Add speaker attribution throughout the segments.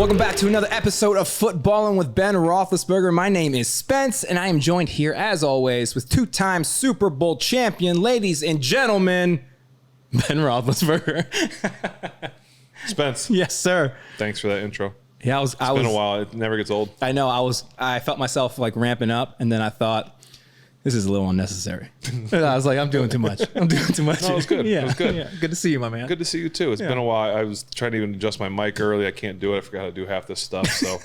Speaker 1: Welcome back to another episode of Footbahiln with Ben Roethlisberger. My name is Spence, and I am joined here, as always, with two-time Super Bowl champion, ladies and gentlemen, Ben Roethlisberger.
Speaker 2: Spence.
Speaker 1: Yes, sir.
Speaker 2: Thanks for that intro.
Speaker 1: Yeah,
Speaker 2: It's been a while. It never gets old.
Speaker 1: I know. I felt myself like ramping up, and then I thought, this is a little unnecessary. I was like, I'm doing too much.
Speaker 2: No, it was good.
Speaker 1: Yeah,
Speaker 2: it was good.
Speaker 1: Yeah. Good to see you, my man.
Speaker 2: Good to see you too. It's been a while. I was trying to even adjust my mic early. I can't do it. I forgot how to do half this stuff. So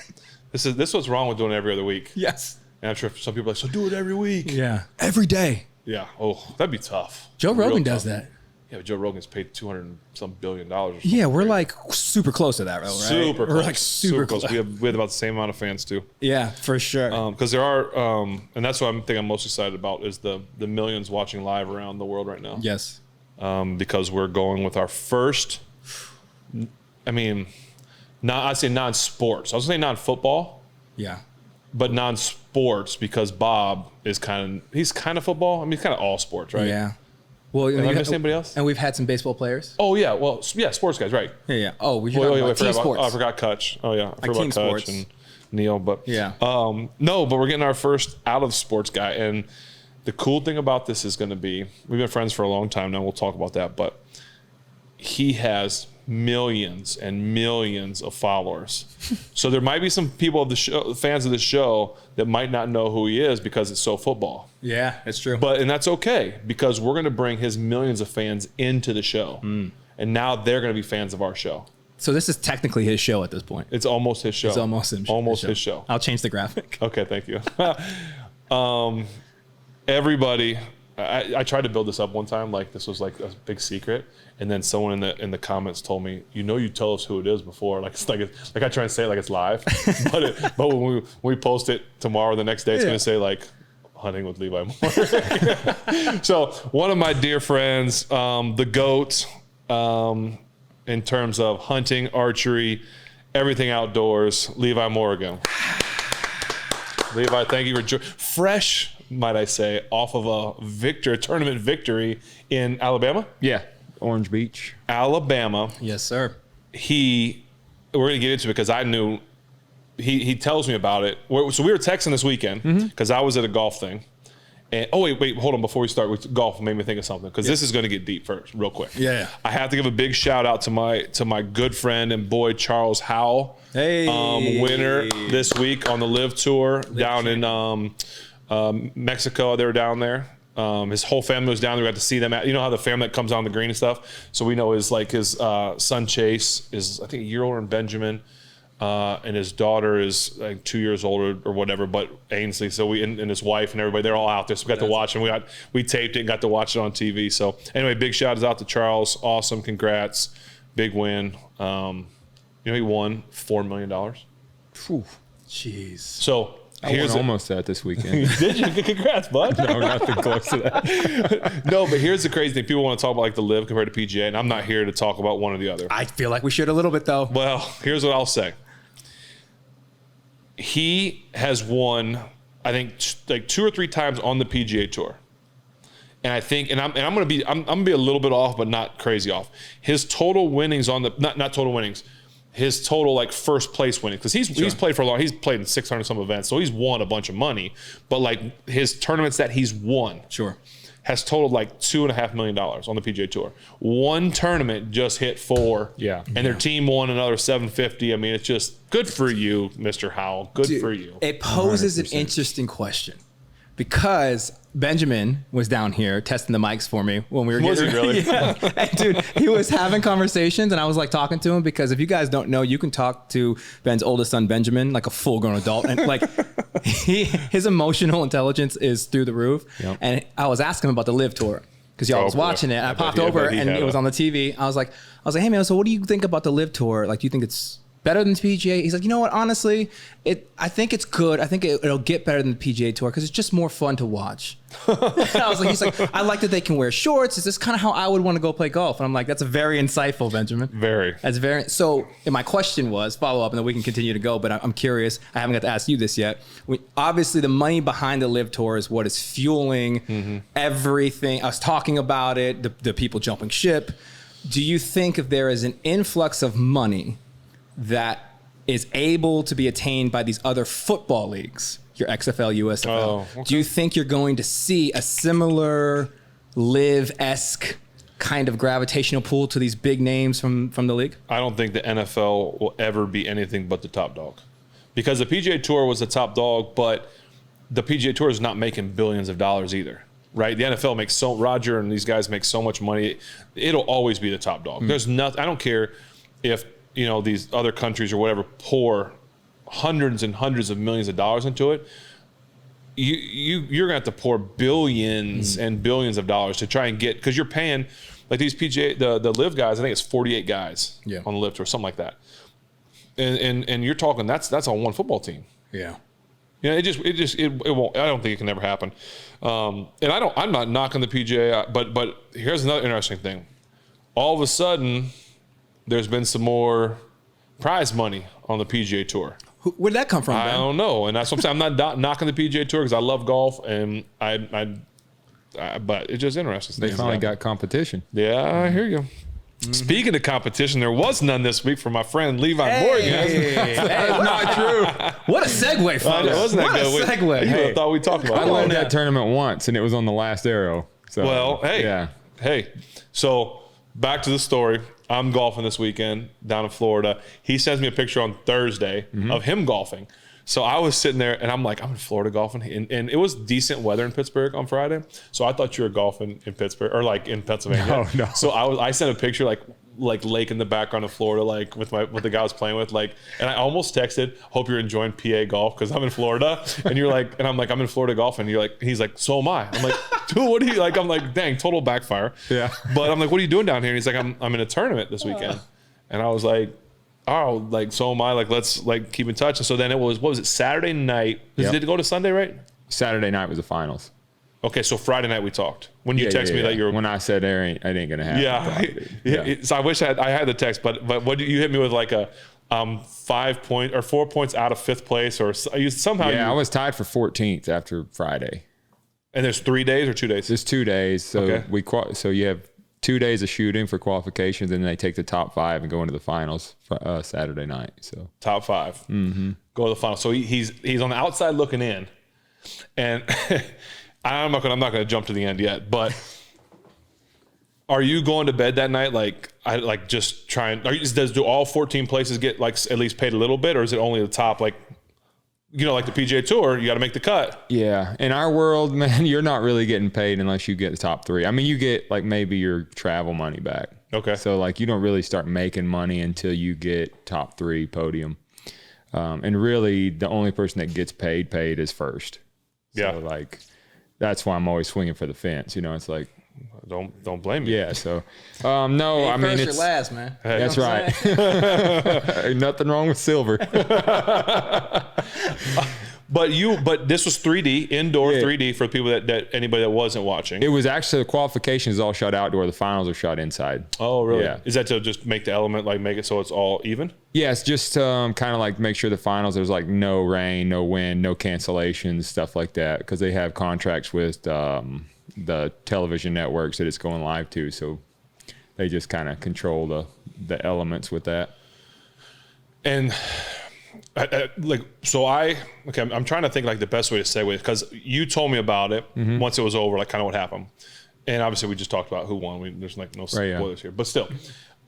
Speaker 2: this is what's wrong with doing it every other week.
Speaker 1: Yes.
Speaker 2: And I'm sure some people are like, so do it every week.
Speaker 1: Yeah. Every day.
Speaker 2: Yeah. Oh, that'd be tough.
Speaker 1: Joe
Speaker 2: Real
Speaker 1: Rogan
Speaker 2: tough.
Speaker 1: does that.
Speaker 2: Yeah, but Joe Rogan's paid $200 some billion or something.
Speaker 1: Yeah, we're like super close to that, right?
Speaker 2: Super close.
Speaker 1: We're like super close.
Speaker 2: We have about the same amount of fans too.
Speaker 1: Yeah, for sure.
Speaker 2: Because there are, and that's what I'm most excited about is the millions watching live around the world right now.
Speaker 1: Yes.
Speaker 2: Because we're going with our first, I'd say non-sports. I was going to say non-football,
Speaker 1: Yeah.
Speaker 2: but non-sports because Bob is he's kind of football. I mean, he's kind of all sports, right?
Speaker 1: Yeah. Well,
Speaker 2: Did I miss anybody else?
Speaker 1: And we've had some baseball players.
Speaker 2: Oh, yeah. Well, yeah, sports guys, right.
Speaker 1: Yeah. Oh, we should
Speaker 2: Wait,
Speaker 1: talk
Speaker 2: wait,
Speaker 1: about team sports.
Speaker 2: I forgot Kutch. Oh, yeah. I forgot
Speaker 1: team
Speaker 2: Kutch
Speaker 1: sports.
Speaker 2: and Neil. But
Speaker 1: Yeah.
Speaker 2: no, but we're getting our first out-of-sports guy. And the cool thing about this is going to be, we've been friends for a long time now. We'll talk about that. But he has millions and millions of followers. So there might be some people of the show, fans of the show, that might not know who he is because it's so football.
Speaker 1: Yeah, it's true.
Speaker 2: And that's okay because we're going to bring his millions of fans into the show. And now they're going to be fans of our show.
Speaker 1: So this is technically his show at this point.
Speaker 2: It's almost his show.
Speaker 1: It's almost him.
Speaker 2: Almost his show.
Speaker 1: I'll change the graphic.
Speaker 2: Okay, thank you. Everybody, I tried to build this up one time like this was like a big secret, and then someone in the comments told me, you tell us who it is before, like I try and say it like it's live, but when we post it tomorrow, the next day, it's going to say like hunting with Levi Morgan. So one of my dear friends, the GOAT, in terms of hunting, archery, everything outdoors, Levi Morgan. Levi, thank you for fresh, might I say, off of a tournament victory in Alabama.
Speaker 3: Yeah, Orange Beach,
Speaker 2: Alabama.
Speaker 1: Yes, sir.
Speaker 2: We're going to get into it because I knew he tells me about it. So we were texting this weekend because I was at a golf thing. And wait, hold on. Before we start with golf, made me think of something because this is going to get deep first, real quick.
Speaker 1: Yeah.
Speaker 2: I have to give a big shout out to my good friend and boy Charles Howell.
Speaker 1: Hey.
Speaker 2: Winner this week on the Live Tour down in Mexico. They were down there. His whole family was down there. We got to see them. You know how the family that comes on the green and stuff. So we know his son Chase is I think a year older than Benjamin. And his daughter is like 2 years older or whatever, but Ainsley. So and his wife and everybody, they're all out there. So we got to watch, and we taped it and got to watch it on TV. So anyway, big shout out to Charles. Awesome, congrats, big win. He won $4 million.
Speaker 1: Jeez.
Speaker 2: So
Speaker 3: I won almost that this weekend.
Speaker 2: Did you? Congrats, bud.
Speaker 3: No, nothing close to that.
Speaker 2: No, but here's the crazy thing: people want to talk about like the Live compared to PGA, and I'm not here to talk about one or the other.
Speaker 1: I feel like we should a little bit though.
Speaker 2: Well, here's what I'll say. He has won, I think, like 2 or 3 times on the PGA Tour, and I think, I'm gonna be a little bit off, but not crazy off. His total winnings on the not total winnings, his total like first place winnings because he's played for a long. He's played in 600 some events, so he's won a bunch of money. But like his tournaments that he's won, has totaled like $2.5 million on the PGA Tour. One tournament just hit 4.
Speaker 3: Yeah.
Speaker 2: And their team won another 750. I mean, it's just good for you, Mr. Howell. Good for you.
Speaker 1: It poses
Speaker 3: 100%.
Speaker 1: an interesting question because Benjamin was down here testing the mics for me when we were
Speaker 2: Was
Speaker 1: getting
Speaker 2: he really?
Speaker 1: Yeah. And dude, he was having conversations and I was like talking to him because if you guys don't know, you can talk to Ben's oldest son, Benjamin, like a full grown adult. And like his emotional intelligence is through the roof. Yep. And I was asking him about the Live Tour because y'all was watching it. And I popped over and it was on the TV. I was like, hey man, so what do you think about the Live Tour? Like, do you think it's better than the PGA? He's like, you know what? Honestly, I think it's good. I think it'll get better than the PGA Tour because it's just more fun to watch. I was like, he's like, I like that they can wear shorts. Is this kind of how I would want to go play golf? And I'm like, that's a very insightful, Benjamin.
Speaker 2: Very.
Speaker 1: That's very. So, and my question was follow up, and then we can continue to go. But I'm curious. I haven't got to ask you this yet. Obviously, the money behind the Live Tour is what is fueling everything. I was talking about it. The people jumping ship. Do you think if there is an influx of money that is able to be attained by these other football leagues, your XFL, USFL.
Speaker 2: Oh, okay.
Speaker 1: Do you think you're going to see a similar live-esque kind of gravitational pull to these big names from the league?
Speaker 2: I don't think the NFL will ever be anything but the top dog, because the PGA Tour was the top dog, but the PGA Tour is not making billions of dollars either, right? The NFL makes Roger and these guys make so much money. It'll always be the top dog. There's nothing. I don't care if these other countries or whatever pour hundreds and hundreds of millions of dollars into it. You're gonna have to pour billions and billions of dollars to try and get, because you're paying like these PGA the live guys. I think it's 48 guys on the live tour, something like that. And you're talking that's on one football team.
Speaker 1: Yeah.
Speaker 2: It won't. I don't think it can ever happen. And I'm not knocking the PGA, but here's another interesting thing. All of a sudden, there's been some more prize money on the PGA Tour.
Speaker 1: Where'd that come from, Ben?
Speaker 2: I don't know, and that's what I'm saying. I'm not knocking the PGA Tour because I love golf, and but it's just interesting.
Speaker 3: They finally got competition.
Speaker 2: Yeah, I hear you. Speaking of competition, there was none this week for my friend Levi Morgan.
Speaker 1: That's not true. What a segue, folks.
Speaker 2: Wasn't that
Speaker 1: what
Speaker 2: good?
Speaker 1: a segue.
Speaker 2: You would have thought we talked about
Speaker 3: I
Speaker 2: it.
Speaker 3: won that tournament once, and it was on the last arrow. So,
Speaker 2: Well, hey.
Speaker 3: Yeah.
Speaker 2: Hey. So back to the story. I'm golfing this weekend down in Florida. He sends me a picture on Thursday of him golfing. So I was sitting there, and I'm like, I'm in Florida golfing. And it was decent weather in Pittsburgh on Friday. So I thought you were golfing in Pittsburgh, or like in Pennsylvania.
Speaker 3: No.
Speaker 2: So I sent a picture like lake in the background of Florida, like with the guy I was playing with, like, and I almost texted, hope you're enjoying PA golf because I'm in Florida. And you're like, and I'm like, I'm in Florida golf, and he's like, so am I. I'm like, dude, what are you like? I'm like, dang, total backfire.
Speaker 3: Yeah.
Speaker 2: But I'm like, what are you doing down here? And he's like, I'm in a tournament this weekend. And I was like, oh, like, so am I. Like, let's like keep in touch. And so then it was, what was it, Saturday night?
Speaker 3: Yep.
Speaker 2: Did it go to Sunday, right?
Speaker 3: Saturday night was the finals.
Speaker 2: Okay, so Friday night we talked. When you texted me that you were,
Speaker 3: when I said it ain't gonna happen.
Speaker 2: So I wish I had the text, but what you hit me with like a 5 point or 4 points out of fifth place, or somehow.
Speaker 3: I was tied for 14th after Friday.
Speaker 2: And there's 3 days or 2 days.
Speaker 3: There's 2 days, so
Speaker 2: Okay.
Speaker 3: so you have 2 days of shooting for qualifications, and then they take the top 5 and go into the finals for, Saturday night. So
Speaker 2: top 5, go to the final. So he's on the outside looking in, and. I'm not gonna jump to the end yet, but are you going to bed that night? Just trying. Do all 14 places get like at least paid a little bit, or is it only the top? Like the PGA Tour, you got to make the cut.
Speaker 3: Yeah, in our world, man, you're not really getting paid unless you get the top 3. I mean, you get like maybe your travel money back.
Speaker 2: Okay.
Speaker 3: So like you don't really start making money until you get top 3 podium, and really the only person that gets paid is first.
Speaker 2: Yeah.
Speaker 3: So like. That's why I'm always swinging for the fence. It's like,
Speaker 2: don't blame me.
Speaker 3: yeah. So, no, I mean,
Speaker 1: First
Speaker 3: it's
Speaker 1: or last, man.
Speaker 2: Hey.
Speaker 3: that's right. Nothing wrong with silver.
Speaker 2: But this was 3D, indoor 3D for people that anybody that wasn't watching.
Speaker 3: It was actually the qualifications all shot outdoor. The finals are shot inside.
Speaker 2: Oh, really?
Speaker 3: Yeah.
Speaker 2: Is that to just make the element, like make it so it's all even?
Speaker 3: Yeah, it's just kind of like make sure the finals, there's like no rain, no wind, no cancellations, stuff like that. Because they have contracts with the television networks that it's going live to. So they just kind of control the elements with that.
Speaker 2: And... I'm trying to think like the best way to segue, because you told me about it once it was over, like kind of what happened. And obviously we just talked about who won. There's like no spoilers here, but still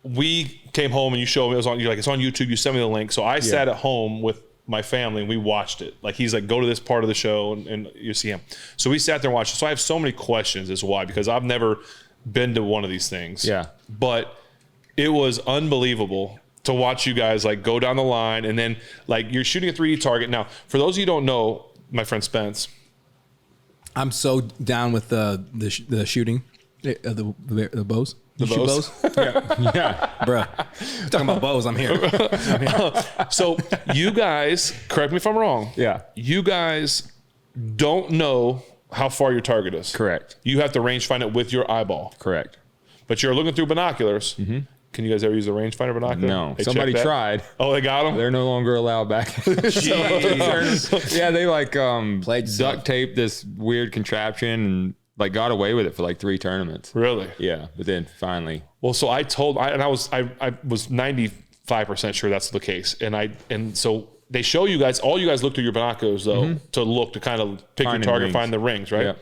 Speaker 2: we came home and you showed me, it's on YouTube. You sent me the link. So I sat at home with my family and we watched it. Like he's like, go to this part of the show and you see him. So we sat there and watched it. So I have so many questions as to why, because I've never been to one of these things.
Speaker 3: Yeah.
Speaker 2: But it was unbelievable to watch you guys like go down the line, and then like you're shooting a 3D target. Now, for those of you who don't know, my friend Spence,
Speaker 1: I'm so down with the shooting, the bows.
Speaker 2: The
Speaker 1: You
Speaker 2: bows?
Speaker 1: shoot bows?
Speaker 3: Yeah.
Speaker 1: Bro, talking about bows, I'm here.
Speaker 2: so you guys, correct me if I'm wrong.
Speaker 3: Yeah.
Speaker 2: You guys don't know how far your target is.
Speaker 3: Correct.
Speaker 2: You have to range find it with your eyeball,
Speaker 3: Correct.
Speaker 2: but you're looking through binoculars. Can you guys ever use a rangefinder binocular?
Speaker 3: No.
Speaker 2: They
Speaker 3: Somebody
Speaker 2: checked that?
Speaker 3: tried.
Speaker 2: Oh, they got them?
Speaker 3: They're no longer allowed back. Yeah, they like
Speaker 1: Played
Speaker 3: duct taped this weird contraption and like got away with it for like 3 tournaments.
Speaker 2: Really?
Speaker 3: Yeah, but then finally,
Speaker 2: Well, so I was 95% 95% sure that's the case. And so they show you guys, all you guys look through your binoculars though, to kind of pick your target, find the rings, right?
Speaker 3: Yeah.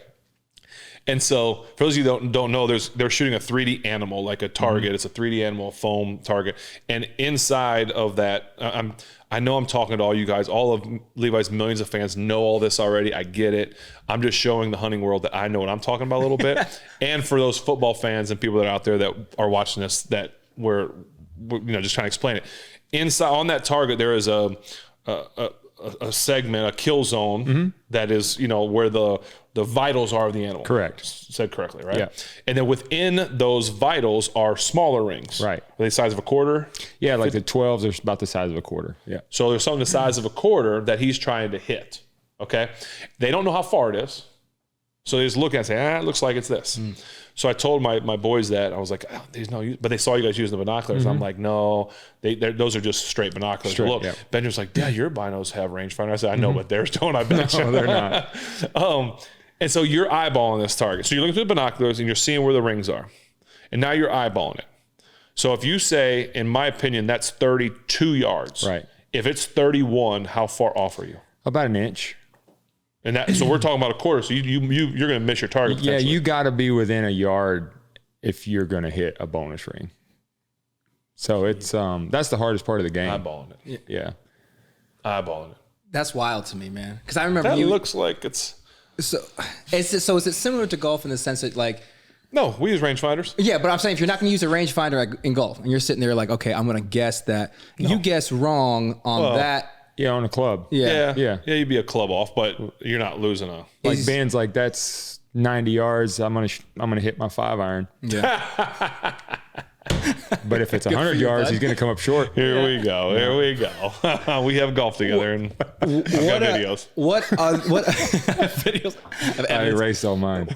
Speaker 2: And so for those of you that don't know, they're shooting a 3D animal, like a target. It's a 3D animal, foam target. And inside of that, I know I'm talking to all you guys, all of Levi's millions of fans know all this already. I get it. I'm just showing the hunting world that I know what I'm talking about a little bit. And for those football fans and people that are out there that are watching this, that we're just trying to explain it. Inside on that target, there is a segment, a kill zone that is, where the vitals are of the animal.
Speaker 3: Correct.
Speaker 2: Said correctly, right?
Speaker 3: Yeah.
Speaker 2: And then within those vitals are smaller rings.
Speaker 3: Right.
Speaker 2: Are they the size of a quarter?
Speaker 3: Yeah, like the 12s are about the size of a quarter. Yeah.
Speaker 2: So there's something the size of a quarter that he's trying to hit. Okay. They don't know how far it is. So they just look and say, it looks like it's this. So I told my boys that. I was like, there's no use. But they saw you guys using the binoculars. I'm like, no, those are just straight binoculars. Look, yeah. Benjamin's like, Dad, your binos have rangefinder. I said, I know, but theirs don't, I bet you.
Speaker 3: No, they're not.
Speaker 2: And so you're eyeballing this target. So you're looking through the binoculars and you're seeing where the rings are. And now you're eyeballing it. So if you say, in my opinion, that's 32 yards.
Speaker 3: Right.
Speaker 2: If it's 31, how far off are you?
Speaker 3: About an inch.
Speaker 2: And so we're talking about a quarter. So you're going to miss your target.
Speaker 3: Yeah, you got to be within a yard if you're going to hit a bonus ring. So it's that's the hardest part of the game.
Speaker 2: Eyeballing it.
Speaker 3: Yeah.
Speaker 2: Eyeballing it.
Speaker 1: That's wild to me, man. Because I remember
Speaker 2: that looks like it's.
Speaker 1: So is it similar to golf in the sense that like?
Speaker 2: No, we use rangefinders.
Speaker 1: Yeah, but I'm saying if you're not going to use a rangefinder in golf and you're sitting there like, okay, I'm going to guess that. You guess wrong on that.
Speaker 3: Yeah, on a club.
Speaker 2: Yeah, you'd be a club off, but you're not losing a.
Speaker 3: Like Ben's like, that's 90 yards. I'm gonna hit my 5-iron. Yeah. But if it's 100 yards, he's gonna come up short.
Speaker 2: Here we go. We have golf together, and I've got videos.
Speaker 1: What videos?
Speaker 3: I erased all mine.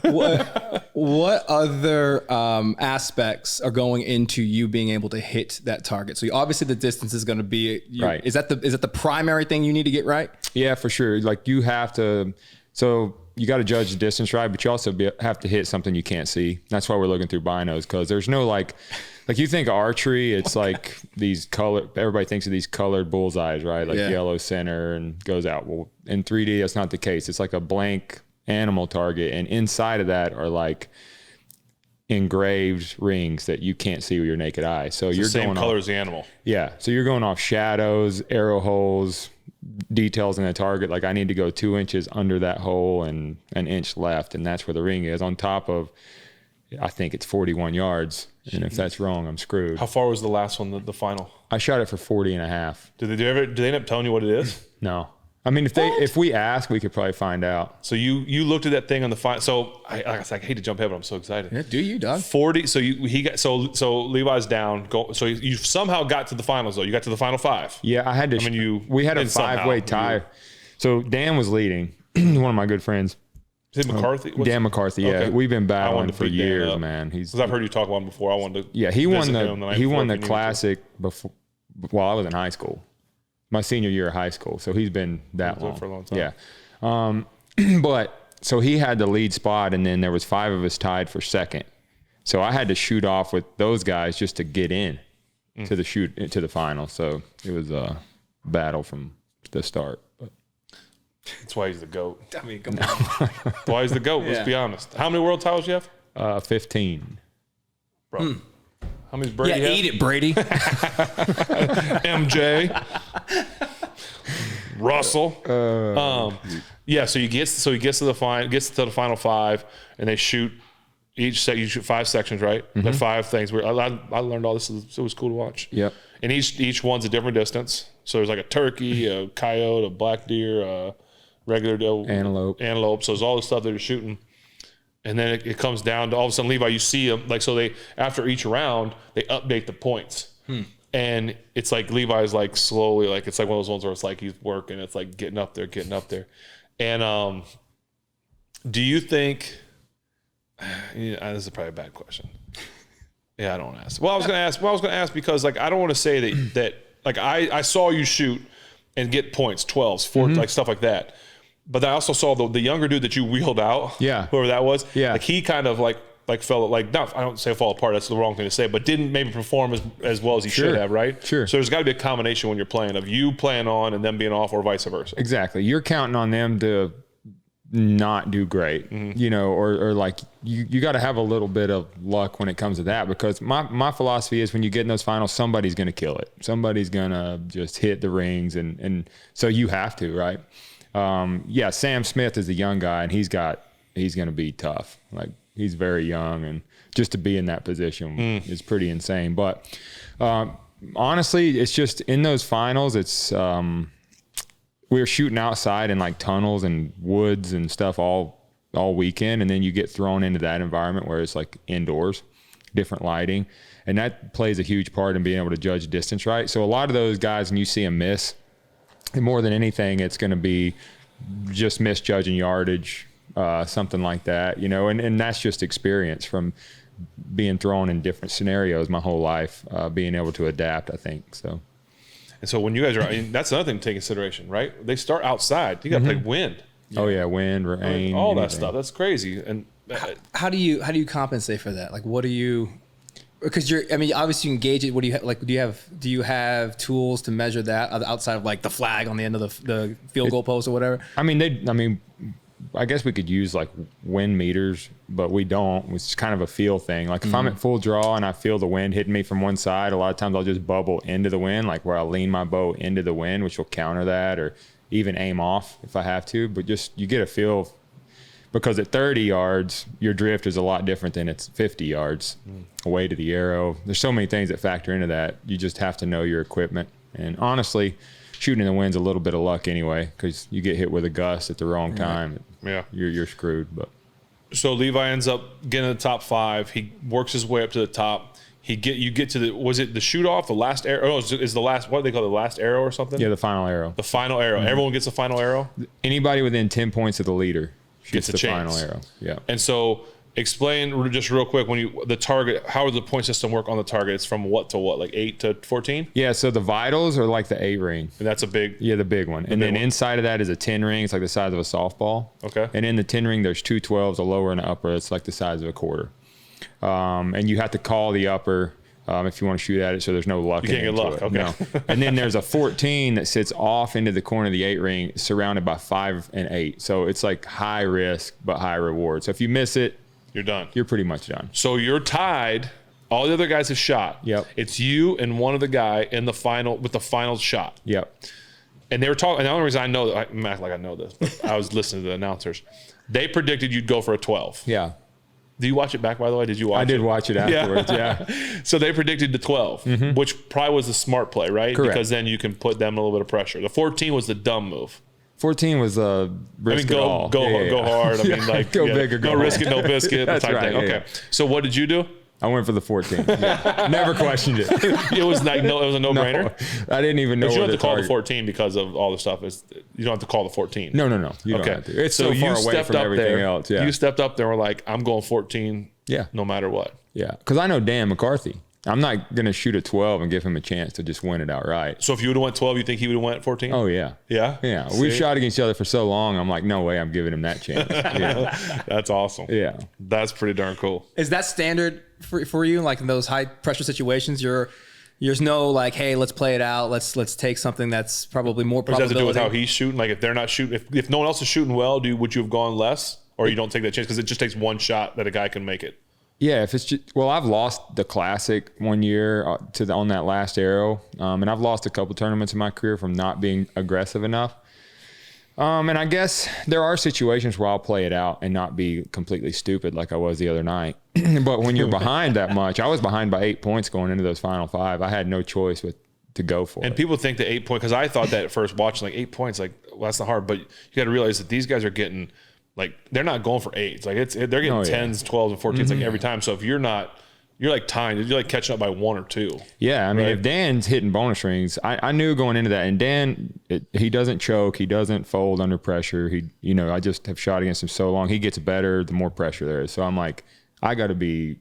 Speaker 1: What other aspects are going into you being able to hit that target? So obviously the distance is going to be
Speaker 3: right.
Speaker 1: Is that the primary thing you need to get right? Yeah,
Speaker 3: for sure. Like you have to. So you got to judge the distance right, but you also have to hit something you can't see. That's why we're looking through binos, because there's no like you think of archery, it's like these everybody thinks of these colored bullseyes, right? Like yellow center and goes out. Well, in 3D, that's not the case. It's like a blank animal target, and inside of that are like engraved rings that you can't see with your naked eye. So you're
Speaker 2: the same
Speaker 3: going
Speaker 2: color
Speaker 3: off,
Speaker 2: as the animal.
Speaker 3: Yeah. So you're going off shadows, arrow holes, details in the target. Like I need to go 2 inches under that hole and an inch left, and that's where the ring is. On top of, I think it's 41 yards. And if that's wrong, I'm screwed.
Speaker 2: How far was the last one, the final?
Speaker 3: I shot it for 40 and a half.
Speaker 2: Did they end up telling you what it is?
Speaker 3: No. I mean, if we ask, we could probably find out.
Speaker 2: So you looked at that thing on the final. So I hate to jump ahead, but I'm so excited.
Speaker 1: Yeah, do you, dog?
Speaker 2: 40. So so Levi's down. So you somehow got to the finals though. You got to the final 5.
Speaker 3: Yeah, I had to. We had a 5-way tie. So Dan was leading. One of my good friends.
Speaker 2: Is it McCarthy?
Speaker 3: Dan McCarthy. Yeah,
Speaker 2: okay.
Speaker 3: We've been battling for years, man.
Speaker 2: Because I've heard you talk about him before. I wanted to.
Speaker 3: Yeah, he won the classic before while I was in high school. My senior year of high school, so he's been that long.
Speaker 2: For a long time.
Speaker 3: Yeah, but so he had the lead spot, and then there was 5 of us tied for second. So I had to shoot off with those guys just to get in to the final. So it was a battle from the start. But
Speaker 2: that's why he's the GOAT.
Speaker 1: I mean, come on.
Speaker 2: That's why he's the GOAT. Let's be honest. How many world titles you have?
Speaker 3: 15.
Speaker 2: Bro. How many's Brady have?
Speaker 1: Eat it, Brady.
Speaker 2: MJ. Russell. So he gets to the final 5, and they shoot each set. You shoot 5 sections, right? Mm-hmm. There are 5 things. I learned all this. It was cool to watch.
Speaker 3: Yep.
Speaker 2: And each one's a different distance. So there's like a turkey, a coyote, a black deer, a regular antelope. So there's all the stuff that you're shooting. And then it comes down to all of a sudden, Levi, you see them. Like, so after each round, they update the points. And it's like Levi's like slowly, like it's like one of those ones where it's like he's working. It's like getting up there. And do you think, this is probably a bad question. Yeah, I don't want to ask. Well, I was going to ask because like, I don't want to say that like I saw you shoot and get points, 12s, 4s, like stuff like that. But I also saw the younger dude that you wheeled out.
Speaker 3: Yeah.
Speaker 2: Whoever that was.
Speaker 3: Yeah.
Speaker 2: Like he kind of like fell like I don't say fall apart. That's the wrong thing to say, but didn't maybe perform as well as he should have, right?
Speaker 3: Sure.
Speaker 2: So there's got to be a combination when you're playing of you playing on and them being off, or vice versa.
Speaker 3: Exactly. You're counting on them to not do great, or like you got to have a little bit of luck when it comes to that, because my philosophy is when you get in those finals, somebody's going to kill it. Somebody's going to just hit the rings, and so you have to, right? Sam Smith is a young guy, and he's going to be tough. Like, he's very young, and just to be in that position is pretty insane. But honestly, it's just in those finals, it's we were shooting outside in like tunnels and woods and stuff all weekend, and then you get thrown into that environment where it's like indoors, different lighting, and that plays a huge part in being able to judge distance right. So a lot of those guys, when you see them miss, and more than anything, it's going to be just misjudging yardage, something like that, and that's just experience from being thrown in different scenarios my whole life, being able to adapt, I think. So.
Speaker 2: And so when you guys are, that's another thing to take consideration, right? They start outside. You got to play wind.
Speaker 3: Oh yeah, wind, rain,
Speaker 2: all
Speaker 3: anything.
Speaker 2: That stuff. That's crazy. And
Speaker 1: how do you compensate for that? Like, what do you? Because obviously you can gauge it. What do you like? Do you have tools to measure that outside of like the flag on the end of the field goal post or whatever?
Speaker 3: I guess we could use like wind meters, but we don't. It's kind of a feel thing. Like if I'm at full draw and I feel the wind hitting me from one side, a lot of times I'll just bubble into the wind, like where I'll lean my bow into the wind, which will counter that, or even aim off if I have to. But just you get a feel, because at 30 yards, your drift is a lot different than it's 50 yards away to the arrow. There's so many things that factor into that. You just have to know your equipment. And honestly, shooting in the wind's a little bit of luck anyway, because you get hit with a gust at the wrong time.
Speaker 2: Yeah,
Speaker 3: you're screwed. But
Speaker 2: so Levi ends up getting to the top 5. He works his way up to the top. You get to was it the shoot off, the last arrow? Oh, is the last, what do they call it, the last arrow or something?
Speaker 3: Yeah, the final arrow.
Speaker 2: The final arrow. Everyone gets the final arrow.
Speaker 3: Anybody within 10 points of the leader
Speaker 2: gets
Speaker 3: the
Speaker 2: chance.
Speaker 3: Final arrow. Yeah.
Speaker 2: And so explain just real quick, the target, how does the point system work on the target? It's from what to what, like 8 to 14?
Speaker 3: Yeah, so the vitals are like the 8 ring.
Speaker 2: And that's a big...
Speaker 3: Yeah, the big one. And then inside of that is a 10 ring. It's like the size of a softball.
Speaker 2: Okay.
Speaker 3: And in the 10 ring, there's 2 12s, a lower and an upper. It's like the size of a quarter. And you have to call the upper if you want to shoot at it, so there's no luck.
Speaker 2: You can't get luck, okay.
Speaker 3: No. And then there's a 14 that sits off into the corner of the 8 ring, surrounded by 5 and 8. So it's like high risk, but high reward. So if you miss it,
Speaker 2: you're done.
Speaker 3: You're pretty much done. So
Speaker 2: you're tied. All the other guys have shot.
Speaker 3: Yep.
Speaker 2: It's you and one of the guy in the final with the final shot.
Speaker 3: Yep.
Speaker 2: And they were talking. And the only reason I know, I'm acting like I know this, but I was listening to the announcers. They predicted you'd go for a 12.
Speaker 3: Yeah.
Speaker 2: Do you watch it back, by the way? Did you watch it?
Speaker 3: I did watch it afterwards, yeah.
Speaker 2: So they predicted the 12, which probably was the smart play, right?
Speaker 3: Correct.
Speaker 2: Because then you can put them in a little bit of pressure. The 14 was the dumb move.
Speaker 3: 14 was a risk it all.
Speaker 2: Go hard. I mean, like,
Speaker 3: go big or go
Speaker 2: no risk it, no biscuit.
Speaker 3: That's
Speaker 2: type
Speaker 3: right.
Speaker 2: thing. Okay.
Speaker 3: Yeah.
Speaker 2: So what did you do?
Speaker 3: I went for the 14. Yeah. Never questioned it.
Speaker 2: It was like it was a no-brainer.
Speaker 3: No, I didn't even know.
Speaker 2: But you don't have to call the 14 because of all the stuff. You don't have to call the 14.
Speaker 3: No. You don't have to. It's so far away from everything else. Yeah.
Speaker 2: You stepped up there and were like, I'm going 14.
Speaker 3: Yeah.
Speaker 2: No matter what.
Speaker 3: Yeah. Because I know Dan McCarthy. I'm not going to shoot a 12 and give him a chance to just win it outright.
Speaker 2: So if you would have went 12, you think he would have went 14?
Speaker 3: Oh, yeah.
Speaker 2: Yeah?
Speaker 3: Yeah. We've shot against each other for so long. I'm like, no way I'm giving him that chance. Yeah.
Speaker 2: That's awesome.
Speaker 3: Yeah.
Speaker 2: That's pretty darn cool.
Speaker 1: Is that standard for you? Like in those high pressure situations, there's no like, hey, let's play it out. Let's take something that's probably more probability.
Speaker 2: Does that have to do with how he's shooting? Like if they're not shooting, if no one else is shooting well, would you have gone less? Or you don't take that chance because it just takes one shot that a guy can make it?
Speaker 3: Yeah, if it's just, I've lost the classic one year on that last arrow, and I've lost a couple tournaments in my career from not being aggressive enough. And I guess there are situations where I'll play it out and not be completely stupid like I was the other night. But when you're behind that much, I was behind by 8 points going into those final 5. I had no choice to go for it.
Speaker 2: And people think the 8 point, because I thought that at first watching, like 8 points, like, well, that's not hard. But you got to realize that these guys are getting. Like they're not going for 8s. Like they're getting 10s, 12s, and 14s like every time. So if you're not, you're like tying. You're like catching up by 1 or 2.
Speaker 3: Yeah, I mean, if Dan's hitting bonus rings, I knew going into that. And Dan, he doesn't choke. He doesn't fold under pressure. I just have shot against him so long. He gets better the more pressure there is. So I'm like, I got to be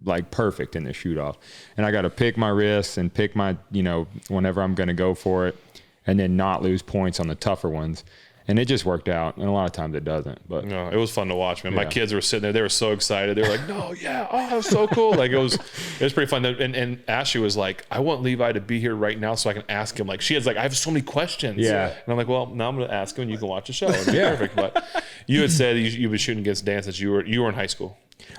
Speaker 3: like perfect in this shoot off, and I got to pick my risks and pick my, whenever I'm going to go for it, and then not lose points on the tougher ones. And it just worked out, and a lot of times it doesn't. But
Speaker 2: no, it was fun to watch, man. My kids were sitting there; they were so excited. They were like, "No, yeah, oh, that was so cool!" Like it was pretty fun. And Ashley was like, "I want Levi to be here right now so I can ask him." Like she has like, "I have so many questions."
Speaker 3: Yeah.
Speaker 2: And I'm like, "Well, now I'm going to ask him, and you can watch the show." It'd be perfect. But you had said you've been shooting against Dan since you were in high school.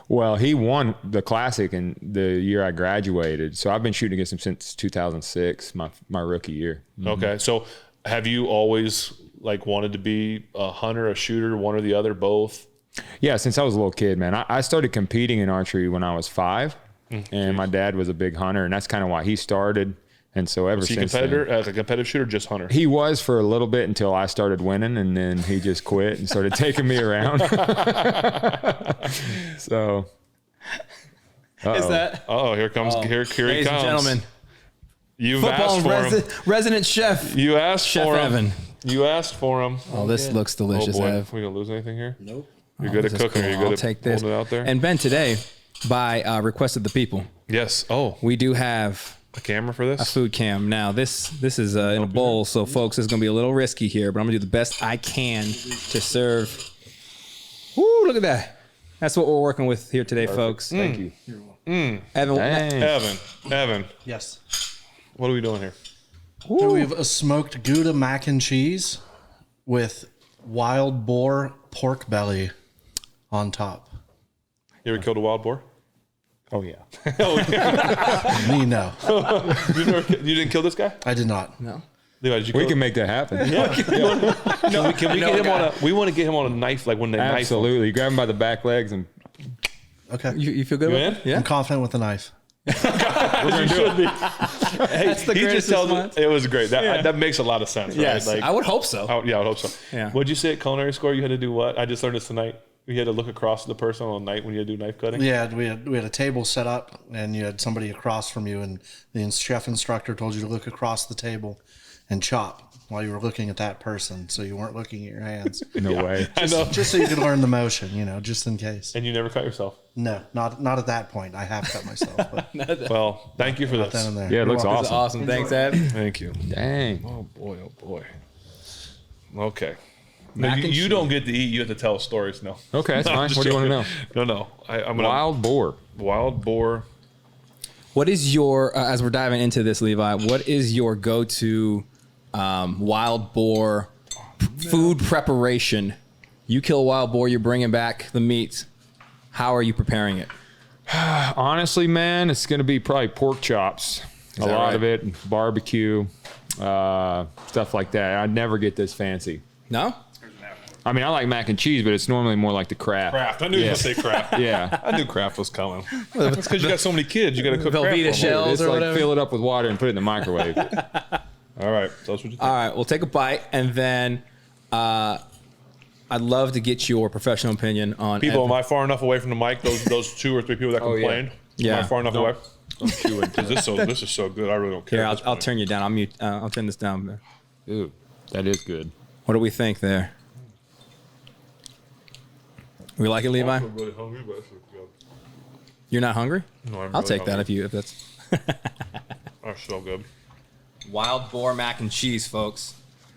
Speaker 3: Well, he won the Classic in the year I graduated, so I've been shooting against him since 2006, my rookie year.
Speaker 2: Okay, so have you always like wanted to be a hunter, a shooter, one or the other, both?
Speaker 3: Yeah, since I was a little kid, man. I started competing in archery when I was 5, and my dad was a big hunter, and that's kind of why he started. And so ever since then,
Speaker 2: a competitive shooter, just hunter?
Speaker 3: He was for a little bit until I started winning, and then he just quit and started taking me around. So,
Speaker 1: Is that?
Speaker 2: Here comes here he
Speaker 1: Ladies
Speaker 2: comes.
Speaker 1: and gentlemen,
Speaker 2: You've asked for him.
Speaker 1: resident chef.
Speaker 2: You asked
Speaker 1: Chef
Speaker 2: for him.
Speaker 1: Evan.
Speaker 2: You asked for him.
Speaker 1: Oh, this looks delicious,
Speaker 2: Oh boy,
Speaker 1: Ev.
Speaker 2: we gonna lose anything here?
Speaker 4: Nope.
Speaker 2: You're good at
Speaker 1: This is
Speaker 2: cooking.
Speaker 1: cool.
Speaker 2: You're good
Speaker 1: I'll
Speaker 2: at
Speaker 1: take this.
Speaker 2: holding it out there.
Speaker 1: And Ben, today, by request of the people,
Speaker 2: yes. Oh,
Speaker 1: we do have
Speaker 2: a camera for this?
Speaker 1: a food cam. Now, this is in a bowl, so folks, it's going to be a little risky here, but I'm going to do the best I can to serve. Woo, look at that. That's what we're working with here today, folks.
Speaker 3: Thank you.
Speaker 1: Evan,
Speaker 3: Dang.
Speaker 2: Evan,
Speaker 4: Yes.
Speaker 2: what are we doing here?
Speaker 4: So we have a smoked gouda mac and cheese with wild boar pork belly on top.
Speaker 2: You ever killed a wild boar?
Speaker 3: Oh, yeah.
Speaker 4: Me, no.
Speaker 2: You didn't kill this guy?
Speaker 4: I did not.
Speaker 1: no.
Speaker 2: Levi, did you
Speaker 3: We
Speaker 2: kill
Speaker 3: can make that happen.
Speaker 2: Can we get him on a? We want to get him on a knife, like when they knife him.
Speaker 3: Absolutely. Grab him by the back legs and
Speaker 4: Okay.
Speaker 1: You feel good
Speaker 2: You
Speaker 1: about
Speaker 2: in?
Speaker 1: it? Yeah.
Speaker 4: I'm confident with the knife.
Speaker 2: We're gonna do it. Hey,
Speaker 1: That's the
Speaker 2: he
Speaker 1: greatest
Speaker 2: just tells
Speaker 1: response.
Speaker 2: it was great. That makes a lot of sense.
Speaker 1: Yes,
Speaker 2: right?
Speaker 1: I would hope so.
Speaker 2: Yeah, I would hope so.
Speaker 1: Yeah.
Speaker 2: What'd you say at culinary score? You had to do what? I just learned this tonight. You had to look across at the person on a night when you had to do knife cutting.
Speaker 4: Yeah, we had a table set up, and you had somebody across from you, and the chef instructor told you to look across the table and chop while you were looking at that person, so you weren't looking at your hands.
Speaker 3: no way.
Speaker 2: I know.
Speaker 4: Just so you could learn the motion, just in case.
Speaker 2: And you never cut yourself.
Speaker 4: No, not at that point. I have cut myself, but
Speaker 2: Well, thank you for
Speaker 4: then
Speaker 2: this.
Speaker 4: and there.
Speaker 3: Yeah, it looks
Speaker 4: You're welcome.
Speaker 3: awesome.
Speaker 1: Awesome. Thanks, Evan.
Speaker 2: Thank you.
Speaker 3: Dang.
Speaker 2: Oh boy. Oh boy. Okay.
Speaker 1: Mac
Speaker 2: No,
Speaker 1: and
Speaker 2: you don't get to eat. You have to tell stories. No.
Speaker 3: Okay, that's
Speaker 2: No, I'm
Speaker 3: fine.
Speaker 2: just
Speaker 3: What do you want to know?
Speaker 2: joking. No. I'm gonna
Speaker 3: Wild boar.
Speaker 2: wild boar.
Speaker 1: What is your, as we're diving into this, Levi, what is your go-to wild boar food preparation? You kill a wild boar, you're bringing back the meat. How are you preparing it?
Speaker 3: Honestly, man, it's going to be probably pork chops. A
Speaker 1: that
Speaker 3: lot
Speaker 1: right?
Speaker 3: of it, barbecue, stuff like that. I'd never get this fancy.
Speaker 1: No?
Speaker 3: I mean, I like mac and cheese, but it's normally more like the Kraft.
Speaker 2: Kraft. I knew you were gonna say Kraft.
Speaker 3: Yeah.
Speaker 2: I knew Kraft was coming. That's because you got so many kids. You got to cook Kraft.
Speaker 1: Velveeta
Speaker 2: for 'em.
Speaker 1: shell.
Speaker 3: It's
Speaker 1: or
Speaker 3: like
Speaker 1: whatever.
Speaker 3: fill it up with water and put it in the microwave.
Speaker 2: All right. So that's what you think.
Speaker 1: All right, we'll take a bite, and then I'd love to get your professional opinion on
Speaker 2: People,
Speaker 1: Evan.
Speaker 2: am I far enough away from the mic? Those 2 or 3 people that
Speaker 3: Oh, yeah.
Speaker 2: complained.
Speaker 1: Yeah.
Speaker 2: Am I far enough away?
Speaker 3: I'm chewing.
Speaker 2: 'Cause this is so good. I really don't care.
Speaker 1: Here,
Speaker 2: at this
Speaker 1: I'll
Speaker 2: point.
Speaker 1: turn you down. I'll mute. I'll turn this down.
Speaker 3: Ooh, that is good.
Speaker 1: What do we think there? We like it, Levi?
Speaker 2: I'm really hungry, but it's good.
Speaker 1: You're not hungry?
Speaker 2: No, I'm
Speaker 1: I'll
Speaker 2: really
Speaker 1: take that
Speaker 2: hungry.
Speaker 1: if that's
Speaker 2: That's so good.
Speaker 1: wild boar mac and cheese, folks.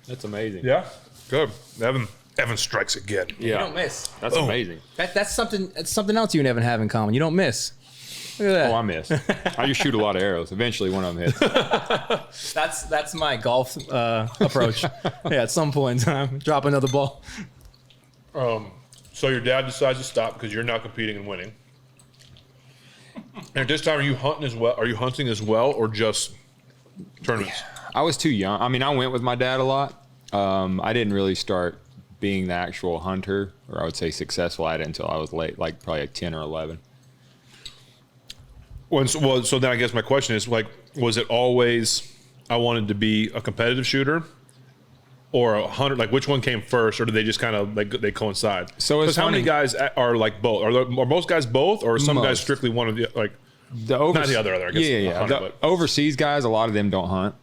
Speaker 3: That's amazing.
Speaker 2: Yeah. Good. Evan strikes again.
Speaker 1: You
Speaker 3: Yeah.
Speaker 1: don't miss.
Speaker 3: That's amazing.
Speaker 1: That's something else you and Evan have in common. You don't miss. Look at that.
Speaker 3: Oh, I miss. I just shoot a lot of arrows. Eventually, one of them hits.
Speaker 1: That's my golf approach. Yeah, at some point in time, drop another ball.
Speaker 2: So your dad decides to stop because you're not competing and winning. And at this time, are you hunting as well? Are you hunting as well, or just tournaments?
Speaker 3: I was too young. I mean, I went with my dad a lot. I didn't really start being the actual hunter, or I would say successful at it until I was late, like probably like 10 or 11.
Speaker 2: So then I guess my question is, like, was it always I wanted to be a competitive shooter or a hunter? Like, which one came first, or do they just kind of like they coincide?
Speaker 3: So it's
Speaker 2: because how many
Speaker 3: funny.
Speaker 2: guys are like both? Are most guys both, or are some guys
Speaker 3: Most.
Speaker 2: strictly one of the like?
Speaker 3: Not
Speaker 2: the other, I guess,
Speaker 3: Yeah.
Speaker 2: a hunter,
Speaker 3: The
Speaker 2: but-
Speaker 3: overseas guys, a lot of them don't hunt.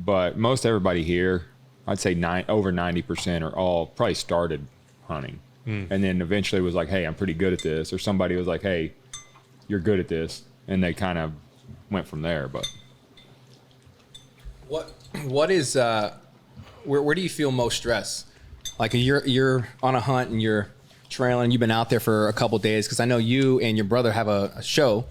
Speaker 3: But most everybody here, I'd say over 90% are all probably started hunting. And then eventually was like, hey, I'm pretty good at this. Or somebody was like, hey, you're good at this. And they kind of went from there. But
Speaker 1: What is where do you feel most stress? Like you're on a hunt and you're trailing. You've been out there for a couple days because I know you and your brother have a show,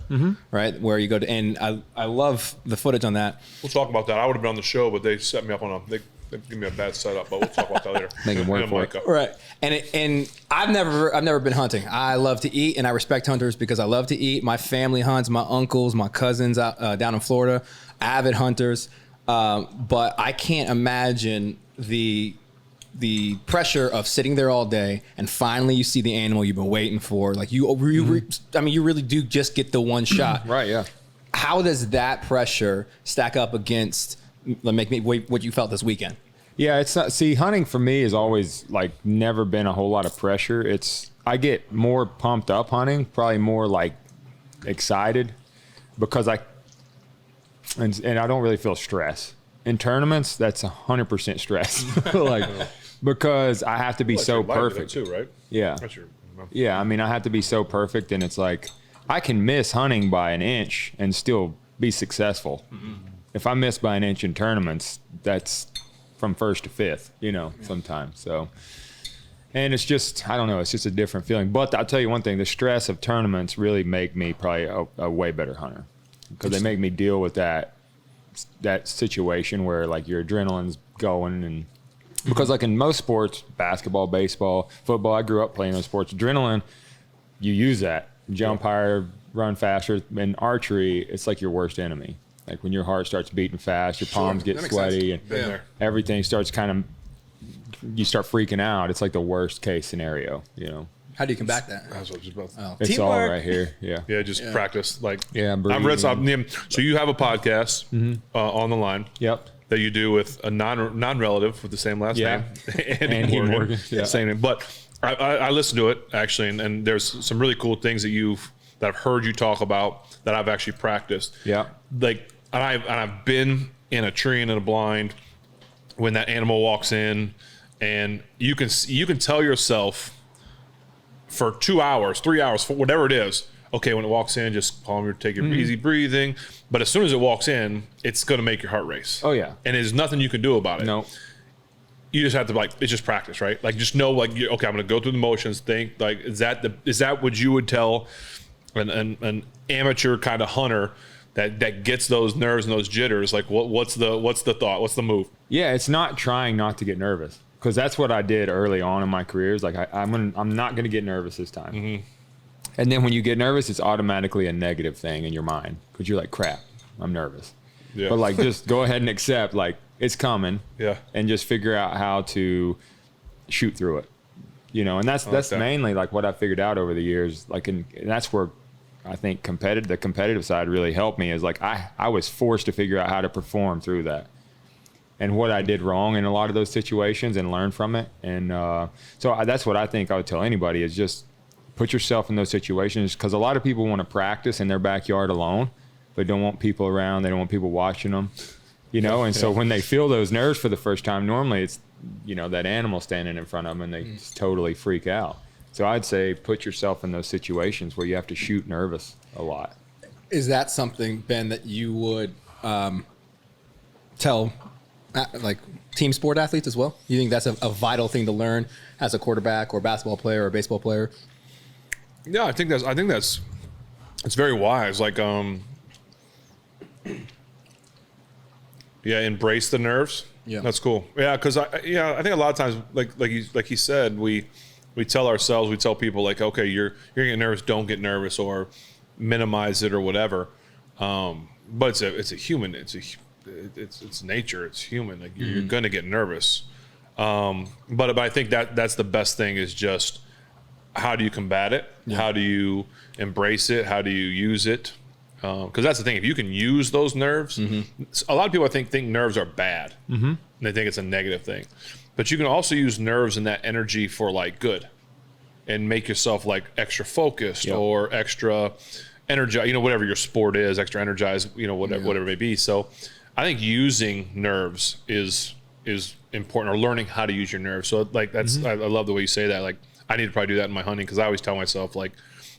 Speaker 1: right? Where you go to, and I love the footage on that.
Speaker 2: We'll talk about that. I would have been on the show, but they set me up on they give me a bad setup. But we'll talk about that later.
Speaker 3: Make him work for it.
Speaker 1: Right. And I've never been hunting. I love to eat, and I respect hunters because I love to eat. My family hunts. My uncles, my cousins out down in Florida, avid hunters. But I can't imagine the pressure of sitting there all day and finally you see the animal you've been waiting for. Like you really do just get the one shot.
Speaker 3: Right. Yeah.
Speaker 1: How does that pressure stack up against what you felt this weekend?
Speaker 3: Yeah, it's not. See, hunting for me has always like never been a whole lot of pressure. I get more pumped up hunting, probably more like excited because I don't really feel stress. In tournaments, that's 100% stress. Like because I have to be so perfect
Speaker 2: too, right?
Speaker 3: Yeah. Yeah, I mean, I have to be so perfect, and it's like I can miss hunting by an inch and still be successful. If I miss by an inch in tournaments, that's from first to fifth, sometimes. So, and it's just, I don't know, it's just a different feeling. But I'll tell you one thing, the stress of tournaments really make me probably a way better hunter because they make me deal with that situation where like your adrenaline's going. And because like in most sports, basketball, baseball, football, I grew up playing those sports, adrenaline, you use that, jump higher, run faster. In archery, it's like your worst enemy. Like when your heart starts beating fast, your palms get sweaty, and everything starts you start freaking out. It's like the worst case scenario,
Speaker 1: How do you combat that?
Speaker 2: That's what I was about to
Speaker 3: It's all right here. Yeah.
Speaker 2: Yeah, just practice. Like,
Speaker 3: I've
Speaker 2: read something. So you have a podcast on the line.
Speaker 3: Yep.
Speaker 2: That you do with a non-relative with the same last name, Andy Morgan.
Speaker 3: Yeah.
Speaker 2: Same name. But I listened to it actually, and there's some really cool things that I've heard you talk about that I've actually practiced.
Speaker 3: Yeah.
Speaker 2: Like, and I've been in a tree and in a blind when that animal walks in, and you can tell yourself for 2 hours, 3 hours, whatever it is. Okay, when it walks in, just take your easy breathing. But as soon as it walks in, it's going to make your heart race.
Speaker 3: Oh yeah.
Speaker 2: And there's nothing you can do about it.
Speaker 3: No.
Speaker 2: You just have to it's just practice, right? Like just know okay, I'm going to go through the motions. Think like is that what you would tell an amateur kind of hunter that gets those nerves and those jitters? Like what's the thought? What's the move?
Speaker 3: Yeah, it's not trying not to get nervous because that's what I did early on in my career. Is like I'm not going to get nervous this time. And then when you get nervous, it's automatically a negative thing in your mind because you're like, crap, I'm nervous. Yeah. But like, just go ahead and accept like it's coming. Yeah. And just figure out how to shoot through it. And that's mainly like what I figured out over the years. Like, and that's where I think the competitive side really helped me is like I was forced to figure out how to perform through that and what I did wrong in a lot of those situations and learn from it. And so that's what I think I would tell anybody is just put yourself in those situations because a lot of people want to practice in their backyard alone, but don't want people around. They don't want people watching them, And so when they feel those nerves for the first time, normally it's, that animal standing in front of them and they just totally freak out. So I'd say put yourself in those situations where you have to shoot nervous a lot.
Speaker 1: Is that something, Ben, that you would tell like team sport athletes as well? You think that's a vital thing to learn as a quarterback or basketball player or baseball player?
Speaker 2: Yeah, I think that's it's very wise. Like, embrace the nerves. Yeah, that's cool. Yeah, because I think a lot of times, like he said, we tell ourselves, we tell people like, okay, you're getting nervous, don't get nervous, or minimize it or whatever. But it's a human. It's nature. It's human. Like you're gonna get nervous. But I think that's the best thing is just. How do you combat it? Yeah. How do you embrace it? How do you use it? Because that's the thing. If you can use those nerves, a lot of people I think nerves are bad. And they think it's a negative thing. But you can also use nerves and that energy for like good and make yourself like extra focused or extra energized, whatever your sport is, extra energized, whatever it may be. So I think using nerves is important or learning how to use your nerves. So like that's I love the way you say that. Like I need to probably do that in my hunting because I always tell myself like,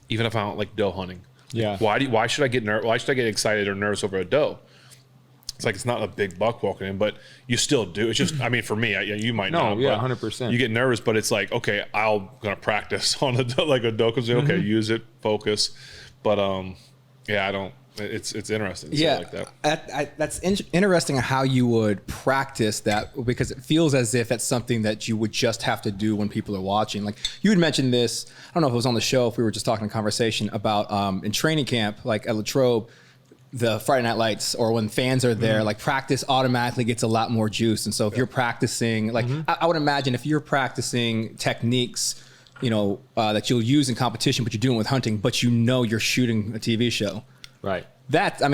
Speaker 2: even if I don't like doe hunting, why should I get why should I get excited or nervous over a doe? it's like it's not a big buck walking in, but you still do. It's just, I mean, for me, you might not.
Speaker 3: No, yeah,
Speaker 2: but
Speaker 3: 100%.
Speaker 2: You get nervous, but it's like, okay, I'm gonna practice on like a doe comes in. Okay, use it, focus. But yeah, I don't. It's interesting.
Speaker 1: Yeah,
Speaker 2: like that.
Speaker 1: That's interesting how you would practice that, because it feels as if it's something that you would just have to do when people are watching. Like you had mentioned this, I don't know if it was on the show, if we were just talking in conversation about in training camp, like at Latrobe, the Friday Night Lights, or when fans are there, like practice automatically gets a lot more juice. And so if you're practicing, like I would imagine if you're practicing techniques, that you'll use in competition, but you're doing with hunting, but you're shooting a TV show.
Speaker 3: Right.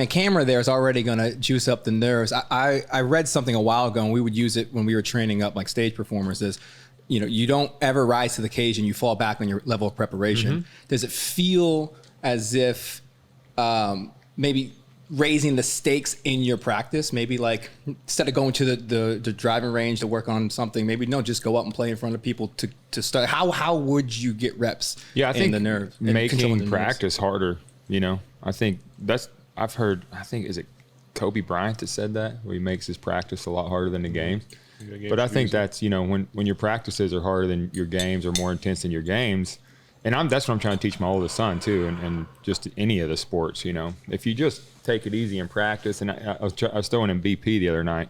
Speaker 1: Camera there is already going to juice up the nerves. I read something a while ago, and we would use it when we were training up like stage performers, is, you don't ever rise to the occasion, you fall back on your level of preparation. Does it feel as if maybe raising the stakes in your practice, maybe like instead of going to the driving range to work on something, maybe just go up and play in front of people to start? How would you get reps?
Speaker 3: Yeah, I think
Speaker 1: the nerve,
Speaker 3: making practice harder. I think I think, is it Kobe Bryant that said that, where he makes his practice a lot harder than the games? But I think that's, when your practices are harder than your games, or more intense than your games. And that's what I'm trying to teach my oldest son too, and just any of the sports. If you just take it easy in practice. And I was throwing in BP the other night,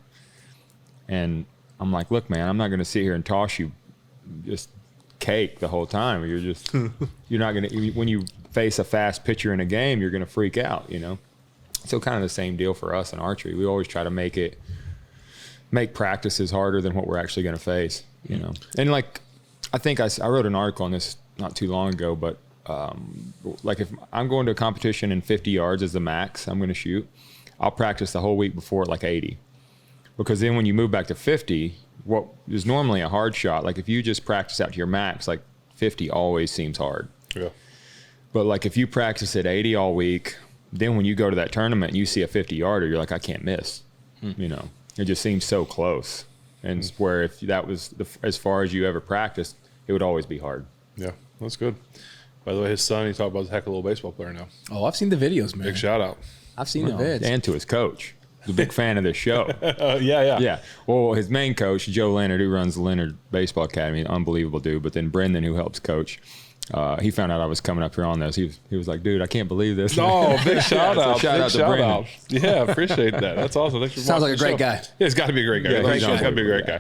Speaker 3: and I'm like, look, man, I'm not going to sit here and toss you just cake the whole time. You're just you're not going to, when you face a fast pitcher in a game, you're going to freak out. So kind of the same deal for us in archery. We always try to make practices harder than what we're actually going to face. And like, I think I wrote an article on this not too long ago, but like if I'm going to a competition and 50 yards is the max I'm going to shoot, I'll practice the whole week before at like 80. Because then when you move back to 50, what is normally a hard shot, like if you just practice out to your max, like 50 always seems hard. Yeah. But like if you practice at 80 all week, then when you go to that tournament and you see a 50-yarder, you're like, I can't miss. It just seems so close. And where if that was as far as you ever practiced, it would always be hard.
Speaker 2: Yeah, that's good. By the way, his son, he talked about, he's a heck of a little baseball player now.
Speaker 1: Oh, I've seen the videos, man.
Speaker 2: Big shout out.
Speaker 1: I've seen the vids.
Speaker 3: And to his coach. He's a big fan of this show.
Speaker 2: Yeah.
Speaker 3: Well, his main coach, Joe Leonard, who runs the Leonard Baseball Academy, unbelievable dude. But then Brendan, who helps coach, he found out I was coming up here on this. He was like, dude, I can't believe this.
Speaker 2: Oh, big shout out.
Speaker 3: Shout out to Brendan.
Speaker 2: Yeah, appreciate that. That's awesome. Thanks for
Speaker 1: Sounds like a great guy.
Speaker 2: Yeah, he's got to be a great guy.
Speaker 3: Yeah,
Speaker 2: He's got to be a great guy.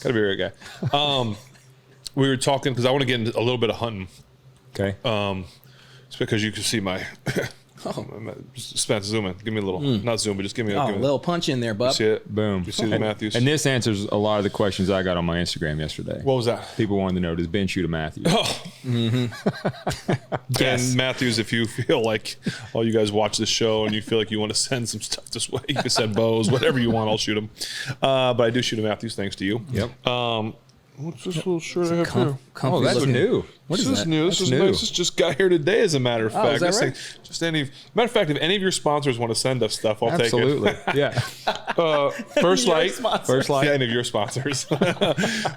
Speaker 2: Got to be a great guy. We were talking, because I want to get into a little bit of hunting.
Speaker 3: Okay.
Speaker 2: It's because you can see my Spence, zoom in. Give me a little, not zoom, but just give me a
Speaker 1: little punch in there, bub.
Speaker 2: See it?
Speaker 3: Boom.
Speaker 2: You see the Matthews?
Speaker 3: And this answers a lot of the questions I got on my Instagram yesterday.
Speaker 2: What was that?
Speaker 3: People wanted to know, does Ben shoot a Matthews?
Speaker 2: Oh. Ben Matthews, if you feel like all you guys watch this show and you feel like you want to send some stuff this way, you can send bows, whatever you want, I'll shoot them. But I do shoot a Matthews, thanks to you.
Speaker 3: Yep.
Speaker 2: What's this little shirt I have here?
Speaker 3: Oh, that's new.
Speaker 2: What is this? New. This is
Speaker 3: new.
Speaker 2: Nice. This just got here today, as a matter of fact.
Speaker 1: Is that
Speaker 2: This
Speaker 1: right?
Speaker 2: thing, just matter of fact, if any of your sponsors want to send us stuff, I'll
Speaker 3: Absolutely.
Speaker 2: take it.
Speaker 3: Yeah.
Speaker 2: First Light.
Speaker 3: First Light.
Speaker 2: Yeah, any of your sponsors.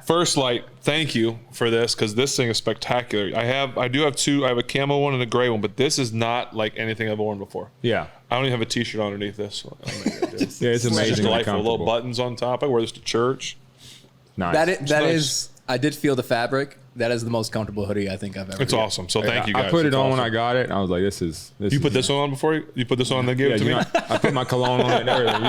Speaker 2: First Light. Thank you for this, because this thing is spectacular. I do have two. I have a camo one and a gray one, but this is not like anything I've worn before.
Speaker 3: Yeah.
Speaker 2: I don't even have a T-shirt underneath this. So
Speaker 3: Yeah, it's amazing.
Speaker 2: Just delightful. Little buttons on top. I wear this to church.
Speaker 3: Nice.
Speaker 1: That is. I did feel the fabric. That is the most comfortable hoodie I think I've ever.
Speaker 2: It's awesome. So thank you guys.
Speaker 3: I put it
Speaker 2: It's
Speaker 3: on
Speaker 2: awesome.
Speaker 3: when I got it, and I was like, this is.
Speaker 2: You put this one on before you put this on and then gave it to me?
Speaker 3: I put my cologne on it and everything.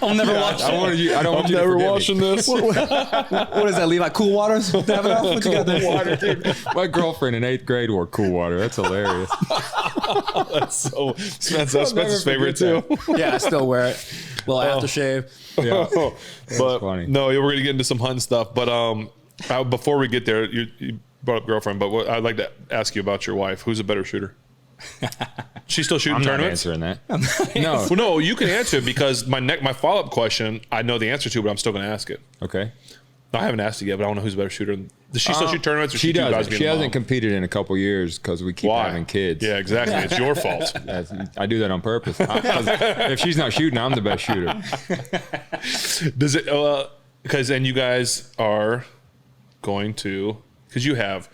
Speaker 1: I'll never watch
Speaker 3: I wanted you. I don't want
Speaker 2: I'm
Speaker 3: you to
Speaker 2: never
Speaker 3: forgive
Speaker 2: watching
Speaker 3: me.
Speaker 2: this.
Speaker 1: What is that, Levi? Cool Waters? What you got there?
Speaker 3: Water, dude. My girlfriend in 8th grade wore Cool Water. That's hilarious.
Speaker 2: That's so Spence's favorite too.
Speaker 1: Yeah, I still wear it. Little aftershave.
Speaker 3: Yeah.
Speaker 2: But
Speaker 3: funny.
Speaker 2: no, we're gonna get into some hunting stuff. But before we get there, you brought up girlfriend. But I'd like to ask you about your wife. Who's a better shooter? She's still shooting
Speaker 3: I'm not
Speaker 2: tournaments?
Speaker 3: answering that. No.
Speaker 2: Well, no, you can answer it, because my follow up question I know the answer to, but I'm still gonna ask it.
Speaker 3: Okay.
Speaker 2: I haven't asked it yet, but I don't know who's a better shooter. Does she still shoot tournaments? Or
Speaker 3: She
Speaker 2: too busy
Speaker 3: doesn't.
Speaker 2: being
Speaker 3: She
Speaker 2: a
Speaker 3: hasn't
Speaker 2: mom?
Speaker 3: competed in a couple years because we keep
Speaker 2: Why?
Speaker 3: having kids.
Speaker 2: Yeah, exactly. It's your fault.
Speaker 3: I do that on purpose. 'Cause if she's not shooting, I'm the best shooter.
Speaker 2: Does it? Because then you guys are going to, because you have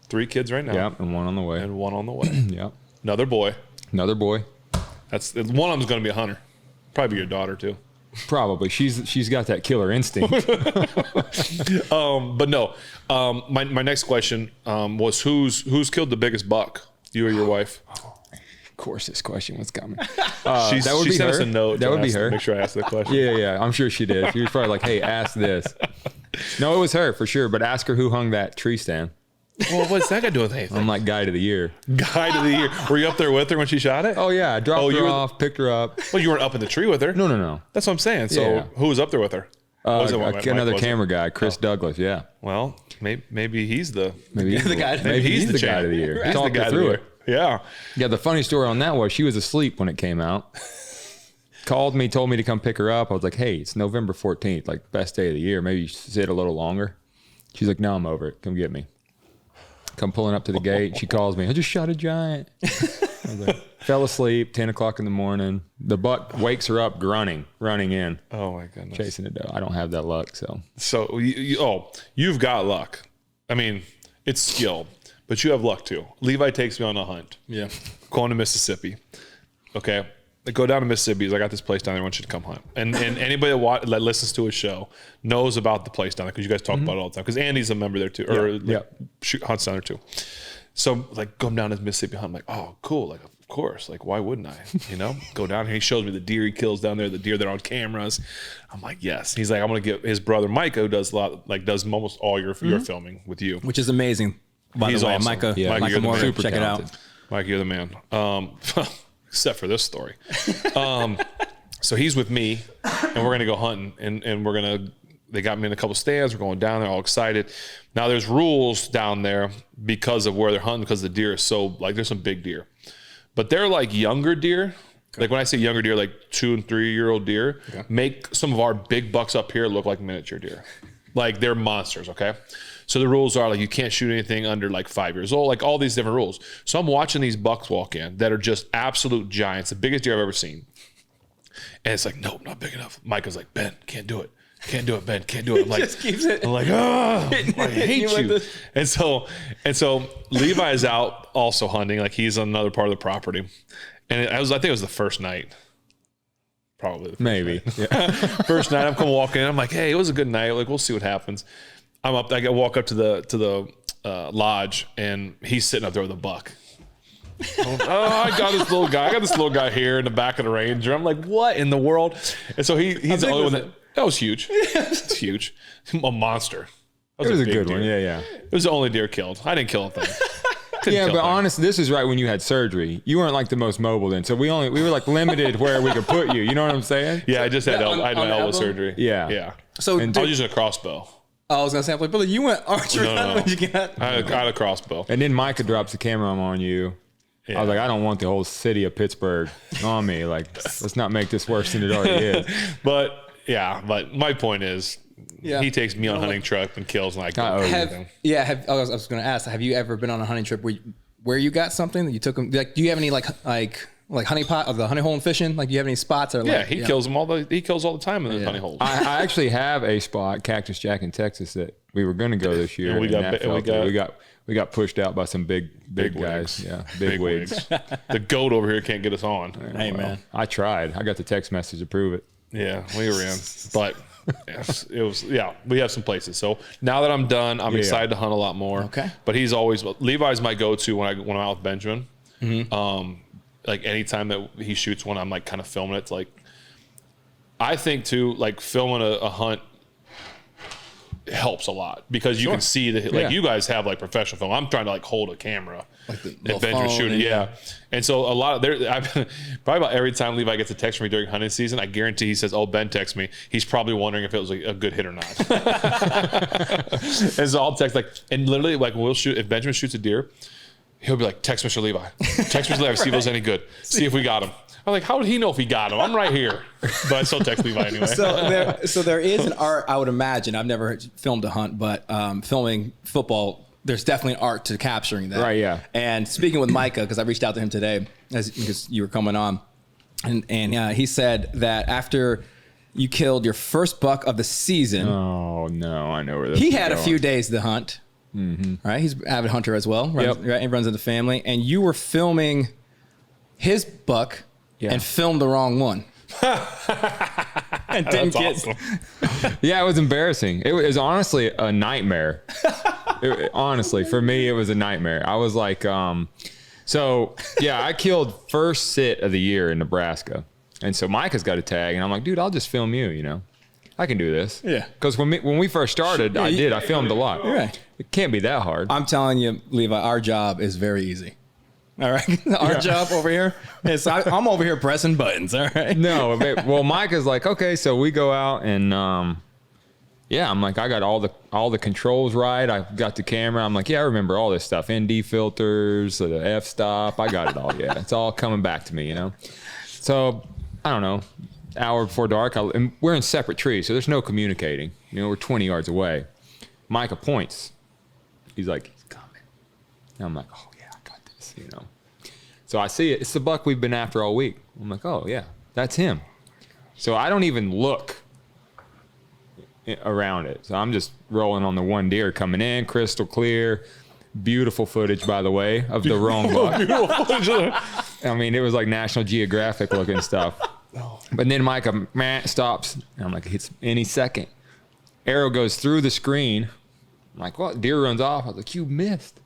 Speaker 2: 3 kids right now.
Speaker 3: Yep, and one on the way.
Speaker 2: And one on the way.
Speaker 3: Yep.
Speaker 2: Another boy.
Speaker 3: Another boy.
Speaker 2: That's one of them's going to be a hunter. Probably your daughter too.
Speaker 3: Probably. She's got that killer instinct.
Speaker 2: But no, my next question was who's killed the biggest buck? You or your wife?
Speaker 3: Of course, this question was coming.
Speaker 2: That would be sent us a note.
Speaker 3: That would be her.
Speaker 2: Make sure I ask the question.
Speaker 3: Yeah. I'm sure she did. She was probably like, "Hey, ask this." No, it was her for sure. But ask her who hung that tree stand.
Speaker 2: Well, what's that got to do with anything?
Speaker 3: I'm like guide of the year.
Speaker 2: Guide of the year. Were you up there with her when she shot it?
Speaker 3: Oh yeah, I dropped her off, picked her up.
Speaker 2: Well, you weren't up in the tree with her.
Speaker 3: No.
Speaker 2: That's what I'm saying. So
Speaker 3: Yeah.
Speaker 2: who was up there with her?
Speaker 3: Another camera guy, Chris Douglas. Yeah.
Speaker 2: Well, maybe he's the
Speaker 3: Maybe he's
Speaker 1: the guy.
Speaker 3: Maybe he's the
Speaker 2: champ.
Speaker 3: guy of the year.
Speaker 2: He's the
Speaker 3: Talked
Speaker 2: guy
Speaker 3: her
Speaker 2: of the
Speaker 3: through
Speaker 2: year.
Speaker 3: it.
Speaker 2: Yeah.
Speaker 3: Yeah, the funny story on that was she was asleep when it came out. Called me, told me to come pick her up. I was like, "Hey, it's November 14th, like best day of the year. Maybe you should sit a little longer." She's like, "No, I'm over it. Come get me." Come pulling up to the gate. She calls me. "I just shot a giant." I was like, fell asleep, 10 o'clock in the morning. The buck wakes her up running in,
Speaker 2: Oh my goodness.
Speaker 3: chasing it down. I don't have that luck, so.
Speaker 2: So you've got luck. I mean, it's skill, but you have luck too. Levi takes me on a hunt.
Speaker 1: Yeah.
Speaker 2: Going to Mississippi. Okay. I go down to Mississippi. He's like, I got this place down there. I want you to come hunt. And anybody that listens to his show knows about the place down there because you guys talk about it all the time. Because Andy's a member there too, or hunts down there too. So like, go down to Mississippi hunt. I'm like, oh, cool. Like, of course. Like, why wouldn't I? Go down here. He shows me the deer he kills down there, the deer that are on cameras. I'm like, yes. He's like, I'm gonna get his brother Micah, who does almost all your filming with you,
Speaker 1: Which is amazing. By
Speaker 2: He's
Speaker 1: the way,
Speaker 2: awesome.
Speaker 1: Micah,
Speaker 2: Yeah. Micah,
Speaker 1: Micah
Speaker 2: you're the
Speaker 1: Morgan,
Speaker 2: man.
Speaker 1: check it out.
Speaker 2: Mike, you're the man. Except for this story. So he's with me, and we're gonna go hunting, and they got me in a couple stands. We're going down there, all excited. Now there's rules down there because of where they're hunting, because the deer is so there's some big deer, but they're like younger deer. Okay. Like when I say younger deer, like 2 and 3 year old deer, make some of our big bucks up here look like miniature deer. Like they're monsters. Okay. So the rules are like you can't shoot anything under like 5 years old, like all these different rules. So I'm watching these bucks walk in that are just absolute giants, the biggest deer I've ever seen. And it's like, nope, not big enough. Micah's like, Ben, can't do it. Can't do it, Ben. Can't do it. I'm like,
Speaker 1: just keeps it.
Speaker 2: I'm like, I hate you. And so Levi is out also hunting. Like he's on another part of the property. And I think it was the first night. Probably.
Speaker 3: Maybe.
Speaker 2: Yeah. First night, I'm coming walking in. I'm like, hey, it was a good night. Like, we'll see what happens. I'm up. I walk up to the lodge, and he's sitting up there with a buck. I got this little guy. I got this little guy here in the back of the Ranger. I'm like, what in the world? And so he's the only one that was huge. It's huge. A monster.
Speaker 3: It was a good
Speaker 2: deer.
Speaker 3: one. Yeah.
Speaker 2: It was the only deer killed. I didn't kill a thing.
Speaker 3: Yeah, but honestly, this is right when you had surgery. You weren't like the most mobile then, so we were like limited where we could put you. You know what I'm saying?
Speaker 2: Yeah, I just had
Speaker 1: on
Speaker 2: my
Speaker 1: the
Speaker 2: elbow
Speaker 1: elbow?
Speaker 2: surgery.
Speaker 3: Yeah.
Speaker 1: So
Speaker 2: I was using a crossbow.
Speaker 1: I was gonna say, I'm like, brother, you went archery.
Speaker 2: No.
Speaker 1: When you got?
Speaker 2: I had a crossbow.
Speaker 3: And then Micah drops the camera on you.
Speaker 2: Yeah.
Speaker 3: I was like, I don't want the whole city of Pittsburgh on me. Like, let's not make this worse than it already is.
Speaker 2: But my point is,
Speaker 1: Yeah.
Speaker 2: he takes me on a hunting truck and kills, and I go.
Speaker 3: I
Speaker 1: I was gonna ask, have you ever been on a hunting trip where you got something that you took them? Like, do you have any like honey pot of the honey hole and fishing? Like, do you have any spots? Or
Speaker 2: He kills them all. He kills all the time in the honey holes.
Speaker 3: I actually have a spot, Cactus Jack in Texas, that we were going to go this year.
Speaker 2: And
Speaker 3: we got pushed out by some big guys.
Speaker 2: wigs.
Speaker 3: Yeah, big wigs.
Speaker 2: The goat over here can't get us on.
Speaker 1: Hey, man.
Speaker 3: I tried. I got the text message to prove it.
Speaker 2: Yeah, we were in, but it was. Yeah, we have some places. So now that I'm done, I'm excited to hunt a lot more.
Speaker 1: Okay.
Speaker 2: But Levi's my go-to when I'm out with Benjamin. Mm-hmm. Like anytime that he shoots one, I'm like kind of filming it. Like, I think too, like filming a hunt helps a lot because you can see that you guys have like professional film. I'm trying to like hold a camera
Speaker 1: Like the
Speaker 2: and Benjamin shooting. Yeah. And so a lot of probably about every time Levi gets a text from me during hunting season, I guarantee he says, "Oh, Ben texted me." He's probably wondering if it was a good hit or not. And so I'll text and literally we'll shoot, if Benjamin shoots a deer, he'll be like, "Text Mr. Levi. Text Mr. Levi, see if it was any good. See if we got him." I'm like, how would he know if he got him? I'm right here. But I still text Levi anyway.
Speaker 1: So there is an art, I would imagine. I've never filmed a hunt, but filming football, there's definitely an art to capturing that.
Speaker 3: Right, yeah.
Speaker 1: And speaking with Micah, because I reached out to him today because you were coming on, and he said that after you killed your first buck of the season.
Speaker 3: Oh, no. I know where this
Speaker 1: He
Speaker 3: is
Speaker 1: had
Speaker 3: going.
Speaker 1: a few days to hunt. Mm-hmm. Right? He's an avid hunter as well. Right? He runs in the family. And you were filming his buck and filmed the wrong one. and didn't
Speaker 2: That's
Speaker 1: get.
Speaker 2: awesome.
Speaker 3: Yeah, it was embarrassing. It was honestly a nightmare. Honestly, for me, it was a nightmare. I was like, so yeah, I killed first sit of the year in Nebraska. And so Micah's got a tag, and I'm like, dude, I'll just film you, you know. I can do this.
Speaker 1: Yeah.
Speaker 3: Because when we first started, I filmed a lot.
Speaker 1: Right.
Speaker 3: It can't be that hard.
Speaker 1: I'm telling you, Levi, our job is very easy. All right. Our job over here is I'm over here pressing buttons. All right.
Speaker 3: No, well, Micah's like, okay, so we go out and I'm like, I got all the controls right. I got the camera. I'm like, yeah, I remember all this stuff. ND filters, the f-stop. I got it all. Yeah, it's all coming back to me, you know. So I don't know. Hour before dark, and we're in separate trees, so there's no communicating. You know, we're 20 yards away. Micah points. He's like, he's coming. And I'm like, oh yeah, I got this. You know. So I see it. It's the buck we've been after all week. I'm like, oh yeah, that's him. So I don't even look around it. So I'm just rolling on the one deer coming in, crystal clear. Beautiful footage, by the way, of the wrong buck. I mean, it was like National Geographic looking stuff. But then Micah stops. And I'm like, it's any second. Arrow goes through the screen. I'm like, what? Deer runs off. I was like, you missed.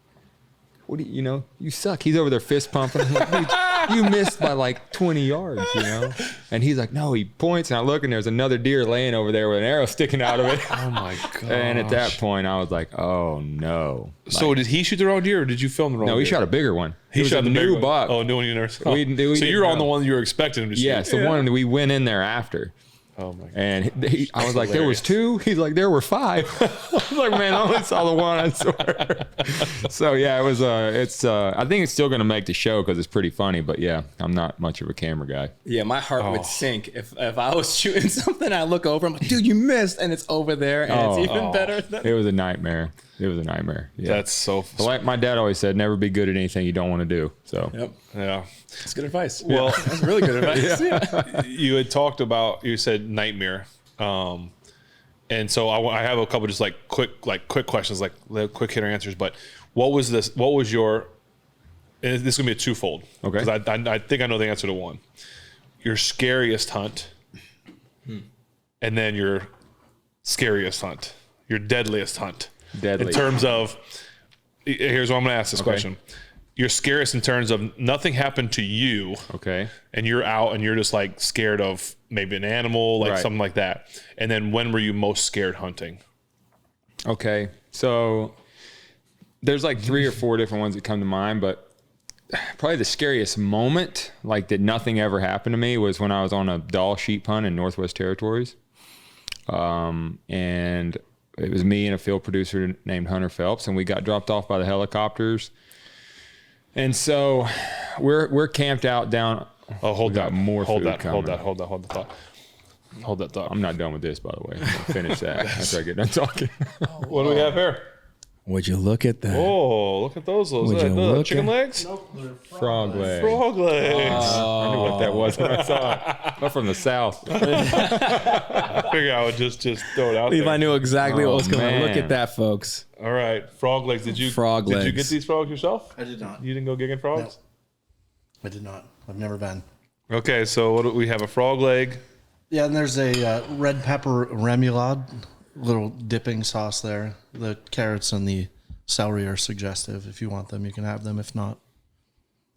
Speaker 3: What do you know? You suck. He's over there fist pumping. I'm like, dude, you missed by like 20 yards, you know? And he's like, no, he points. And I look, and there's another deer laying over there with an arrow sticking out of it.
Speaker 2: Oh, my God.
Speaker 3: And at that point, I was like, oh, no.
Speaker 2: So did he shoot the wrong deer, or did you film the wrong deer?
Speaker 3: No, he shot a bigger one.
Speaker 2: He shot
Speaker 3: a
Speaker 2: the
Speaker 3: new
Speaker 2: big
Speaker 3: buck.
Speaker 2: One. Oh, new one you never saw.
Speaker 3: We
Speaker 2: so you're on the one you were expecting him to shoot.
Speaker 3: Yes, the one we went in there after.
Speaker 2: Oh, my God.
Speaker 3: And I was like, there was two? He's like, there were five. I was like, man, I only saw the one, I swear. So, yeah, it was, I think it's still going to make the show because it's pretty funny. But, yeah, I'm not much of a camera guy.
Speaker 1: Yeah, my heart would sink if I was shooting something. I look over, I'm like, dude, you missed. And it's over there. And it's even better.
Speaker 3: It was a nightmare. It was a nightmare. Yeah.
Speaker 2: That's so
Speaker 3: like my dad always said, never be good at anything you don't want to do. So,
Speaker 1: Yep.
Speaker 2: Yeah.
Speaker 1: That's good advice.
Speaker 2: Well,
Speaker 1: that's really good advice. Yeah.
Speaker 2: You had talked about, you said nightmare. And so I have a couple just quick questions, quick hitter answers. But what was your, and this is going to be a twofold.
Speaker 3: Okay.
Speaker 2: Because I think I know the answer to one. Your scariest hunt. And then your scariest hunt. Your deadliest hunt.
Speaker 3: Deadly.
Speaker 2: In terms of, here's what I'm going to ask this question. You're scariest in terms of nothing happened to you.
Speaker 3: Okay.
Speaker 2: And you're out and you're just like scared of maybe an animal, like something like that. And then when were you most scared hunting?
Speaker 3: Okay. So there's like 3 or 4 different ones that come to mind, but probably the scariest moment, like that nothing ever happened to me, was when I was on a Dall sheep hunt in Northwest Territories. And it was me and a field producer named Hunter Phelps, and we got dropped off by the helicopters. And so we're camped out down.
Speaker 2: Oh, hold that.
Speaker 3: More
Speaker 2: hold
Speaker 3: food
Speaker 2: that.
Speaker 3: coming.
Speaker 2: Hold the thought. Hold that thought.
Speaker 3: I'm not done with this, by the way. I'll finish that after I get done talking.
Speaker 2: What do we have here?
Speaker 1: Would you look at that?
Speaker 2: Oh, look at those.
Speaker 1: Would you look
Speaker 2: chicken
Speaker 1: at-
Speaker 2: legs?
Speaker 3: Frog leg.
Speaker 2: Frog legs.
Speaker 3: I knew what that was when I saw it. I'm from the South.
Speaker 2: I figured I would just throw it out
Speaker 1: Levi
Speaker 2: there.
Speaker 1: knew exactly what was coming.
Speaker 3: man.
Speaker 1: Look at that, folks.
Speaker 2: All right. Frog legs. Did you
Speaker 1: Frog
Speaker 2: Did you
Speaker 1: legs.
Speaker 2: get these frogs yourself?
Speaker 4: I did not.
Speaker 2: You didn't go gigging frogs?
Speaker 4: I did not. I've never been.
Speaker 2: Okay, so what do we have? A frog leg.
Speaker 4: Yeah, and there's a red pepper remoulade, little dipping sauce there. The carrots and the celery are suggestive. If you want them, you can have them. If not,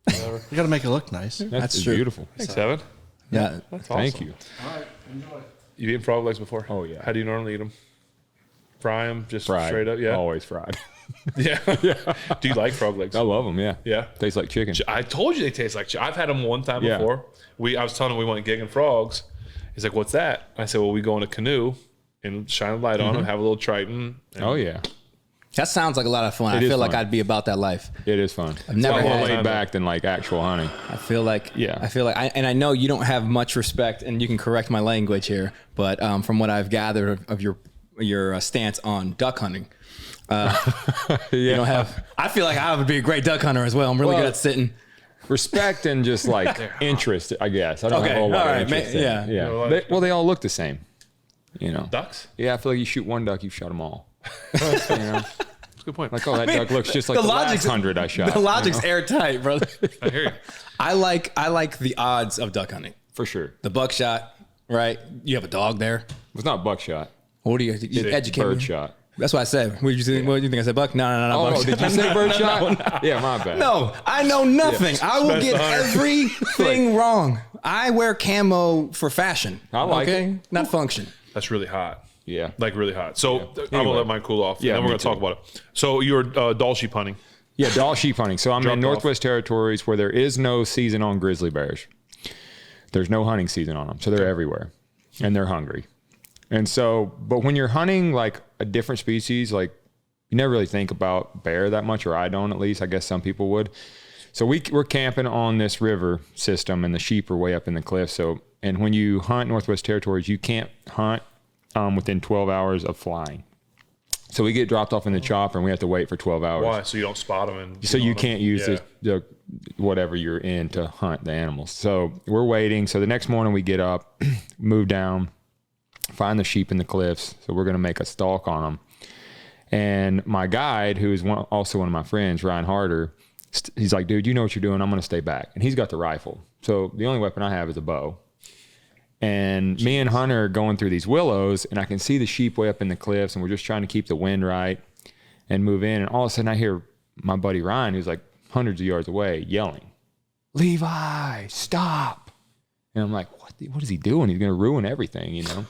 Speaker 2: Whatever.
Speaker 4: you got to make it look nice.
Speaker 3: That's
Speaker 1: true.
Speaker 3: beautiful.
Speaker 2: Thanks, Evan.
Speaker 1: Yeah.
Speaker 2: That's
Speaker 3: Thank
Speaker 2: awesome.
Speaker 3: you.
Speaker 2: You eaten frog legs before?
Speaker 3: Oh, yeah.
Speaker 2: How do you normally eat them? Fry them, just
Speaker 3: Fried.
Speaker 2: straight up? Yeah.
Speaker 3: Always fried.
Speaker 2: Yeah. Do you like frog legs?
Speaker 3: I love them, yeah.
Speaker 2: Yeah.
Speaker 3: Tastes like chicken.
Speaker 2: I told you they taste like chicken. I've had them one time
Speaker 3: Yeah.
Speaker 2: before. I was telling him we went gigging frogs. He's like, "What's that?" I said, "Well, we go in a canoe and shine a light on them, have a little triton." And
Speaker 3: Oh, yeah.
Speaker 1: That sounds like a lot of fun. I
Speaker 3: is
Speaker 1: feel like
Speaker 3: fun.
Speaker 1: I'd be about that life.
Speaker 3: It is fun. I've
Speaker 1: never
Speaker 3: more
Speaker 1: had-
Speaker 3: laid back than like actual hunting.
Speaker 1: I feel like,
Speaker 3: Yeah.
Speaker 1: and I know you don't have much respect, and you can correct my language here, but from what I've gathered of your stance on duck hunting, you don't have. I feel like I would be a great duck hunter as well. I'm really
Speaker 3: Well,
Speaker 1: good at sitting.
Speaker 3: Respect and just like interest, I guess. I don't
Speaker 1: Okay,
Speaker 3: have a whole lot
Speaker 1: all
Speaker 3: of
Speaker 1: right,
Speaker 3: interest.
Speaker 1: yeah.
Speaker 3: Yeah.
Speaker 2: know what?
Speaker 3: They all look the same. You know.
Speaker 2: ducks.
Speaker 3: Yeah, I feel like you shoot one duck, you've shot them all. You know?
Speaker 2: That's a good point.
Speaker 3: Like, oh, that duck looks just like the last 100 I shot.
Speaker 1: The logic's airtight, brother.
Speaker 2: I hear you.
Speaker 1: I like the odds of duck hunting.
Speaker 3: For sure.
Speaker 1: The buckshot, right? You have a dog there.
Speaker 3: It's not buckshot.
Speaker 1: What do you educate me?
Speaker 3: Birdshot.
Speaker 1: That's what I said. What did you think? What do you think I said? Buck? No.
Speaker 3: Oh,
Speaker 1: buck.
Speaker 3: did you say birdshot? Yeah, my bad.
Speaker 1: No, I know nothing. I will get
Speaker 2: Hunter.
Speaker 1: everything wrong. I wear camo for fashion.
Speaker 3: I like it.
Speaker 1: Not function.
Speaker 2: That's really hot.
Speaker 3: Yeah.
Speaker 2: Like really hot. So I'm
Speaker 3: Anyway.
Speaker 2: gonna let mine cool off.
Speaker 3: Yeah,
Speaker 2: and then we're
Speaker 3: me
Speaker 2: gonna talk about it. So you're Doll sheep hunting.
Speaker 3: Yeah, doll sheep hunting. So I'm
Speaker 2: Dropped
Speaker 3: in
Speaker 2: off.
Speaker 3: Northwest Territories where there is no season on grizzly bears. There's no hunting season on them. So they're everywhere and they're hungry. And so, but when you're hunting like a different species, like you never really think about bear that much, or I don't at least. I guess some people would. So we're camping on this river system and the sheep are way up in the cliff. So, and when you hunt Northwest Territories, you can't hunt within 12 hours of flying. So we get dropped off in the chopper and we have to wait for 12 hours.
Speaker 2: Why? So you don't spot them and
Speaker 3: So you can't use the whatever you're in to hunt the animals. So we're waiting. So the next morning we get up, move down, find the sheep in the cliffs. So we're going to make a stalk on them. And my guide, who is also one of my friends, Ryan Harder, he's like, dude, you know what you're doing. I'm going to stay back. And he's got the rifle. So the only weapon I have is a bow. And me and Hunter are going through these willows and I can see the sheep way up in the cliffs and we're just trying to keep the wind right and move in. And all of a sudden I hear my buddy Ryan, who's like hundreds of yards away, yelling, Levi, stop. And I'm like, what is he doing? He's going to ruin everything, you know?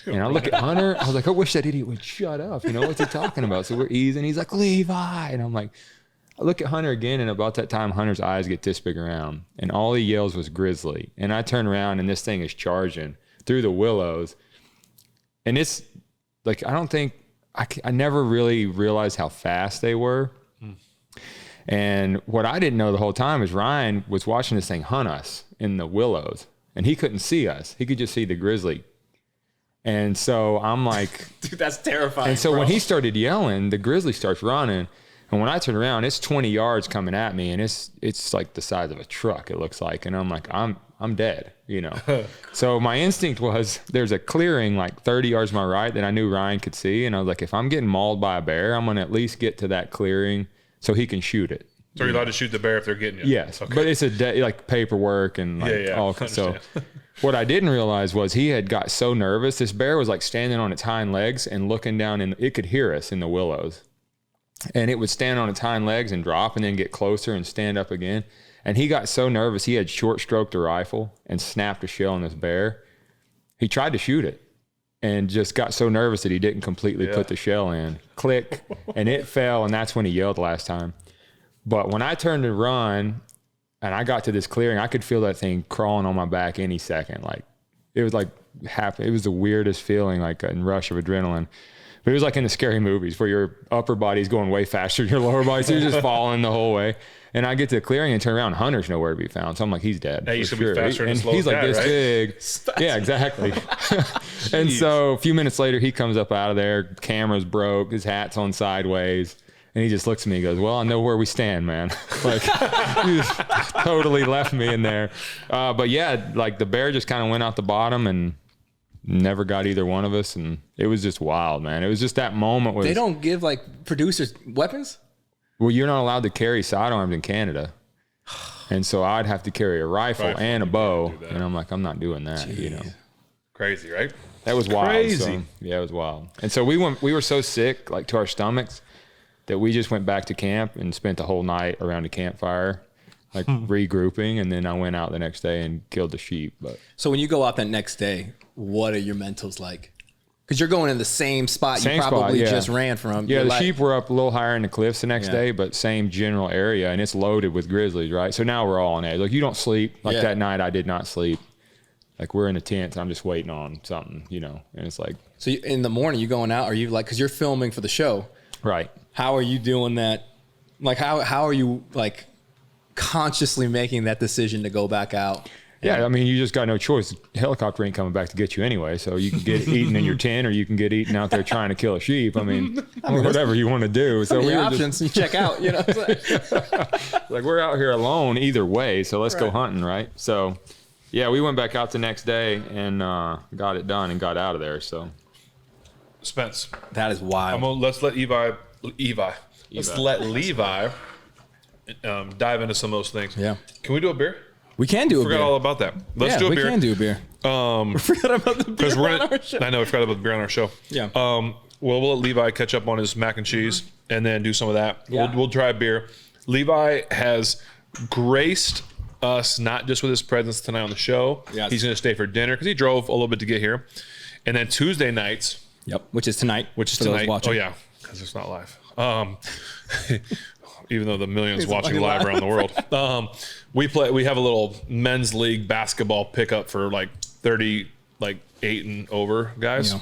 Speaker 3: And I look at Hunter, I was like, I wish that idiot would shut up. You know, what's he talking about? So we're easing. He's like, Levi. And I'm like, I look at Hunter again, and about that time, Hunter's eyes get this big around. And all he yells was grizzly. And I turn around, and this thing is charging through the willows. And it's like, I don't think, I never really realized how fast they were. And what I didn't know the whole time is Ryan was watching this thing hunt us in the willows. And he couldn't see us. He could just see the grizzly. And so I'm like,
Speaker 1: Dude, that's terrifying.
Speaker 3: and so
Speaker 1: bro.
Speaker 3: when he started yelling, the grizzly starts running. And when I turn around, it's 20 yards coming at me, and it's like the size of a truck, it looks like. And I'm like, I'm dead, you know. So my instinct was there's a clearing like 30 yards to my right that I knew Ryan could see. And I was like, if I'm getting mauled by a bear, I'm going to at least get to that clearing so he can shoot it.
Speaker 2: So you're allowed to shoot the bear if they're getting you.
Speaker 3: Yes,
Speaker 2: Okay.
Speaker 3: but it's like paperwork and like all.
Speaker 2: I
Speaker 3: So
Speaker 2: understand.
Speaker 3: what I didn't realize was he had got so nervous. This bear was like standing on its hind legs and looking down, and it could hear us in the willows. And it would stand on its hind legs and drop and then get closer and stand up again. And he got so nervous, he had short stroked a rifle and snapped a shell on this bear. He tried to shoot it and just got so nervous that he didn't completely put the shell in. Click, and it fell, and that's when he yelled last time. But when I turned to run and I got to this clearing, I could feel that thing crawling on my back any second. Like it was like it was the weirdest feeling, like a rush of adrenaline. But it was like in the scary movies where your upper body's going way faster than your lower body, so you're just falling the whole way. And I get to the clearing and turn around, Hunter's nowhere to be found. So I'm like, he's dead.
Speaker 2: Yeah, you
Speaker 3: for
Speaker 2: should be
Speaker 3: sure.
Speaker 2: faster and slow
Speaker 3: he's
Speaker 2: as
Speaker 3: like
Speaker 2: that,
Speaker 3: this
Speaker 2: right?
Speaker 3: big. Yeah, exactly. And so a few minutes later, he comes up out of there. Camera's broke. His hat's on sideways. And he just looks at me and goes, well, I know where we stand, man. Like, he just totally left me in there. But yeah, like the bear just kind of went out the bottom and never got either one of us. And it was just wild, man. It was just that moment where
Speaker 1: They don't give like producers weapons?
Speaker 3: well, you're not allowed to carry sidearms in Canada. And so I'd have to carry a rifle and a bow. And I'm like, I'm not doing that, you know.
Speaker 2: Crazy, right?
Speaker 3: That was wild.
Speaker 2: Crazy.
Speaker 3: So, yeah, it was wild. And so we were so sick, like to our stomachs, that we just went back to camp and spent the whole night around a campfire, like regrouping. And then I went out the next day and killed the sheep. But
Speaker 1: So when you go out that next day, what are your mentals like? Because you're going in the same spot
Speaker 3: Same
Speaker 1: you
Speaker 3: spot,
Speaker 1: probably
Speaker 3: yeah.
Speaker 1: just ran from.
Speaker 3: yeah,
Speaker 1: You're
Speaker 3: the
Speaker 1: like-
Speaker 3: sheep were up a little higher in the cliffs the next
Speaker 1: Yeah.
Speaker 3: day, but same general area. And it's loaded with grizzlies, right? So now we're all on edge. Like you don't sleep. Like
Speaker 1: Yeah.
Speaker 3: that night I did not sleep. Like we're in a tent. I'm just waiting on something, you know. And it's like,
Speaker 1: So in the morning, you going out? Are you like, because you're filming for the show?
Speaker 3: right.
Speaker 1: How are you doing that? Like, how are you like consciously making that decision to go back out?
Speaker 3: Yeah, I mean, you just got no choice. The helicopter ain't coming back to get you anyway, so you can get eaten in your tent, or you can get eaten out there trying to kill a sheep. I mean, whatever you want to do. So
Speaker 1: Your
Speaker 3: we were
Speaker 1: options, you check out. You know, what I'm saying?
Speaker 3: like, we're out here alone either way, so let's go hunting, right? So, yeah, we went back out the next day and got it done and got out of there. So,
Speaker 2: Spence.
Speaker 1: That is wild.
Speaker 2: Let's let Let's let Levi dive into some of those things.
Speaker 1: Yeah.
Speaker 2: Can we do a beer?
Speaker 1: We can do a beer.
Speaker 2: Forgot all about that. Let's do a beer.
Speaker 1: We can do a beer. We forgot about the beer on our show.
Speaker 2: I know we forgot about the beer on our show.
Speaker 1: Yeah.
Speaker 2: We'll let Levi catch up on his mac and cheese and then do some of that.
Speaker 1: Yeah.
Speaker 2: We'll try a beer. Levi has graced us not just with his presence tonight on the show.
Speaker 1: Yes.
Speaker 2: He's going to stay for dinner because he drove a little bit to get here. And then Tuesday nights.
Speaker 1: Yep. Which is tonight.
Speaker 2: Which is
Speaker 1: for those
Speaker 2: tonight.
Speaker 1: watching.
Speaker 2: Oh, yeah. Because it's not live. Even though the millions watching live around the world. We have a little men's league basketball pickup for like 38 and over guys.
Speaker 1: Yeah.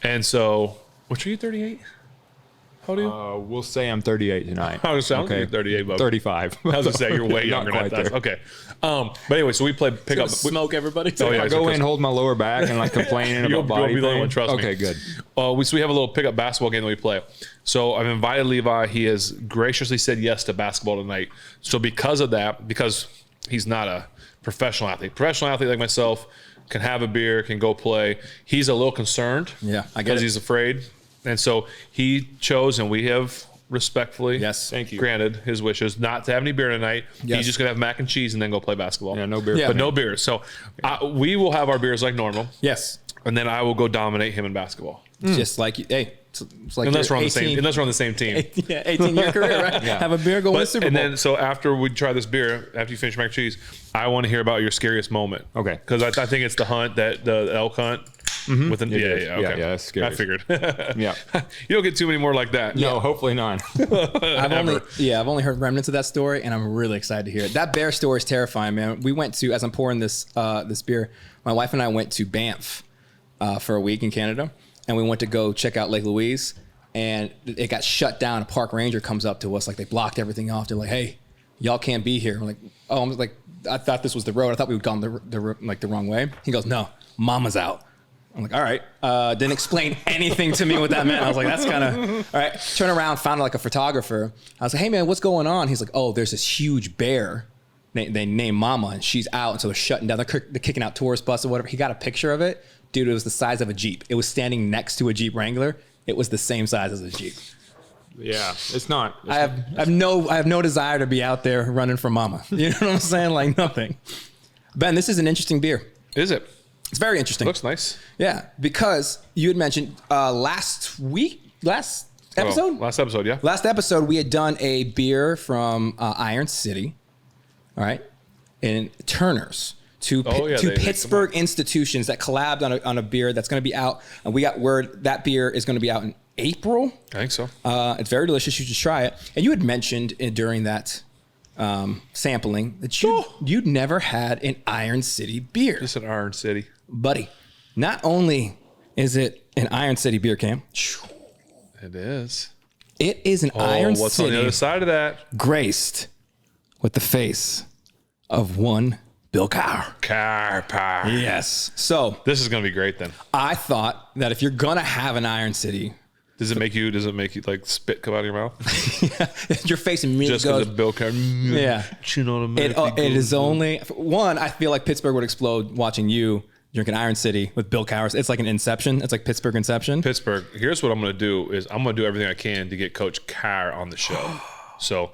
Speaker 2: And so, what are you, 38? How old are you?
Speaker 3: We'll say I'm 38 tonight.
Speaker 2: How does it sound? You're 38, but
Speaker 3: 35.
Speaker 2: I was gonna say you're way younger than that. Okay. But anyway, so we play pickup.
Speaker 1: Smoke everybody.
Speaker 2: Oh, yeah.
Speaker 3: I go in, hold my lower back, and like complaining
Speaker 2: You'll
Speaker 3: about body
Speaker 2: be the only
Speaker 3: pain.
Speaker 2: one, trust me.
Speaker 3: Okay, good.
Speaker 2: So we have a little pickup basketball game that we play. So I've invited Levi. He has graciously said yes to basketball tonight. So because of that, because he's not a professional athlete like myself, can have a beer, can go play. He's a little concerned.
Speaker 1: Yeah, I get
Speaker 2: because
Speaker 1: it.
Speaker 2: he's afraid. And so he chose, and we have respectfully
Speaker 3: Thank you.
Speaker 2: granted his wishes not to have any beer tonight.
Speaker 1: Yes.
Speaker 2: He's just going to have mac and cheese and then go play basketball.
Speaker 3: Yeah, no beer.
Speaker 1: Yeah.
Speaker 2: But no beer. So we will have our beers like normal.
Speaker 1: Yes.
Speaker 2: And then I will go dominate him in basketball.
Speaker 1: Just like, hey, it's like
Speaker 2: Unless
Speaker 1: your
Speaker 2: we're on the same team.
Speaker 1: 18-year career, right?
Speaker 3: Yeah.
Speaker 1: Have a beer, go win a Super
Speaker 2: And
Speaker 1: Bowl.
Speaker 2: then, so after we try this beer, after you finish mac and cheese, I want to hear about your scariest moment.
Speaker 3: Okay.
Speaker 2: Because I think it's the hunt, the elk hunt. With an, okay.
Speaker 3: Yeah, that's scary.
Speaker 2: I figured.
Speaker 3: Yeah.
Speaker 2: You don't get too many more like that.
Speaker 3: No, hopefully not.
Speaker 1: I've only heard remnants of that story, and I'm really excited to hear it. That bear story is terrifying, man. We went to, as I'm pouring this beer, my wife and I went to Banff for a week in Canada, and we went to go check out Lake Louise, and it got shut down. A park ranger comes up to us, like they blocked everything off. They're like, "Hey, y'all can't be here." I'm like, "Oh," I'm like, "I thought this was the road. I thought we had gone the wrong way." He goes, "No, Mama's out." I'm like, all right. Didn't explain anything to me what that meant. I was like, that's kind of, all right. Turn around, found like a photographer. I was like, hey man, what's going on? He's like, oh, there's this huge bear. They named Mama and she's out. And so they're shutting down. They're kicking out tourist bus or whatever. He got a picture of it. Dude, it was the size of a Jeep. It was standing next to a Jeep Wrangler. It was the same size as a Jeep.
Speaker 3: Yeah, it's not.
Speaker 1: I have no desire to be out there running from Mama. You know what I'm saying? Like nothing. Ben, this is an interesting beer.
Speaker 2: Is it?
Speaker 1: It's very interesting.
Speaker 2: Looks nice.
Speaker 1: Yeah, because you had mentioned last episode,
Speaker 2: yeah.
Speaker 1: Last episode, we had done a beer from Iron City, all right, and Turner's, two Pittsburgh institutions that collabed on a beer that's going to be out, and we got word that beer is going to be out in April.
Speaker 2: I think so.
Speaker 1: It's very delicious. You should try it. And you had mentioned during that sampling that you'd never had an Iron City beer.
Speaker 2: Just an Iron City.
Speaker 1: Buddy, not only is it an Iron City beer can,
Speaker 2: it is.
Speaker 1: It is an Iron
Speaker 2: what's
Speaker 1: City
Speaker 2: on the other side of that?
Speaker 1: graced with the face of one Bill Cowher.
Speaker 2: Cowher.
Speaker 1: Yes. So
Speaker 2: This is going to be great then.
Speaker 1: I thought that if you're gonna have an Iron City,
Speaker 2: Does it make you like spit come out of your mouth?
Speaker 1: your face immediately
Speaker 2: Just because
Speaker 1: goes.
Speaker 2: of Bill Cowher.
Speaker 1: Yeah. It is only one. I feel like Pittsburgh would explode watching you drinking Iron City with Bill Cowher. It's like an Inception. It's like Pittsburgh Inception.
Speaker 2: Pittsburgh. Here's what I'm going to do is I'm going to do everything I can to get Coach Cowher on the show. So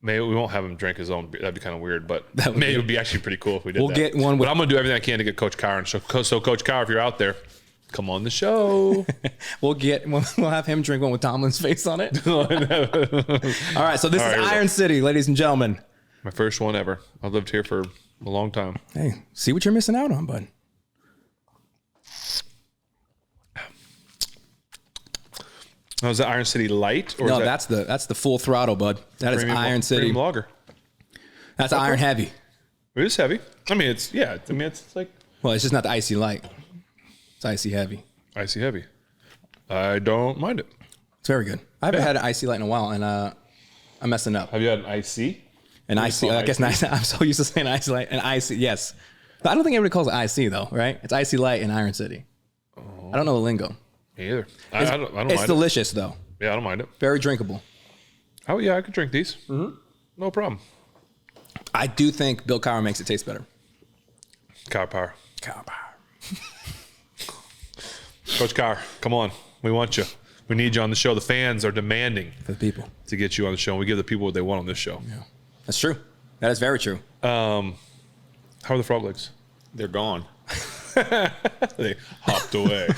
Speaker 2: maybe we won't have him drink his own beer. That'd be kind of weird, but maybe it would be actually pretty cool if we did that.
Speaker 1: We'll get one.
Speaker 2: But I'm going to do everything I can to get Coach Cowher on the show. So Coach Cowher, if you're out there, come on the show.
Speaker 1: We'll have him drink one with Tomlin's face on it. All right. So this is Iron City, ladies and gentlemen.
Speaker 2: My first one ever. I've lived here for a long time.
Speaker 1: Hey, see what you're missing out on, bud.
Speaker 2: Now, is that Iron City Light? Or
Speaker 1: No,
Speaker 2: is that
Speaker 1: that's the full throttle, bud. That is Iron City.
Speaker 2: Premium lager.
Speaker 1: That's Iron Heavy.
Speaker 2: It is heavy. I mean, it's like
Speaker 1: Well, it's just not the icy light. It's icy heavy.
Speaker 2: icy heavy. I don't mind it.
Speaker 1: It's very good. I haven't had an icy light in a while, and I'm messing up.
Speaker 2: Have you had an icy?
Speaker 1: An icy, I guess not. I'm so used to saying icy light. An icy, yes. But I don't think everybody calls it icy though, right? It's icy light in Iron City. I don't know the lingo.
Speaker 2: Me either. I don't mind
Speaker 1: It's delicious though.
Speaker 2: it. Yeah, I don't mind it.
Speaker 1: Very drinkable.
Speaker 2: Oh yeah, I could drink these. Mm-hmm. No problem.
Speaker 1: I do think Bill Cowher makes it taste better.
Speaker 2: Cow power.
Speaker 1: Cowher.
Speaker 2: Coach Cowher, come on. We want you. We need you on the show. The fans are demanding
Speaker 1: For the people.
Speaker 2: to get you on the show. And we give the people what they want on this show.
Speaker 1: That's true. That is very true.
Speaker 2: How are the frog legs?
Speaker 3: They're gone.
Speaker 2: They hopped away.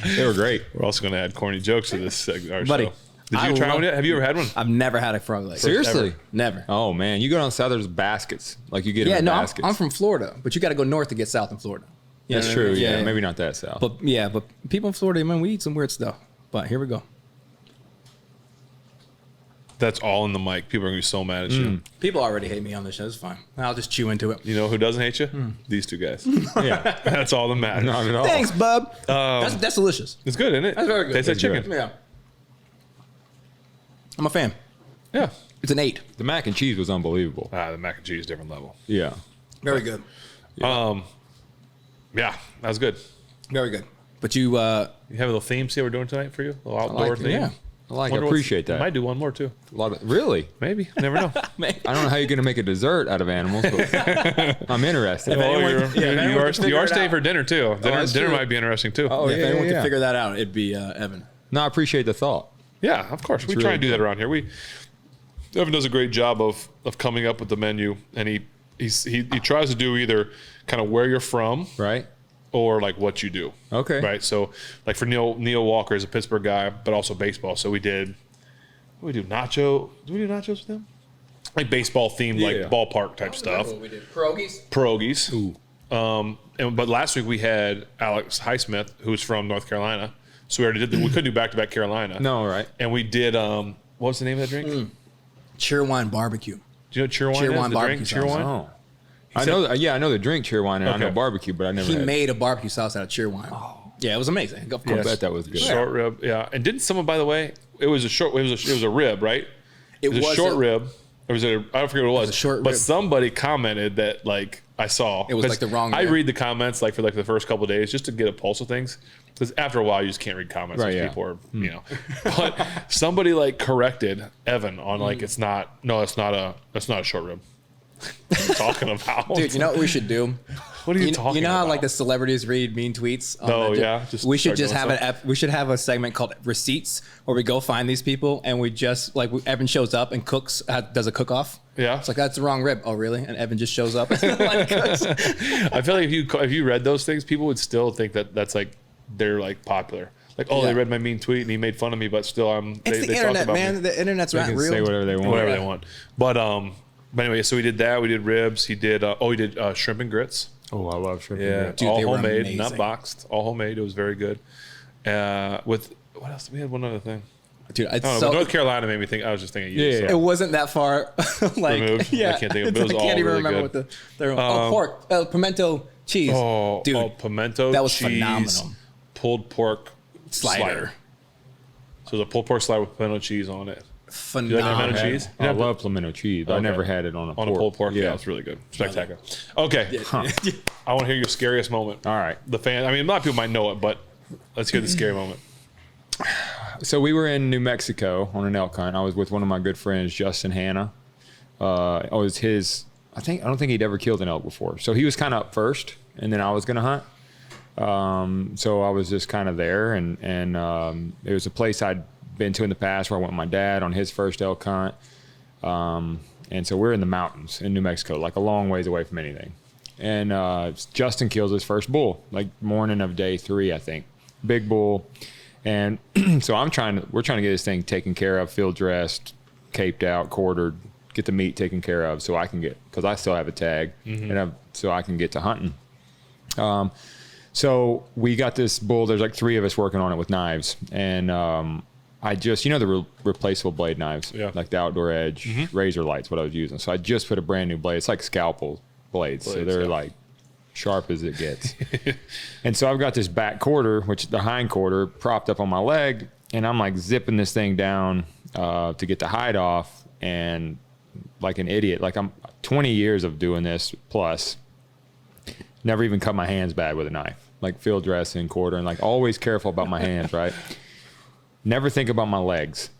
Speaker 3: They were great.
Speaker 2: We're also going to add corny jokes to this our
Speaker 1: Buddy,
Speaker 2: show. Did you try one yet? Have you ever had one?
Speaker 1: I've never had a frog leg.
Speaker 3: Seriously?
Speaker 1: Ever. Never.
Speaker 3: Oh man, you go down south, there's baskets. Like you get them
Speaker 1: Yeah,
Speaker 3: in
Speaker 1: no,
Speaker 3: baskets.
Speaker 1: I'm from Florida, but you got to go north to get south in Florida. You
Speaker 3: That's
Speaker 1: know what I
Speaker 3: true.
Speaker 1: mean?
Speaker 3: Yeah, maybe not that south.
Speaker 1: But people in Florida, man, we eat some weird stuff. But here we go.
Speaker 2: That's all in the mic. People are going to be so mad at you.
Speaker 1: People already hate me on this show. It's fine. I'll just chew into it.
Speaker 2: You know who doesn't hate you? These two guys.
Speaker 3: yeah,
Speaker 2: That's all that matters.
Speaker 3: not at all.
Speaker 1: Thanks, bub. That's delicious.
Speaker 2: It's good, isn't it?
Speaker 1: That's very good.
Speaker 2: Tastes like
Speaker 1: It's
Speaker 2: chicken.
Speaker 1: Yeah. I'm a fan.
Speaker 2: Yeah.
Speaker 1: It's an 8.
Speaker 3: The mac and cheese was unbelievable.
Speaker 2: The mac and cheese, different level.
Speaker 3: Yeah.
Speaker 1: Very good.
Speaker 2: Yeah, that was good.
Speaker 1: Very good. But you,
Speaker 2: You have a little theme see what we're doing tonight for you? A little outdoor
Speaker 3: like it,
Speaker 2: theme?
Speaker 1: yeah.
Speaker 3: I appreciate that.
Speaker 2: Might do one more too.
Speaker 3: A lot of, really?
Speaker 2: Maybe. Never know.
Speaker 3: I don't know how you're going to make a dessert out of animals, but I'm interested.
Speaker 2: You are staying for dinner too.
Speaker 3: that's
Speaker 2: Dinner
Speaker 3: true.
Speaker 2: might be interesting too.
Speaker 3: Oh,
Speaker 1: if
Speaker 3: yeah,
Speaker 1: anyone
Speaker 3: yeah.
Speaker 1: can figure that out, it'd be Evan.
Speaker 3: No, I appreciate the thought.
Speaker 2: Yeah, of course. We try
Speaker 3: really
Speaker 2: and do that around here. Evan does a great job of coming up with the menu, and he tries to do either kind of where you're from,
Speaker 3: Right?
Speaker 2: or like what you do.
Speaker 3: Okay.
Speaker 2: Right. So like for Neil Walker is a Pittsburgh guy, but also baseball. So we do nachos with him? Like baseball themed, like ballpark type stuff.
Speaker 1: We did pierogies.
Speaker 2: Pierogies.
Speaker 3: Ooh.
Speaker 2: But last week we had Alex Highsmith, who's from North Carolina. So we already did we couldn't do back to back Carolina.
Speaker 3: No, right.
Speaker 2: And we did what was the name of that drink?
Speaker 1: Cheerwine barbecue.
Speaker 2: Do you know what cheerwine is?
Speaker 1: Cheerwine
Speaker 2: The drink
Speaker 1: barbecue
Speaker 2: cheerwine?
Speaker 3: Oh. I know the drink cheerwine and I know
Speaker 2: Okay.
Speaker 3: barbecue, but I never
Speaker 1: He
Speaker 3: had.
Speaker 1: made a barbecue sauce out of cheerwine. Oh. Yeah, it was amazing. Of course.
Speaker 3: I bet that was good.
Speaker 2: Short rib, yeah. And didn't someone, by the way, it was a rib, right?
Speaker 1: It
Speaker 2: was a short rib. It was I don't forget what it was.
Speaker 1: a short
Speaker 2: but
Speaker 1: rib.
Speaker 2: somebody commented that like I saw
Speaker 1: It was, like, the wrong
Speaker 2: I
Speaker 1: rib.
Speaker 2: read the comments like for like the first couple of days just to get a pulse of things. Because after a while you just can't read comments.
Speaker 3: Right,
Speaker 2: Because
Speaker 3: yeah.
Speaker 2: people are But somebody like corrected Evan on like it's not a short rib. What are you talking about?
Speaker 1: Dude, you know what we should do?
Speaker 2: What are you talking
Speaker 1: You know how
Speaker 2: about?
Speaker 1: like the celebrities read mean tweets?
Speaker 2: Oh, yeah? Just
Speaker 1: we should
Speaker 2: start
Speaker 1: just
Speaker 2: doing
Speaker 1: have we should have a segment called Receipts where we go find these people and we just like Evan shows up and cooks, does a cook off.
Speaker 2: Yeah.
Speaker 1: It's like, that's the wrong rib. Oh, really? And Evan just shows up and like cooks.
Speaker 2: I feel like if you read those things, people would still think that that's like they're like popular. Like, oh, they
Speaker 1: Yeah.
Speaker 2: read my mean tweet and he made fun of me, but still
Speaker 1: It's the
Speaker 2: they talk
Speaker 1: internet,
Speaker 2: about
Speaker 1: man.
Speaker 2: me.
Speaker 1: The internet's
Speaker 3: They
Speaker 1: not
Speaker 3: can
Speaker 1: real.
Speaker 3: say whatever they want.
Speaker 2: Whatever they want. But anyway, so we did that. We did ribs. He did shrimp and grits.
Speaker 3: Oh, I love shrimp.
Speaker 2: Yeah,
Speaker 1: Dude,
Speaker 2: all
Speaker 1: they were
Speaker 2: homemade,
Speaker 1: amazing.
Speaker 2: not boxed. All homemade. It was very good. With what else? We had one other thing.
Speaker 1: Dude, it's
Speaker 2: I don't know.
Speaker 1: so,
Speaker 2: but North Carolina made me think. I was just thinking.
Speaker 3: Yeah.
Speaker 1: it wasn't that far. Like,
Speaker 2: Removed?
Speaker 1: yeah,
Speaker 2: I can't think of it, but it was
Speaker 1: I
Speaker 2: all
Speaker 1: can't even
Speaker 2: really
Speaker 1: remember
Speaker 2: good.
Speaker 1: what the pork, pimento cheese. Dude,
Speaker 2: pimento.
Speaker 1: that was
Speaker 2: cheese,
Speaker 1: phenomenal.
Speaker 2: Pulled pork
Speaker 1: Slider.
Speaker 2: So there's a pulled pork slider with pimento cheese on it.
Speaker 1: Phenomenal.
Speaker 2: You like pimento cheese?
Speaker 3: I love pimento cheese, but I
Speaker 2: Okay.
Speaker 3: never had it on a
Speaker 2: Pulled pork. Yeah,
Speaker 3: Yeah.
Speaker 2: it's really good. Spectacular. Okay. I want to hear your scariest moment.
Speaker 3: All right.
Speaker 2: The fan. I mean, a lot of people might know it, but let's hear the scary moment.
Speaker 3: So we were in New Mexico on an elk hunt. I was with one of my good friends, Justin Hanna. I was his. I don't think he'd ever killed an elk before. So he was kind of up first, and then I was going to hunt. So I was just kind of there, and it was a place I'd been to in the past where I went with my dad on his first elk hunt. And so we're in the mountains in New Mexico, like a long ways away from anything. And Justin kills his first bull, like morning of day 3, I think. Big bull. And so we're trying to get this thing taken care of, field dressed, caped out, quartered, get the meat taken care of so I can because I still have a tag, so I can get to hunting. So we got this bull. There's like 3 of us working on it with knives. And I just, the replaceable blade knives, like the Outdoor Edge razor lights, what I was using. So I just put a brand new blade. It's like scalpel blades. So they're like sharp as it gets. And so I've got this back quarter, which the hind quarter, propped up on my leg, and I'm like zipping this thing down to get the hide off, and like an idiot, like I'm 20 years of doing this plus, never even cut my hands bad with a knife, like field dressing, quartering, like always careful about my hands, right? Never think about my legs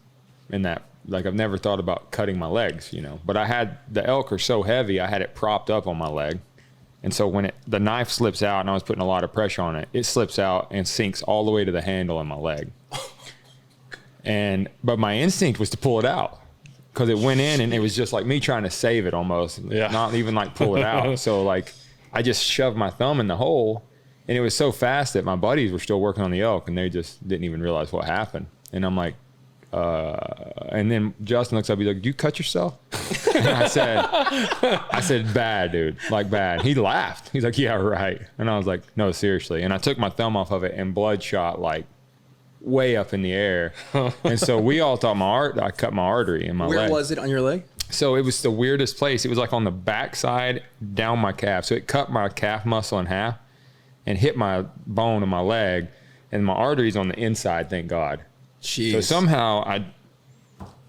Speaker 3: in that. Like I've never thought about cutting my legs, but I had the elk are so heavy, I had it propped up on my leg. And so when the knife slips out and I was putting a lot of pressure on it, it slips out and sinks all the way to the handle in my leg. But my instinct was to pull it out. because it went in and it was just like me trying to save it almost, not even like pull it out. So like I just shoved my thumb in the hole, and it was so fast that my buddies were still working on the elk and they just didn't even realize what happened. And I'm like, and then Justin looks up, he's like, "Did you cut yourself?" And I said, "Bad, dude, like bad." He laughed. He's like, "Yeah, right." And I was like, "No, seriously." And I took my thumb off of it, and blood shot like way up in the air. And so we all thought I cut my artery in my leg.
Speaker 1: Where was it on your leg?
Speaker 3: So it was the weirdest place. It was like on the back side down my calf. So it cut my calf muscle in half and hit my bone in my leg, and my artery's on the inside, thank God.
Speaker 1: Jeez.
Speaker 3: So somehow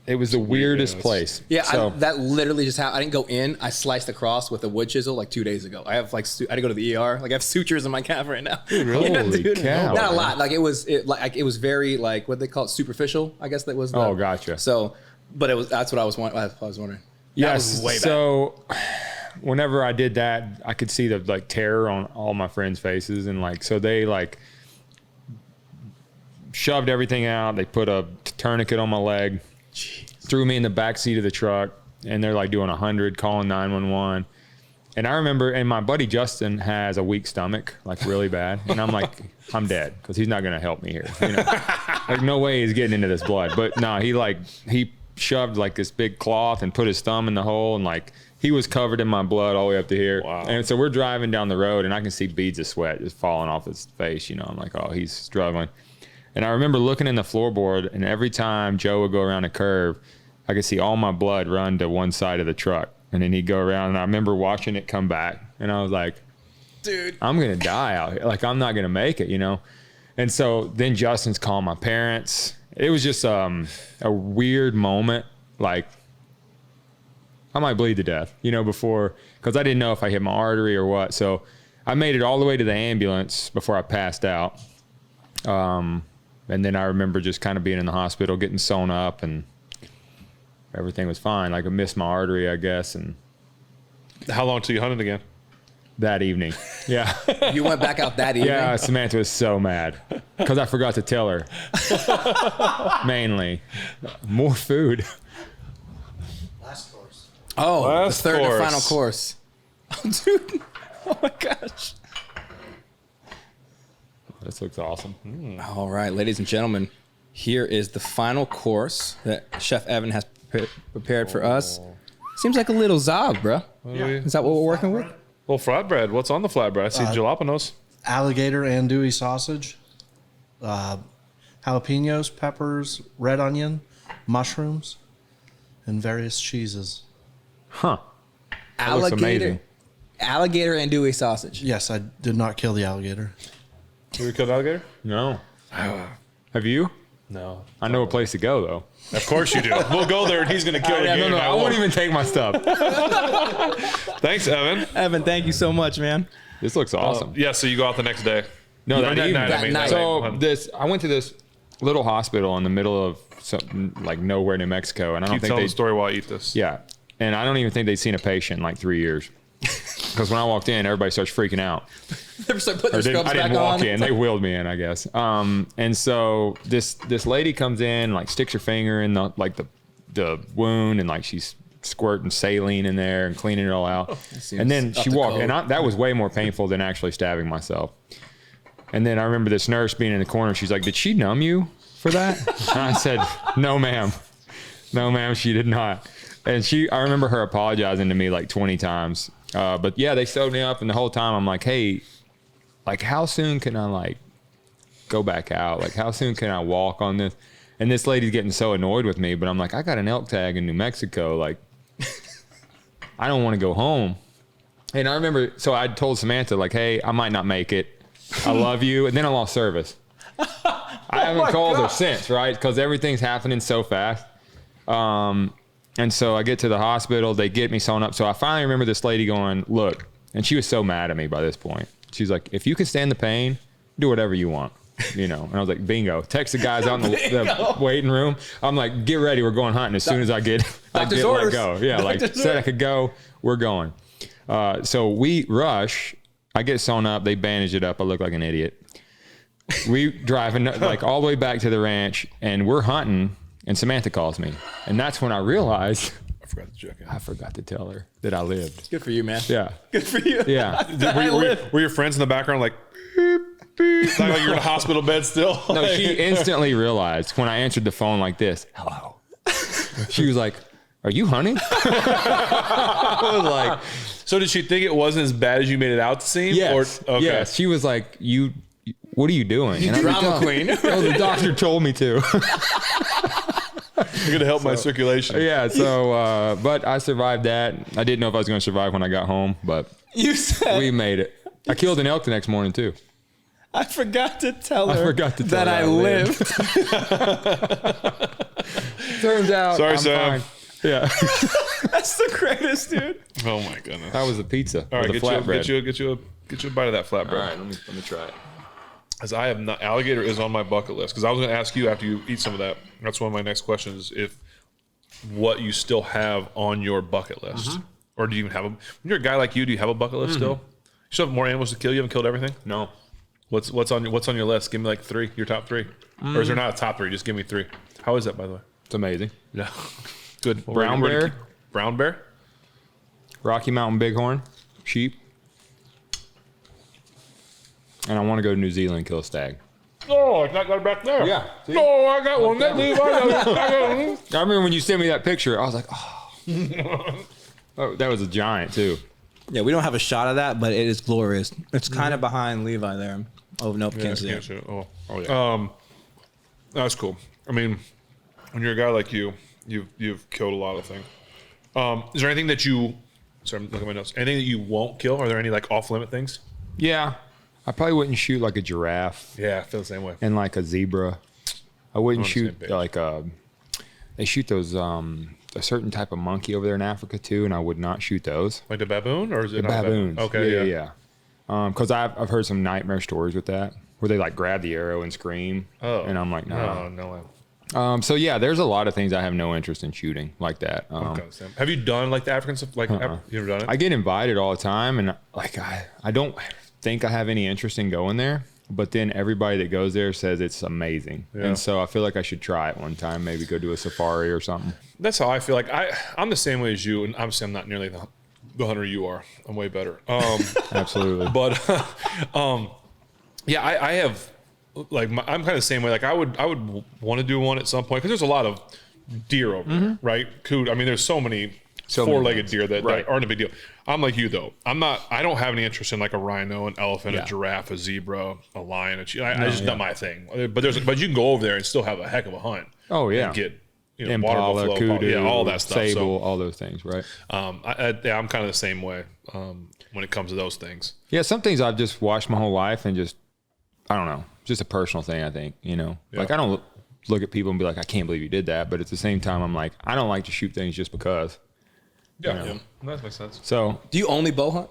Speaker 3: it was the weirdest place.
Speaker 1: Yeah,
Speaker 3: so,
Speaker 1: that literally just happened. I didn't go in. I sliced across with a wood chisel like 2 days ago. I have like I had to go to the ER. Like I have sutures in my calf right now.
Speaker 3: Really?
Speaker 1: Yeah,
Speaker 3: Holy cow!
Speaker 1: Not a lot. Like it was very like what they call it, superficial. I guess that was.
Speaker 3: Oh, gotcha.
Speaker 1: So, but that's what I was wondering.
Speaker 3: Yes.
Speaker 1: That was way back.
Speaker 3: So whenever I did that, I could see the like terror on all my friends' faces, and like so they like shoved everything out. They put a tourniquet on my leg. Jeez. Threw me in the back seat of the truck, and they're like doing 100, calling 911. And I remember, and my buddy Justin has a weak stomach, like really bad. And I'm like, I'm dead because he's not going to help me here. You know? Like no way he's getting into this blood. But no, he shoved like this big cloth and put his thumb in the hole, and like he was covered in my blood all the way up to here.
Speaker 2: Wow.
Speaker 3: And so we're driving down the road, and I can see beads of sweat just falling off his face. You know, I'm like, oh, he's struggling. And I remember looking in the floorboard, and every time Joe would go around a curve, I could see all my blood run to one side of the truck. And then he'd go around, and I remember watching it come back. And I was like, dude, I'm going to die out here. Like, I'm not going to make it, you know? And so then Justin's calling my parents. It was just a weird moment. Like, I might bleed to death, you know, before, because I didn't know if I hit my artery or what. So I made it all the way to the ambulance before I passed out. And then I remember just kind of being in the hospital, getting sewn up, and everything was fine. Like I missed my artery, I guess. And
Speaker 2: how long till you hunted again?
Speaker 3: That evening. Yeah.
Speaker 1: You went back out that evening?
Speaker 3: Yeah, Samantha was so mad because I forgot to tell her. Mainly. More food.
Speaker 4: Last course.
Speaker 1: Oh,
Speaker 2: Last
Speaker 1: the third
Speaker 2: course.
Speaker 1: and final course. Oh, dude. Oh, my gosh.
Speaker 3: This looks awesome.
Speaker 1: All right, ladies and gentlemen, here is the final course that Chef Evan has prepared for us. Seems like a little zog, bro.
Speaker 2: Yeah.
Speaker 1: Is that what we're working with?
Speaker 2: Well, flatbread. What's on the flatbread? I see jalapenos.
Speaker 4: Alligator andouille sausage, jalapenos, peppers, red onion, mushrooms, and various cheeses.
Speaker 3: Huh. That looks amazing.
Speaker 1: Alligator andouille sausage.
Speaker 4: Yes, I did not kill the alligator.
Speaker 2: Have you killed alligator?
Speaker 3: No. Have you?
Speaker 2: No.
Speaker 3: I know a place to go, though.
Speaker 2: Of course you do. We'll go there, and he's going to kill the game.
Speaker 3: No, I won't even take my stuff.
Speaker 2: Thanks, Evan.
Speaker 1: Evan, thank you so much, man.
Speaker 3: This looks awesome.
Speaker 2: Yeah, so you go out the next day.
Speaker 3: No, that evening.
Speaker 1: That
Speaker 3: So I went to this little hospital in the middle of like nowhere, New Mexico, and I don't
Speaker 2: Keep
Speaker 3: think
Speaker 2: telling
Speaker 3: they.
Speaker 2: the story while I eat this.
Speaker 3: Yeah, and I don't even think they'd seen a patient in like 3 years. Because when I walked in, everybody starts freaking out.
Speaker 1: They start putting their scrubs
Speaker 3: I
Speaker 1: back
Speaker 3: didn't walk
Speaker 1: on.
Speaker 3: in; they wheeled me in, I guess. And so this lady comes in, like sticks her finger in the wound, and like she's squirting saline in there and cleaning it all out. And then she walked, and that was way more painful than actually stabbing myself. And then I remember this nurse being in the corner. She's like, "Did she numb you for that?" And I said, "No, ma'am. No, ma'am, she did not." And I remember her apologizing to me like 20 times. But yeah, they sewed me up, and the whole time I'm like, "Hey, like, how soon can I like go back out? Like, how soon can I walk on this?" And this lady's getting so annoyed with me, but I'm like, "I got an elk tag in New Mexico. Like, I don't want to go home." And I remember, so I told Samantha like, "Hey, I might not make it. I love you," and then I lost service. I haven't called her since, right? Because everything's happening so fast. And so I get to the hospital, they get me sewn up. So I finally remember this lady going, "Look," and she was so mad at me by this point. She's like, "If you can stand the pain, do whatever you want," you know? And I was like, bingo. Text the guys out in the waiting room. I'm like, "Get ready. We're going hunting as soon as I get let go." Yeah. Like said I could go, we're going. So we rush, I get sewn up. They bandage it up. I look like an idiot. We driving like all the way back to the ranch, and we're hunting. And Samantha calls me. And that's when I realized
Speaker 2: I forgot to check in.
Speaker 3: I forgot to tell her that I lived.
Speaker 1: Good for you, man.
Speaker 3: Yeah.
Speaker 1: Good for you.
Speaker 3: Yeah.
Speaker 2: Were your friends in the background like, beep, beep? It's not like you're in a hospisptal bed still?
Speaker 3: No, she instantly realized when I answered the phone like this, hello. She was like, are you hunting? I was like,
Speaker 2: so did she think it wasn't as bad as you made it out to seem?
Speaker 3: yes.
Speaker 2: Or, okay.
Speaker 3: Yes. She was like, what are you doing? And
Speaker 1: Drama queen.
Speaker 3: Oh, the doctor told me to.
Speaker 2: You're going to help my circulation.
Speaker 3: Yeah. So, but I survived that. I didn't know if I was going to survive when I got home, but
Speaker 1: You said
Speaker 3: we made it. I killed an elk the next morning too.
Speaker 1: I forgot to tell her
Speaker 3: that
Speaker 1: I lived.
Speaker 3: Turns out,
Speaker 2: Sorry,
Speaker 3: I'm
Speaker 2: Sam.
Speaker 3: fine. Yeah.
Speaker 1: That's the greatest, dude.
Speaker 2: Oh my goodness.
Speaker 3: That was a pizza.
Speaker 2: All right,
Speaker 3: with a flatbread.
Speaker 2: get you a bite of that flatbread.
Speaker 3: All right, let me try it.
Speaker 2: As I have not, alligator is on my bucket list because I was going to ask you after you eat some of that. That's one of my next questions: if what you still have on your bucket list, or do you even have a? When you're a guy like you, do you have a bucket list still? You still have more animals to kill. You haven't killed everything.
Speaker 3: No.
Speaker 2: What's on your list? Give me like 3, your top 3, or is there not a top 3? Just give me 3. How is that, by the way?
Speaker 3: It's amazing.
Speaker 2: Yeah, good.
Speaker 3: Brown bear.
Speaker 2: Brown bear.
Speaker 3: Rocky Mountain bighorn, sheep. And I want to go to New Zealand and kill a stag.
Speaker 2: Oh, I got it back there.
Speaker 3: Yeah. See?
Speaker 2: Oh, I got one. That Levi.
Speaker 3: I remember when you sent me that picture, I was like, oh. Oh, that was a giant too.
Speaker 1: Yeah, we don't have a shot of that, but it is glorious. It's kind of behind Levi there. Oh, nope, can't see it.
Speaker 2: Oh, yeah. That's cool. I mean, when you're a guy like you've killed a lot of things. Is there anything that you? Sorry, I'm looking at my notes. Anything that you won't kill? Are there any like off limit things?
Speaker 3: Yeah. I probably wouldn't shoot like a giraffe
Speaker 2: Yeah, I feel the same way.
Speaker 3: and like a zebra. I wouldn't
Speaker 2: On the same
Speaker 3: shoot
Speaker 2: page.
Speaker 3: like they shoot those a certain type of monkey over there in Africa too, and I would not shoot those.
Speaker 2: Like the baboon, or is it not a
Speaker 3: Baboons.
Speaker 2: Okay,
Speaker 3: Yeah. Because I've heard some nightmare stories with that where they like grab the arrow and scream.
Speaker 2: Oh,
Speaker 3: And I'm like, no.
Speaker 2: no way.
Speaker 3: So yeah, there's a lot of things I have no interest in shooting like that.
Speaker 2: Okay, Sam. Have you done like the African stuff? Like, you ever done it?
Speaker 3: I get invited all the time, and like I don't think I have any interest in going there. But then everybody that goes there says it's amazing, and so I feel like I should try it one time. Maybe go do a safari or something.
Speaker 2: That's how I feel. Like I'm the same way as you, and obviously I'm not nearly the hunter you are. I'm way better.
Speaker 3: Absolutely.
Speaker 2: But yeah, I have like I'm kind of the same way. Like I would want to do one at some point because there's a lot of deer over there, right? Coot. I mean, there's so many four-legged deer that aren't a big deal. I'm like you though. I don't have any interest in like a rhino, an elephant, a giraffe, a zebra, a lion, a cheetah. It's just not my thing. But you can go over there and still have a heck of a hunt.
Speaker 3: Oh yeah.
Speaker 2: And get
Speaker 3: Impala,
Speaker 2: water buffalo,
Speaker 3: kudu,
Speaker 2: all that stuff.
Speaker 3: sable,
Speaker 2: So
Speaker 3: all those things, right?
Speaker 2: I'm kind of the same way when it comes to those things.
Speaker 3: Yeah, some things I've just watched my whole life and just, I don't know, just a personal thing, I think, Like I don't look at people and be like, I can't believe you did that. But at the same time, I'm like, I don't like to shoot things just because.
Speaker 2: Yeah, that makes sense.
Speaker 3: So,
Speaker 1: Do you only bow hunt?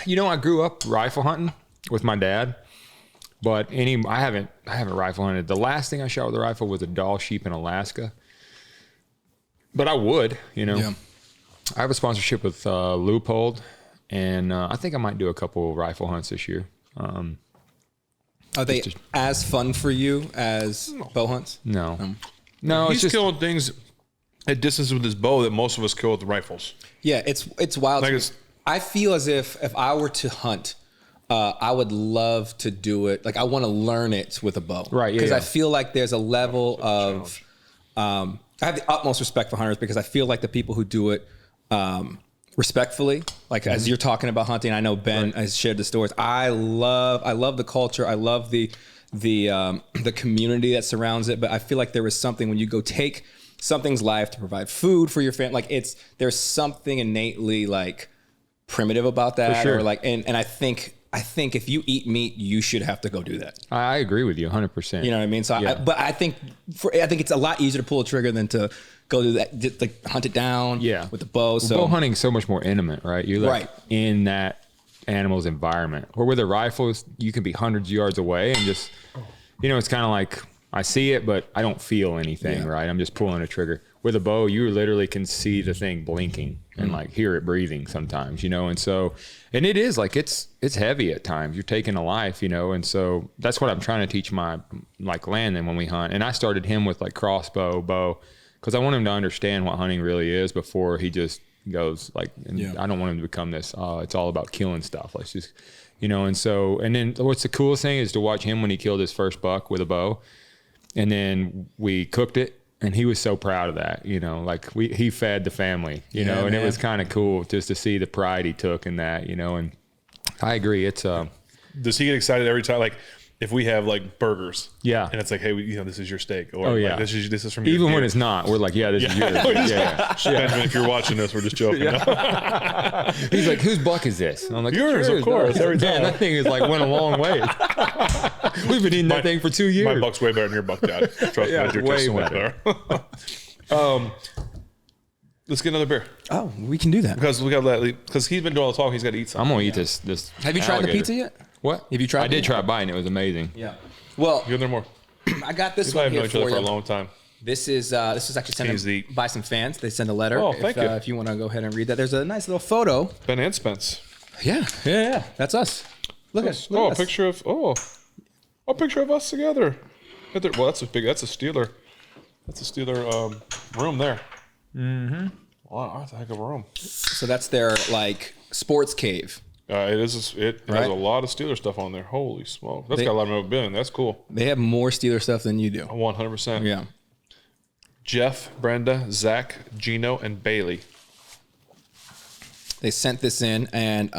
Speaker 3: I grew up rifle hunting with my dad, but I haven't rifle hunted. The last thing I shot with a rifle was a doll sheep in Alaska. But I would,
Speaker 1: Yeah.
Speaker 3: I have a sponsorship with Loophole, and I think I might do a couple rifle hunts this year.
Speaker 1: Are they as fun for you as bow hunts?
Speaker 3: No,
Speaker 2: He's
Speaker 3: it's just
Speaker 2: killing things at distance with his bow that most of us kill with rifles.
Speaker 1: Yeah, it's wild.
Speaker 2: Like it's-
Speaker 1: I feel as if I were to hunt, I would love to do it. Like I want to learn it with a bow,
Speaker 3: Right, yeah,
Speaker 1: Because
Speaker 3: yeah.
Speaker 1: I feel like there's a level of. I have the utmost respect for hunters because I feel like the people who do it respectfully, like as you're talking about hunting, I know Ben has shared the stories. I love the culture. I love the community that surrounds it. But I feel like there is something when you go take something's life to provide food for your family. Like there's something innately like primitive about that.
Speaker 3: For sure.
Speaker 1: Or like, and I think if you eat meat, you should have to go do that.
Speaker 3: I agree with you 100%.
Speaker 1: You know what I mean? So,
Speaker 3: Yeah.
Speaker 1: but I think it's a lot easier to pull a trigger than to go do that, just like hunt it down with the bow. So
Speaker 3: bow hunting is so much more intimate, right? You're like
Speaker 1: Right.
Speaker 3: in that animal's environment. Or with a rifle, you can be hundreds of yards away and just, it's kind of like I see it, but I don't feel anything, right? I'm just pulling a trigger. with a bow, you literally can see the thing blinking and like hear it breathing sometimes, you know? And so, and it is like, it's heavy at times. You're taking a life, you know? And so that's what I'm trying to teach my like Landon when we hunt. And I started him with like crossbow, bow, because I want him to understand what hunting really is before he just goes like, I don't want him to become this, it's all about killing stuff. Let's just, you know? And so, and then what's the coolest thing is to watch him when he killed his first buck with a bow. And then we cooked it. And he was so proud of that, you know, like he fed the family, you know, and it was kind of cool just to see the pride he took in that, you know, and I agree. It's,
Speaker 2: does he get excited every time? Like if we have like burgers,
Speaker 3: yeah,
Speaker 2: and it's like, hey, you know, this is your steak, or like, this is from
Speaker 3: even
Speaker 2: your
Speaker 3: when it's not, we're like, this is yours.
Speaker 2: Benjamin, if you're watching this, we're just joking.
Speaker 3: He's like, whose buck is this? And I'm like,
Speaker 2: yours, of course. Every time.
Speaker 3: Man, that thing is like went a long way. We've been eating that thing for 2 years.
Speaker 2: My buck's way better than your buck, Dad. Trust me, your
Speaker 3: way
Speaker 2: better. Let's get another beer.
Speaker 1: Oh, we can do that.
Speaker 2: Because he's been doing all the talking. He's got to eat something.
Speaker 3: I'm gonna eat this.
Speaker 1: Have you tried the pizza yet?
Speaker 3: What?
Speaker 1: Have you tried?
Speaker 3: I did try buying it. It was amazing.
Speaker 1: Yeah. Well,
Speaker 2: Give there more.
Speaker 1: I got this
Speaker 2: We
Speaker 1: one
Speaker 2: have known
Speaker 1: here
Speaker 2: each other
Speaker 1: for
Speaker 2: for a
Speaker 1: you.
Speaker 2: long time.
Speaker 1: This is actually sent by some fans. They send a letter.
Speaker 2: Oh, thank you.
Speaker 1: If you want to go ahead and read that, there's a nice little photo.
Speaker 2: Ben and Spence.
Speaker 1: Yeah. That's us. Look at
Speaker 2: A
Speaker 1: us.
Speaker 2: picture of a picture of us together. Well, that's a Steeler. That's a Steeler room there. Mm-hmm. Wow, that's a heck of a room.
Speaker 1: So that's their like sports cave.
Speaker 2: It has a lot of Steeler stuff on there. Holy smoke. That's got a lot of memorabilia. That's cool.
Speaker 1: They have more Steeler stuff than you do.
Speaker 2: 100%.
Speaker 1: Yeah.
Speaker 2: Jeff, Brenda, Zach, Gino, and Bailey.
Speaker 1: They sent this in and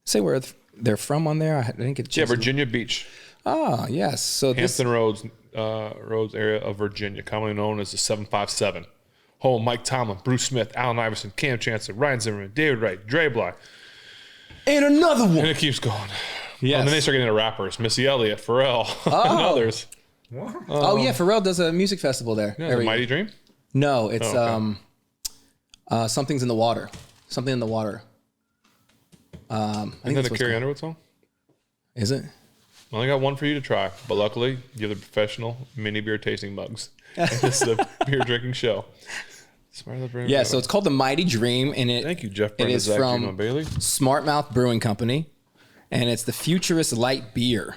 Speaker 1: say where they're from on there. I didn't get a chance.
Speaker 2: Virginia Beach.
Speaker 1: Ah, yes. So
Speaker 2: Hampton Roads area of Virginia, commonly known as the 757. Home Mike Tomlin, Bruce Smith, Allen Iverson, Cam Chancellor, Ryan Zimmerman, David Wright, Dre Block.
Speaker 1: And another one.
Speaker 2: And it keeps going.
Speaker 1: Yes.
Speaker 2: And then they start getting into rappers. Missy Elliott, Pharrell, and others.
Speaker 1: Oh, yeah. Pharrell does a music festival there.
Speaker 2: Yeah, the Mighty Dream?
Speaker 1: No, it's Something's in the Water. Something in the Water. I think
Speaker 2: Isn't that a Carrie Underwood song?
Speaker 1: Is it?
Speaker 2: I only got one for you to try, but luckily you're the professional mini beer tasting mugs. And this is a beer drinking show.
Speaker 1: Yeah, so it's called the Mighty Dream, and
Speaker 2: Thank you, Jeff.
Speaker 1: It is
Speaker 2: Zach,
Speaker 1: from
Speaker 2: Gino, Bailey.
Speaker 1: Smart Mouth Brewing Company, and it's the Futurist Light Beer,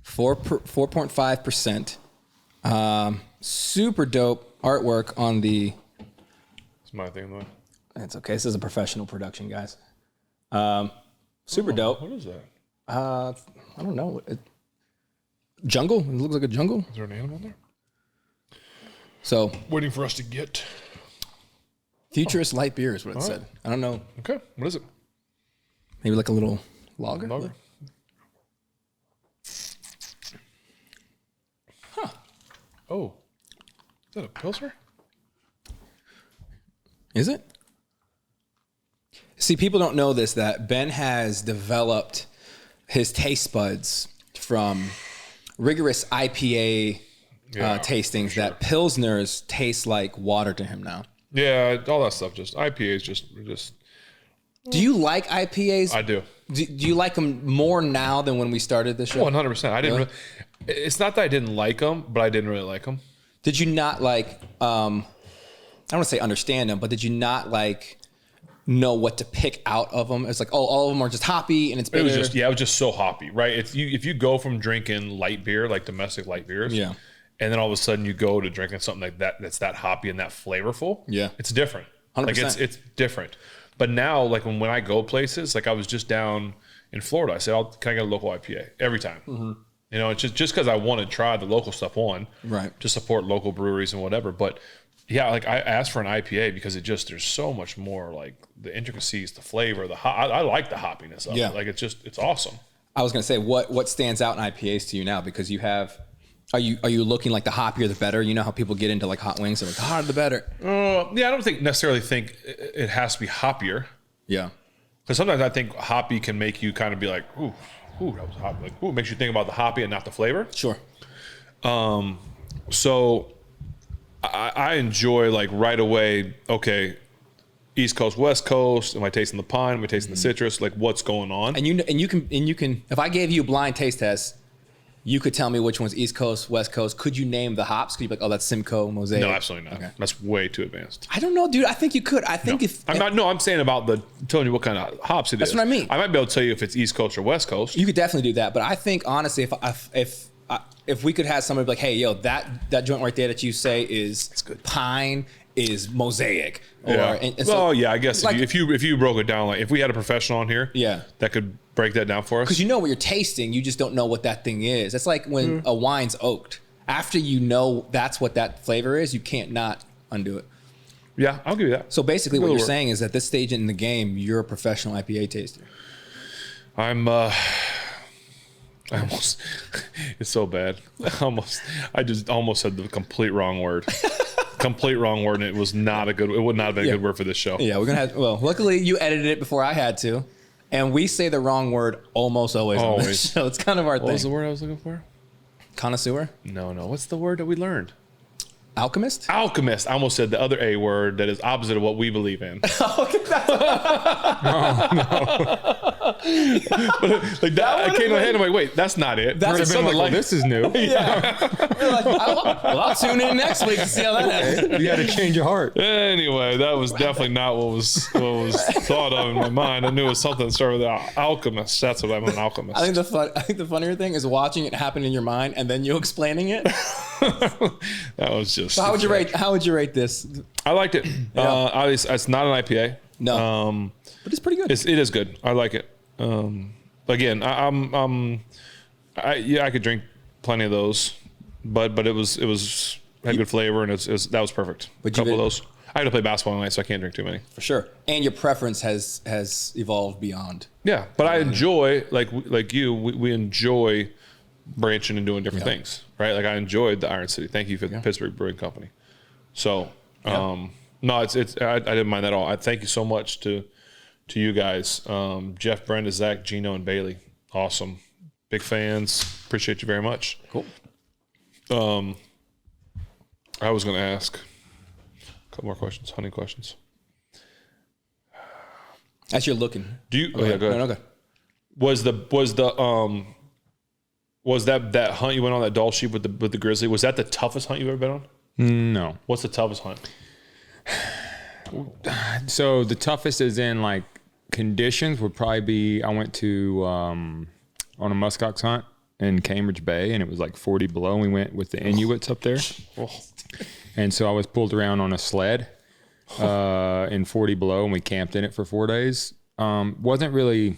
Speaker 1: 4.5%. Super dope artwork on the.
Speaker 2: It's my thing though.
Speaker 1: It's okay. This is a professional production, guys. Super dope.
Speaker 2: What is that?
Speaker 1: I don't know. Jungle. It looks like a jungle.
Speaker 2: Is there an animal there?
Speaker 1: So
Speaker 2: Waiting for us to get.
Speaker 1: Futurist Light Beer is what it said. I don't know.
Speaker 2: Okay, what is it?
Speaker 1: Maybe like a little lager.
Speaker 2: Huh. Oh. Is that a Pilsner?
Speaker 1: Is it? See, people don't know this, that Ben has developed his taste buds from rigorous IPA tastings that Pilsners taste like water to him now.
Speaker 2: Yeah, all that stuff. Just IPAs. Just.
Speaker 1: Do you like IPAs?
Speaker 2: I do.
Speaker 1: Do you like them more now than when we started this show?
Speaker 2: 100%. I didn't. Really? It's not that I didn't like them, but I didn't really like them.
Speaker 1: Did you not like? I don't want to say understand them, but did you not like know what to pick out of them? It's like, oh, all of them are just hoppy and it's bitter.
Speaker 2: It was just so hoppy, right? If you go from drinking light beer, like domestic light beers,
Speaker 1: yeah,
Speaker 2: and then all of a sudden you go to drinking something like that that's that hoppy and that flavorful,
Speaker 1: yeah,
Speaker 2: it's different.
Speaker 1: 100%.
Speaker 2: Like it's different. But now, like when I go places, like I was just down in Florida, I said, can I get a local IPA every time? Mm-hmm. You know, it's just because I want to try the local stuff
Speaker 1: right,
Speaker 2: to support local breweries and whatever. But yeah, like I asked for an IPA because there's so much more, like the intricacies, the flavor, I like the hoppiness of it. Like it's awesome.
Speaker 1: I was gonna say, what stands out in IPAs to you now? Because you have, are you looking like the hoppier the better? You know how people get into like hot wings, they're like the hotter the better.
Speaker 2: Yeah, I don't necessarily think it has to be hoppier.
Speaker 1: Yeah,
Speaker 2: because sometimes I think hoppy can make you kind of be like, ooh, that was hoppy. Like, ooh, it makes you think about the hoppy and not the flavor.
Speaker 1: Sure.
Speaker 2: So I enjoy like right away, okay, East Coast, West Coast, am I tasting the pine? Am I tasting the citrus? Like what's going on?
Speaker 1: And you can if I gave you a blind taste test, you could tell me which one's East Coast, West Coast. Could you name the hops? Could you be like, oh, that's Simcoe, Mosaic?
Speaker 2: No, absolutely not.
Speaker 1: Okay.
Speaker 2: That's way too advanced.
Speaker 1: I don't know, dude. I think you could. I think
Speaker 2: I'm saying about telling you what kind of hops it is.
Speaker 1: That's what I mean.
Speaker 2: I might be able to tell you if it's East Coast or West Coast.
Speaker 1: You could definitely do that. But I think, honestly, if we could have somebody be like, hey, yo, that joint right there that you say is pine is Mosaic. Or,
Speaker 2: yeah.
Speaker 1: and so,
Speaker 2: I guess like, if you broke it down, like if we had a professional on here, that could break that down for us.
Speaker 1: Because you know what you're tasting, you just don't know what that thing is. It's like when a wine's oaked. After you know that's what that flavor is, you can't not undo it.
Speaker 2: Yeah, I'll give you that.
Speaker 1: So basically, what you're saying is at this stage in the game, you're a professional IPA taster.
Speaker 2: It's so bad. I just almost said the complete wrong word. Complete wrong word, and it would not have been a good word for this show.
Speaker 1: Yeah, we're gonna have. Well, luckily you edited it before I had to, and we say the wrong word almost always. On this show. It's kind of our thing.
Speaker 2: What was the word I was looking for?
Speaker 1: Connoisseur?
Speaker 2: No. What's the word that we learned?
Speaker 1: Alchemist?
Speaker 2: Alchemist. I almost said the other A word that is opposite of what we believe in.
Speaker 1: No.
Speaker 2: Like that, I came in my head. I'm like, wait, that's not it.
Speaker 1: That's
Speaker 2: something
Speaker 3: like, this is new.
Speaker 1: Yeah. You're like, I'll tune in next week to see how that happens.
Speaker 3: You got to change your heart.
Speaker 2: Anyway, that was definitely not what was thought of in my mind. I knew it was something that started with alchemist. That's what I'm an alchemist.
Speaker 1: I think the funnier thing is watching it happen in your mind and then you explaining it.
Speaker 2: That was just.
Speaker 1: So how would you rate this?
Speaker 2: I liked it. Obviously, it's not an IPA.
Speaker 1: No. But it's pretty good.
Speaker 2: It is good. I like it. Again, I could drink plenty of those, but it had good flavor and that was perfect.
Speaker 1: But
Speaker 2: a couple of those. I had to play basketball tonight, so I can't drink too many.
Speaker 1: For sure. And your preference has evolved beyond.
Speaker 2: Yeah, but I enjoy like you. We enjoy branching and doing different things, right? Like I enjoyed the Iron City. Thank you for the Pittsburgh Brewing Company. So, no, I didn't mind that at all. I thank you so much to you guys, Jeff, Brenda, Zach, Gino, and Bailey. Awesome, big fans. Appreciate you very much.
Speaker 1: Cool.
Speaker 2: I was going to ask a couple more questions, hunting questions.
Speaker 1: As you're looking,
Speaker 2: do you?
Speaker 1: Okay.
Speaker 2: Go ahead.
Speaker 1: No, go.
Speaker 2: Was that hunt you went on, that Doll Sheep with the grizzly? Was that the toughest hunt you've ever been on?
Speaker 3: No.
Speaker 2: What's the toughest hunt?
Speaker 3: So the toughest is in like conditions would probably be, I went to on a muskox hunt in Cambridge Bay and it was like 40 below and we went with the Inuits up there. And so I was pulled around on a sled in 40 below and we camped in it for 4 days. Wasn't really,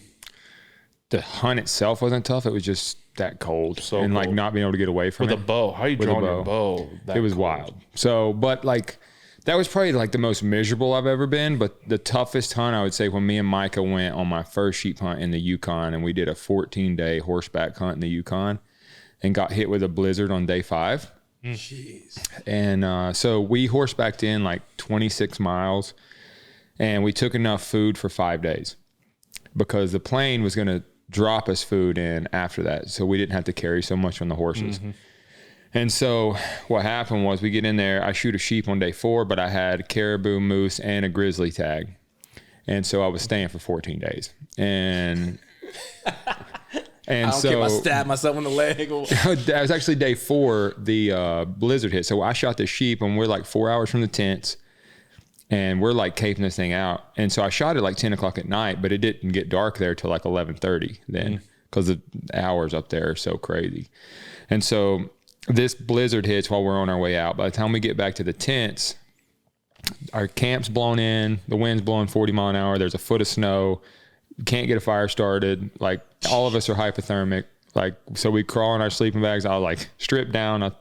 Speaker 3: the hunt itself wasn't tough. It was just that cold and like not being able to get away from it.
Speaker 2: With a bow. How are you drawing your bow?
Speaker 3: It was wild. So, but like, that was probably like the most miserable I've ever been. But the toughest hunt, I would say, when me and Micah went on my first sheep hunt in the Yukon, and we did a 14-day horseback hunt in the Yukon, and got hit with a blizzard on day 5.
Speaker 1: Jeez.
Speaker 3: And so we horsebacked in like 26 miles, and we took enough food for 5 days because the plane was going to drop us food in after that, so we didn't have to carry so much on the horses. Mm-hmm. And so what happened was we get in there, I shoot a sheep on day 4, but I had caribou, moose, and a grizzly tag. And so I was staying for 14 days. And
Speaker 1: I don't care if I stab myself in the leg.
Speaker 3: That was actually day 4, the blizzard hit. So I shot the sheep and we're like 4 hours from the tents and we're like caping this thing out. And so I shot it like 10 o'clock at night, but it didn't get dark there till like 11:30 then because the hours up there are so crazy. And so this blizzard hits while we're on our way out. By the time we get back to the tents, our camp's blown in, the wind's blowing 40 mile an hour, there's a foot of snow, can't get a fire started, like all of us are hypothermic. Like, so we crawl in our sleeping bags. I was like stripped down. I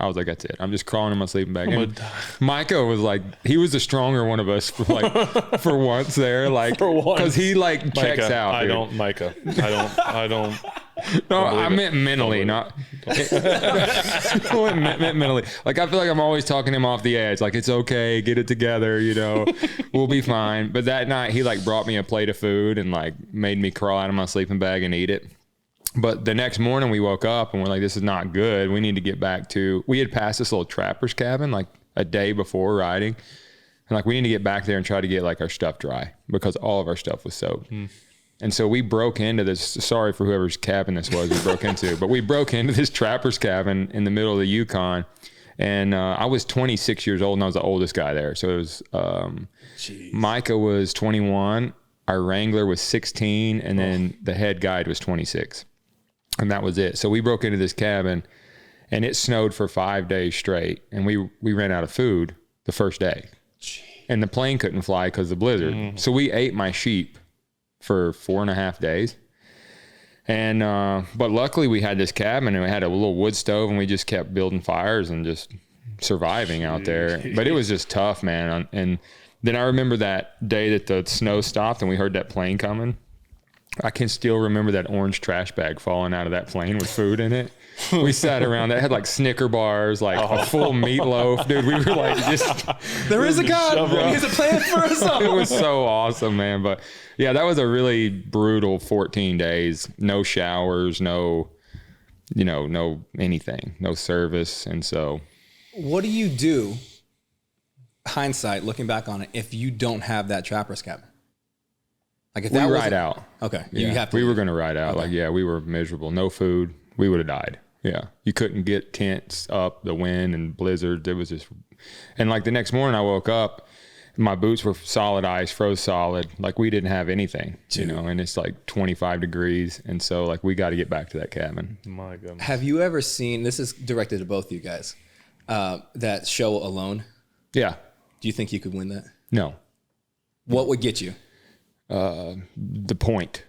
Speaker 3: was like, that's it. I'm just crawling in my sleeping bag. And Micah was like, he was the stronger one of us for once there. Like, cause he like checks out.
Speaker 2: I don't.
Speaker 3: No, I meant mentally, not meant mentally. Like, I feel like I'm always talking him off the edge. Like, it's okay, get it together, we'll be fine. But that night he like brought me a plate of food and like made me crawl out of my sleeping bag and eat it. But the next morning we woke up and we're like, this is not good. We need to get back to, we had passed this little trapper's cabin like a day before riding. And like, we need to get back there and try to get like our stuff dry because all of our stuff was soaked. And so we broke into this, sorry for whoever's cabin this was we broke into, but we broke into this trapper's cabin in the middle of the Yukon. And I was 26 years old and I was the oldest guy there. So it was, Micah was 21, our wrangler was 16, and then the head guide was 26. And that was it. So we broke into this cabin and it snowed for 5 days straight. And we ran out of food the first day. And the plane couldn't fly because of the blizzard. So we ate my sheep for 4.5 days. And, but luckily we had this cabin and we had a little wood stove and we just kept building fires and just surviving out there. But it was just tough, man. And then I remember that day that the snow stopped and we heard that plane coming. I can still remember that orange trash bag falling out of that plane with food in it. We sat around that had like Snicker bars, like a full meatloaf, dude. We were like, just
Speaker 1: there is a God. He has a plan for us all.
Speaker 3: It was so awesome, man. But yeah, that was a really brutal 14 days. No showers, no anything, no service. And so,
Speaker 1: what do you do? Hindsight, looking back on it, if you don't have that trapper's cabin. Like if
Speaker 3: we
Speaker 1: that
Speaker 3: ride out.
Speaker 1: Okay.
Speaker 3: Yeah.
Speaker 1: You have to
Speaker 3: we were going to ride out. Okay. Like, we were miserable. No food. We would have died. Yeah. You couldn't get tents up, the wind and blizzard. It was just, and like the next morning I woke up, my boots were solid ice, froze solid. Like we didn't have anything, and it's like 25 degrees. And so like, we got to get back to that cabin.
Speaker 2: My goodness.
Speaker 1: Have you ever seen, this is directed to both of you guys, that show Alone?
Speaker 3: Yeah.
Speaker 1: Do you think you could win that?
Speaker 3: No.
Speaker 1: What would get you?
Speaker 3: The point.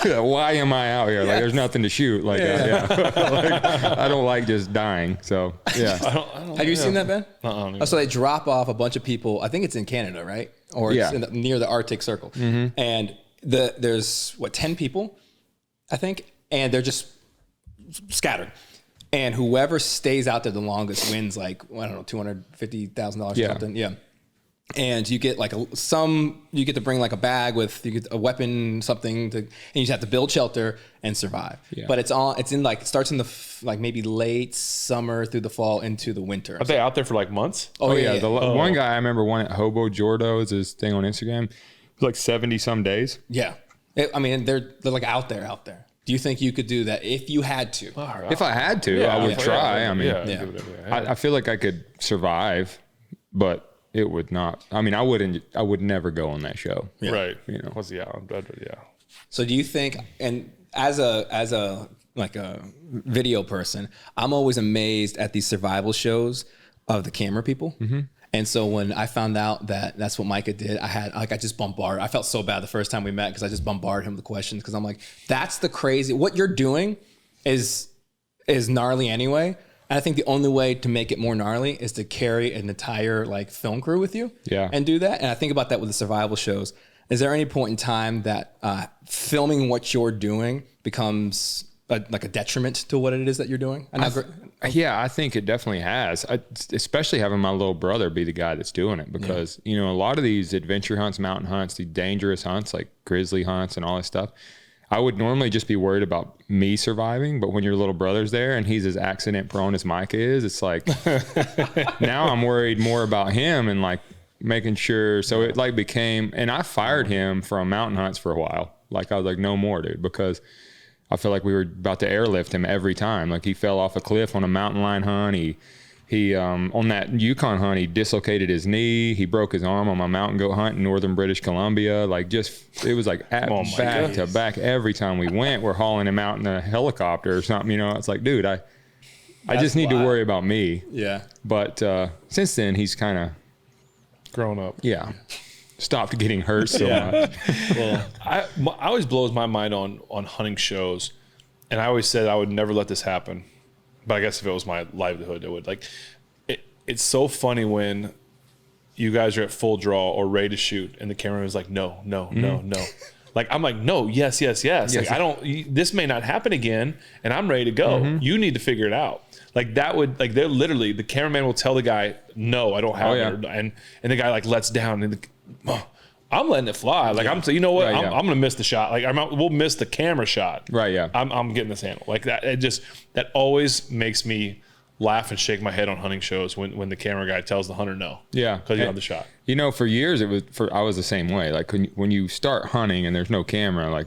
Speaker 3: Why am I out here? Like, there's nothing to shoot. Like, like, I don't like just dying. So, yeah.
Speaker 1: Have you seen that, Ben? So they drop off a bunch of people. I think it's in Canada, right? Or it's near the Arctic Circle. And there's 10 people, I think, and they're just scattered. And whoever stays out there the longest wins, like, I don't know, $250,000 or something. Yeah. And you get like you get to bring like a bag with, you get a weapon, something and you just have to build shelter and survive. Yeah. But it starts in the like maybe late summer through the fall into the winter.
Speaker 2: Are they out there for like months?
Speaker 3: Oh yeah. One guy I remember, one at Hobo Jordo is his thing on Instagram. It's like 70 some days.
Speaker 1: Yeah. They're like out there. Do you think you could do that if you had to?
Speaker 3: If I had to, I would try. I feel like I could survive, but it would not. I would never go on that show.
Speaker 2: Yeah. Right.
Speaker 1: So do you think, and as a like a video person, I'm always amazed at these survival shows of the camera people. And so when I found out that that's what Micah did, I just bombarded. I felt so bad the first time we met because I just bombarded him with questions because I'm like, that's the crazy. What you're doing is gnarly anyway. And I think the only way to make it more gnarly is to carry an entire like film crew with you and do that. And I think about that with the survival shows. Is there any point in time that filming what you're doing becomes like a detriment to what it is that you're doing?
Speaker 3: Yeah, I think it definitely has. Especially having my little brother be the guy that's doing it because, a lot of these adventure hunts, mountain hunts, the dangerous hunts like grizzly hunts and all that stuff, I would normally just be worried about me surviving, but when your little brother's there and he's as accident prone as Micah is, it's like, now I'm worried more about him and like making sure. So it like became, and I fired him from mountain hunts for a while. Like I was like, no more, dude, because I feel like we were about to airlift him every time. Like he fell off a cliff on a mountain lion hunt. He on that Yukon hunt, he dislocated his knee. He broke his arm on my mountain goat hunt in northern British Columbia. Like it was like back to back every time we went. We're hauling him out in a helicopter or something. It's like, dude, I just need to worry about me.
Speaker 1: Yeah.
Speaker 3: But since then, he's kind of
Speaker 2: grown up.
Speaker 3: Yeah. Stopped getting hurt so much.
Speaker 2: Well, I always blows my mind on hunting shows, and I always said I would never let this happen. But I guess if it was my livelihood, it would. Like, it's so funny when you guys are at full draw or ready to shoot, and the cameraman is like, no. Like, I'm like, no, yes. Like, this may not happen again, and I'm ready to go. You need to figure it out. Like, that would, like, they're literally, the cameraman will tell the guy, no, I don't have it. And the guy, like, lets down, and I'm letting it fly. Like, I'm saying, you know what? I'm going to miss the shot. Like, we'll miss the camera shot.
Speaker 3: Right, yeah.
Speaker 2: I'm getting this handle. Like, that, that always makes me laugh and shake my head on hunting shows when the camera guy tells the hunter no.
Speaker 3: Yeah.
Speaker 2: Because you have the shot.
Speaker 3: You know, for years I was the same way. Like when you start hunting and there's no camera, like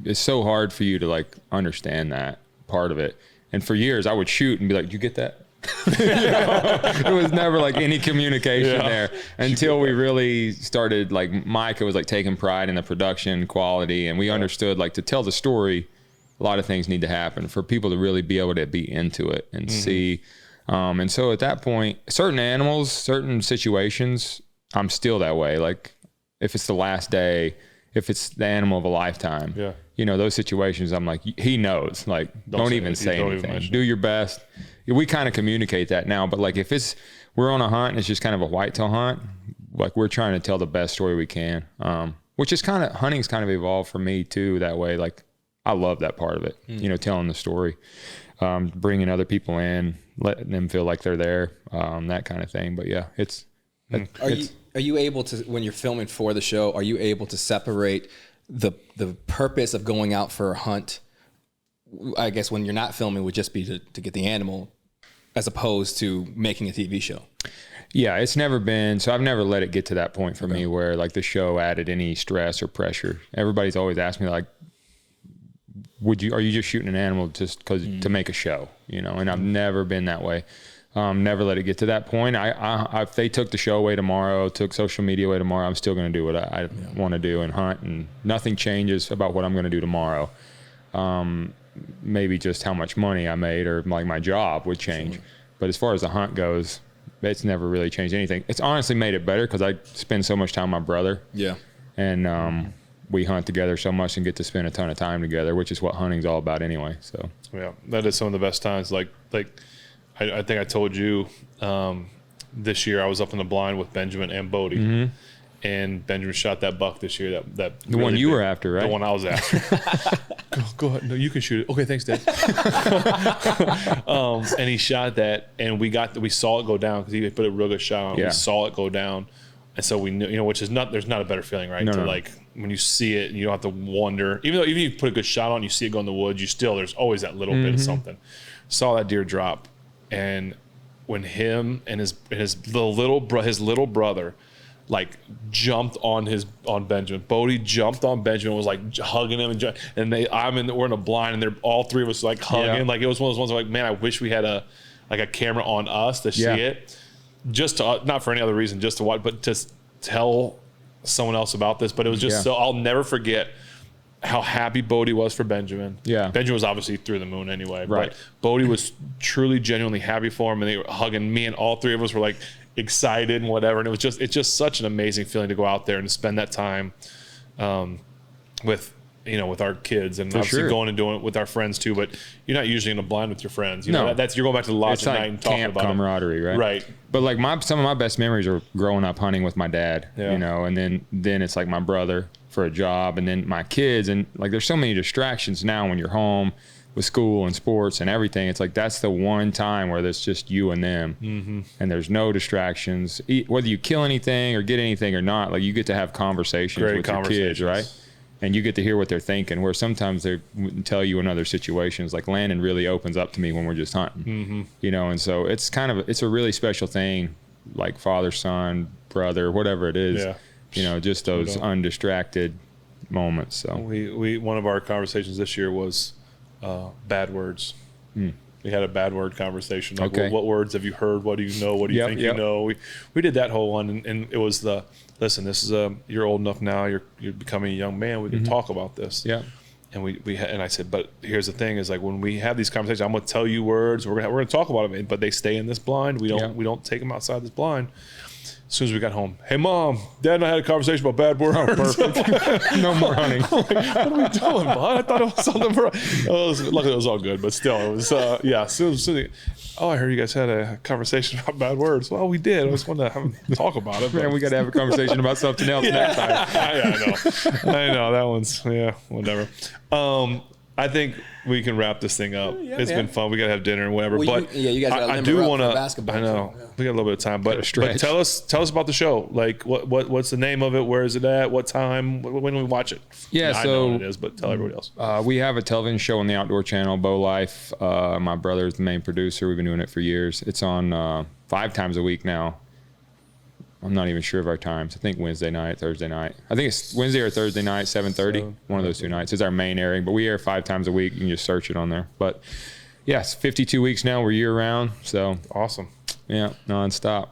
Speaker 3: it's so hard for you to like understand that part of it. And for years I would shoot and be like, "Did you get that?" It was never like any communication there until we really started. Like Micah was like taking pride in the production quality, and we understood like to tell the story, a lot of things need to happen for people to really be able to be into it and see. And so at that point, certain animals, certain situations, I'm still that way. Like if it's the last day, if it's the animal of a lifetime, you know, those situations, I'm like, he knows, like, don't even say anything. Do your best. We kind of communicate that now, but like if we're on a hunt and it's just kind of a whitetail hunt, like we're trying to tell the best story we can, which is hunting's kind of evolved for me too, that way. Like I love that part of it, you know, telling the story, bringing other people in, letting them feel like they're there, that kind of thing. But yeah,
Speaker 1: Are you able to, when you're filming for the show, are you able to separate the purpose of going out for a hunt? I guess when you're not filming would just be to get the animal, as opposed to making a TV show.
Speaker 3: Yeah, it's never been, so I've never let it get to that point for me where like the show added any stress or pressure. Everybody's always asked me like, are you just shooting an animal just because to make a show, you know? And I've never been that way. Never let it get to that point. If they took the show away tomorrow, took social media away tomorrow, I'm still going to do what I want to do and hunt, and nothing changes about what I'm going to do tomorrow. Maybe just how much money I made or like my job would change. But as far as the hunt goes, it's never really changed anything. It's honestly made it better because I spend so much time with my brother. Yeah. And we hunt together so much and get to spend a ton of time together, which is what hunting's all about anyway. So
Speaker 2: yeah, that is some of the best times. Like I think I told you this year I was up in the blind with Benjamin and Bodie. And Benjamin shot that buck this year. That
Speaker 3: the really one you were after, right?
Speaker 2: The one I was after. Go ahead. No, you can shoot it. Okay, thanks, Dad. And he shot that, and we saw it go down because he put a real good shot on it. We saw it go down, and so we knew, you know, which is there's not a better feeling, right? Like when you see it, and you don't have to wonder. Even if you put a good shot on, you see it go in the woods. There's always that little bit of something. Saw that deer drop, and when him and his little brother like jumped on Benjamin. Bodie jumped on Benjamin, was like hugging him, and we're in a blind, and they're all three of us like hugging. Like it was one of those ones like, man, I wish we had a camera on us to see it, just to not for any other reason, just to watch, but to tell someone else about this. But it was just so I'll never forget how happy Bodie was for Benjamin. Yeah, Benjamin was obviously through the moon anyway. Right, but Bodie was truly, genuinely happy for him, and they were hugging me, and all three of us were like excited and whatever, and it's just such an amazing feeling to go out there and to spend that time with our kids, and obviously going and doing it with our friends too. But you're not usually in a blind with your friends. You're going back to the lodge at night and talking about
Speaker 3: camaraderie, right? Right. But like some of my best memories are growing up hunting with my dad, you know, and then it's like my brother for a job, and then my kids, and like there's so many distractions now when you're home with school and sports and everything. It's like that's the one time where there's just you and them, and there's no distractions. Whether you kill anything or get anything or not, like you get to have conversations with your kids, right? And you get to hear what they're thinking, where sometimes they wouldn't tell you in other situations. Like Landon really opens up to me when we're just hunting, you know, and so it's it's a really special thing, like father, son, brother, whatever it is, you know, just those undistracted moments. So
Speaker 2: we one of our conversations this year was bad words. We had a bad word conversation. Like, what words have you heard? What do you know? What do you think you know? We did that whole one, and it was listen, this is you're old enough now. You're becoming a young man. We can talk about this. Yeah. And and I said, but here's the thing: is like when we have these conversations, I'm going to tell you words. We're going to talk about them, but they stay in this blind. We don't take them outside this blind. As soon as we got home, hey Mom, Dad and I had a conversation about bad words.
Speaker 3: Oh, perfect. No more hunting.
Speaker 2: Like, what are we doing, bud? I thought it was something luckily it was all good, but still, it was As soon as I heard you guys had a conversation about bad words. Well, we did. I just wanted to talk about it.
Speaker 3: Man, we got to have a conversation about something else next time.
Speaker 2: I know that one's whatever. I think we can wrap this thing up. It's been fun. We gotta have dinner and whatever.
Speaker 1: Well,
Speaker 2: but
Speaker 1: you guys gotta
Speaker 2: I do
Speaker 1: limber up
Speaker 2: want
Speaker 1: for
Speaker 2: to.
Speaker 1: basketball,
Speaker 2: I know
Speaker 1: so, yeah.
Speaker 2: we got a little bit of time, but tell us about the show. Like what's the name of it? Where is it at? What time? When do we watch it?
Speaker 3: Yeah,
Speaker 2: I
Speaker 3: so
Speaker 2: know what it is, but tell everybody else.
Speaker 3: We have a television show on the Outdoor Channel, Bow Life. My brother is the main producer. We've been doing it for years. It's on 5 times a week now. I'm not even sure of our times. I think Wednesday night, Thursday night. I think it's Wednesday or Thursday night, 7:30. One of those 2 nights. It's our main airing, but we air 5 times a week. You can just search it on there. But yes, 52 weeks now. We're year round. So
Speaker 2: Awesome.
Speaker 3: yeah, nonstop.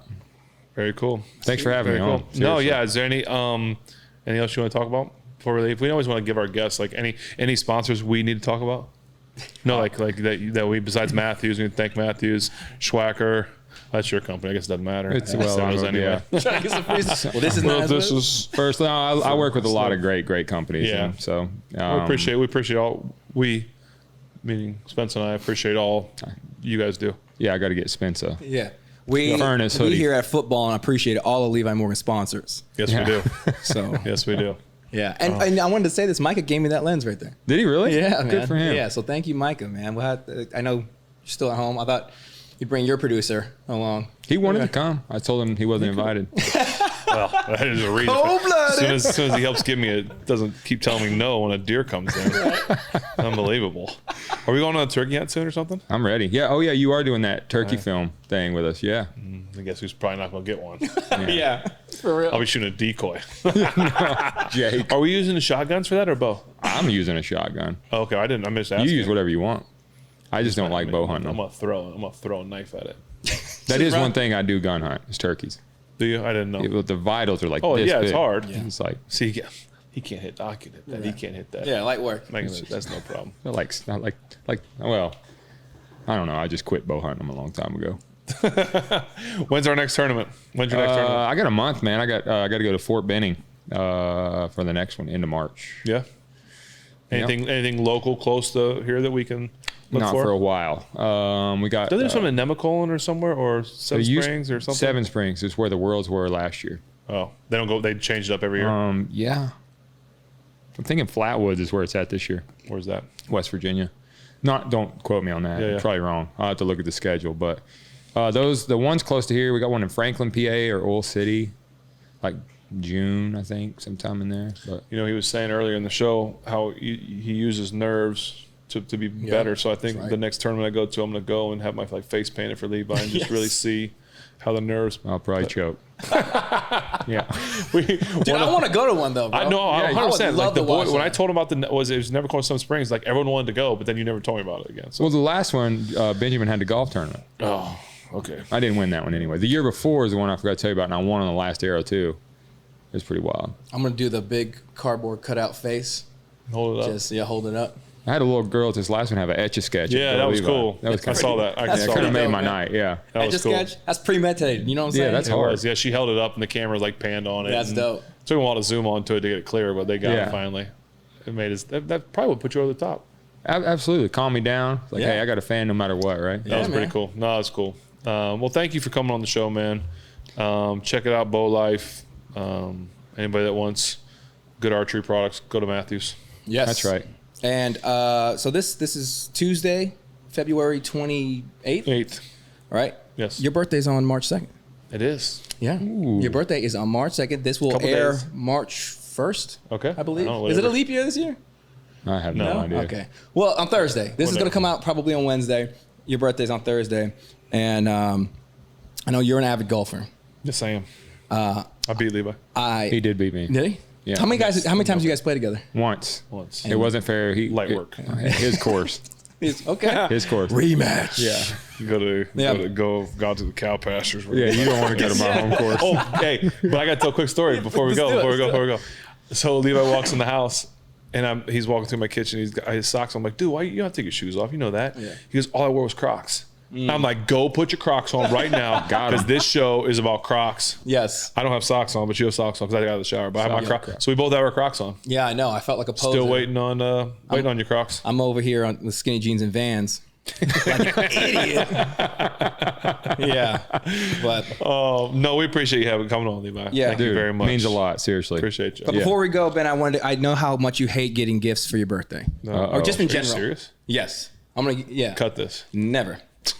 Speaker 2: Very cool.
Speaker 3: Thanks for having me on.
Speaker 2: No,
Speaker 3: Seriously.
Speaker 2: yeah. Is there anything else you want to talk about before we leave? We always want to give our guests like any sponsors we need to talk about. No, like that we besides Matthews, we can thank Matthews, Schwacker. That's your company. I guess it doesn't matter.
Speaker 3: It's
Speaker 2: anyway.
Speaker 1: Well, this is
Speaker 2: Well,
Speaker 1: not
Speaker 2: this is.
Speaker 3: First, I work with a lot of great companies.
Speaker 2: Yeah.
Speaker 3: And so
Speaker 2: We appreciate all meaning Spence and I appreciate all you guys do.
Speaker 3: yeah, I got to get Spencer.
Speaker 1: Yeah. We
Speaker 3: Furnace hoodie.
Speaker 1: here at Football and appreciate all of Levi Morgan sponsors.
Speaker 2: Yes,
Speaker 3: Yeah.
Speaker 2: we do.
Speaker 1: So
Speaker 2: Yes, we do.
Speaker 1: yeah, and I wanted to say this. Micah gave me that lens right there.
Speaker 3: Did he really?
Speaker 1: Yeah,
Speaker 3: Good
Speaker 1: man.
Speaker 3: for him.
Speaker 1: Yeah, so thank you, Micah, man. I know you're still at home. I thought you'd bring your producer along.
Speaker 3: He wanted to come. I told him he wasn't invited.
Speaker 2: Well, that is a reason.
Speaker 1: Cold-blooded.
Speaker 2: As soon as he helps give me doesn't keep telling me no when a deer comes in. Unbelievable. Are we going on a turkey hunt soon or something?
Speaker 3: I'm ready. Yeah. Oh, yeah. You are doing that turkey film thing with us. Yeah.
Speaker 2: I guess who's probably not going to get one.
Speaker 1: Yeah, for real.
Speaker 2: I'll be shooting a decoy.
Speaker 3: Jake.
Speaker 2: Are we using the shotguns for that or bow?
Speaker 3: I'm using a shotgun.
Speaker 2: Oh, okay, I missed asking.
Speaker 3: You use whatever you want. I just don't like bow hunting.
Speaker 2: I'm gonna throw a knife at it.
Speaker 3: That is one thing I do gun hunt is turkeys.
Speaker 2: Do you? I didn't know.
Speaker 3: But the vitals are like
Speaker 2: Oh
Speaker 3: this
Speaker 2: yeah, it's
Speaker 3: big.
Speaker 2: hard.
Speaker 3: It's like
Speaker 2: See, he can't hit. I can hit that. He can't hit that.
Speaker 1: Yeah, light work.
Speaker 2: That's no problem.
Speaker 3: not like well, I don't know. I just quit bow hunting them a long time ago.
Speaker 2: When's our next tournament? When's your next tournament?
Speaker 3: I got a month, man. I got to go to Footbahiln for the next one, into March.
Speaker 2: Yeah. Anything local close to here that we can look
Speaker 3: Not for a while. We got.
Speaker 2: Doesn't there something in Nemacolin or somewhere or Seven Springs or something?
Speaker 3: Seven Springs is where the Worlds were last year.
Speaker 2: Oh, they don't go. They change it up every year.
Speaker 3: Yeah. I'm thinking Flatwoods is where it's at this year.
Speaker 2: Where's that?
Speaker 3: West Virginia. Don't quote me on that.
Speaker 2: Yeah, yeah.
Speaker 3: I'm probably wrong. I'll have to look at the schedule. But the ones close to here, we got one in Franklin, PA, or Oil City, like June, I think, sometime in there. But
Speaker 2: He was saying earlier in the show how he uses nerves to be better. So I think
Speaker 1: right.
Speaker 2: the next tournament I go to, I'm going to go and have my face painted for Levi and just really see how the nerves.
Speaker 3: I'll probably choke. Yeah.
Speaker 1: Dude, I want to go to one though, bro.
Speaker 2: I know,
Speaker 1: I would
Speaker 2: 100%.
Speaker 1: love
Speaker 2: Like the
Speaker 1: to
Speaker 2: boy,
Speaker 1: watch
Speaker 2: when I
Speaker 1: that.
Speaker 2: told him about it was never called Some Springs. Like everyone wanted to go, but then you never told me about it again. So,
Speaker 3: Well, the last one, Benjamin had the golf tournament.
Speaker 2: oh, okay.
Speaker 3: I didn't win that one anyway. The year before is the one I forgot to tell you about, and I won on the last arrow too. It was pretty wild.
Speaker 1: I'm gonna do the big cardboard cutout face.
Speaker 2: Hold it up.
Speaker 1: Just hold it up.
Speaker 3: I had a little girl at this last one have an etch-a-sketch.
Speaker 2: Yeah,
Speaker 3: of
Speaker 2: that was
Speaker 3: Levi.
Speaker 2: cool.
Speaker 3: That was
Speaker 2: I
Speaker 3: kind
Speaker 2: saw
Speaker 3: of
Speaker 2: that. I
Speaker 1: That's
Speaker 2: saw
Speaker 3: could
Speaker 1: pretty
Speaker 3: have
Speaker 2: that.
Speaker 3: made
Speaker 1: dope,
Speaker 3: my
Speaker 1: man.
Speaker 3: night. Yeah.
Speaker 2: That was
Speaker 1: Just
Speaker 2: cool.
Speaker 1: sketch. That's premeditated. You know what I'm saying?
Speaker 3: Yeah, that's
Speaker 2: It
Speaker 3: hard.
Speaker 2: was. Yeah, she held it up and the camera like panned on it.
Speaker 1: That's
Speaker 2: and
Speaker 1: dope.
Speaker 2: Took a while to zoom onto it to get it clear, but they got
Speaker 3: Yeah.
Speaker 2: it finally. It made us. That probably would put you over the top.
Speaker 3: Absolutely. Calm me down. Like,
Speaker 1: Yeah.
Speaker 3: hey, I got a fan no matter what, right?
Speaker 2: That was pretty
Speaker 1: man.
Speaker 2: cool. No, that's cool. Well, thank you for coming on the show, man. Check it out, Bow Life. Anybody that wants good archery products, go to Matthews.
Speaker 1: Yes,
Speaker 3: That's right.
Speaker 1: And so this is Tuesday, February 28th.
Speaker 2: 8th.
Speaker 1: Right?
Speaker 2: Yes.
Speaker 1: Your birthday's on March 2nd.
Speaker 2: It is.
Speaker 1: Yeah. Your birthday is on March 2nd. This will
Speaker 2: Couple
Speaker 1: air
Speaker 2: days.
Speaker 1: March 1st.
Speaker 2: Okay.
Speaker 1: I believe.
Speaker 2: Oh,
Speaker 1: Is it a
Speaker 2: whatever.
Speaker 1: leap year this year?
Speaker 3: I have no idea.
Speaker 1: Okay. Well, on Thursday. This is going to come out probably on Wednesday. Your birthday's on Thursday. And I know you're an avid golfer.
Speaker 2: Yes, I am. I beat Levi
Speaker 3: He did beat me.
Speaker 1: Did he?
Speaker 3: Yeah.
Speaker 1: How many times you guys play together?
Speaker 3: Once.
Speaker 2: once.
Speaker 3: It wasn't fair.
Speaker 2: Light work.
Speaker 3: His course.
Speaker 1: Okay.
Speaker 3: His course.
Speaker 1: Rematch.
Speaker 3: Yeah.
Speaker 2: You go out to the cow pastures.
Speaker 3: Yeah, you don't want to go to my home course.
Speaker 2: Oh, hey, but I got to tell a quick story before we go. So Levi walks in the house, and he's walking through my kitchen. He's got his socks on. I'm like, dude, why you don't take your shoes off? You know that.
Speaker 1: Yeah.
Speaker 2: He goes, all I wore was Crocs. I'm like, go put your Crocs on right now, because this show is about Crocs.
Speaker 1: Yes.
Speaker 2: I don't have socks on, but you have socks on because I got out of the shower. But I have my
Speaker 3: Yeah,
Speaker 2: Crocs.
Speaker 3: Crocs.
Speaker 2: So we both have our Crocs on.
Speaker 1: Yeah, I know. I felt like a poser.
Speaker 2: Still waiting on your Crocs.
Speaker 1: I'm over here on with skinny jeans and Vans. Like an idiot. Yeah. But
Speaker 2: Oh no, we appreciate you coming on, Levi.
Speaker 1: Yeah.
Speaker 2: Thank you
Speaker 3: Dude,
Speaker 2: very much.
Speaker 3: Means a lot. Seriously.
Speaker 2: Appreciate you.
Speaker 1: But before we go, Ben, I know how much you hate getting gifts for your birthday. Or just in
Speaker 2: Are you
Speaker 1: general.
Speaker 2: serious?
Speaker 1: Yes. I'm going to,
Speaker 2: Cut this.
Speaker 1: Never.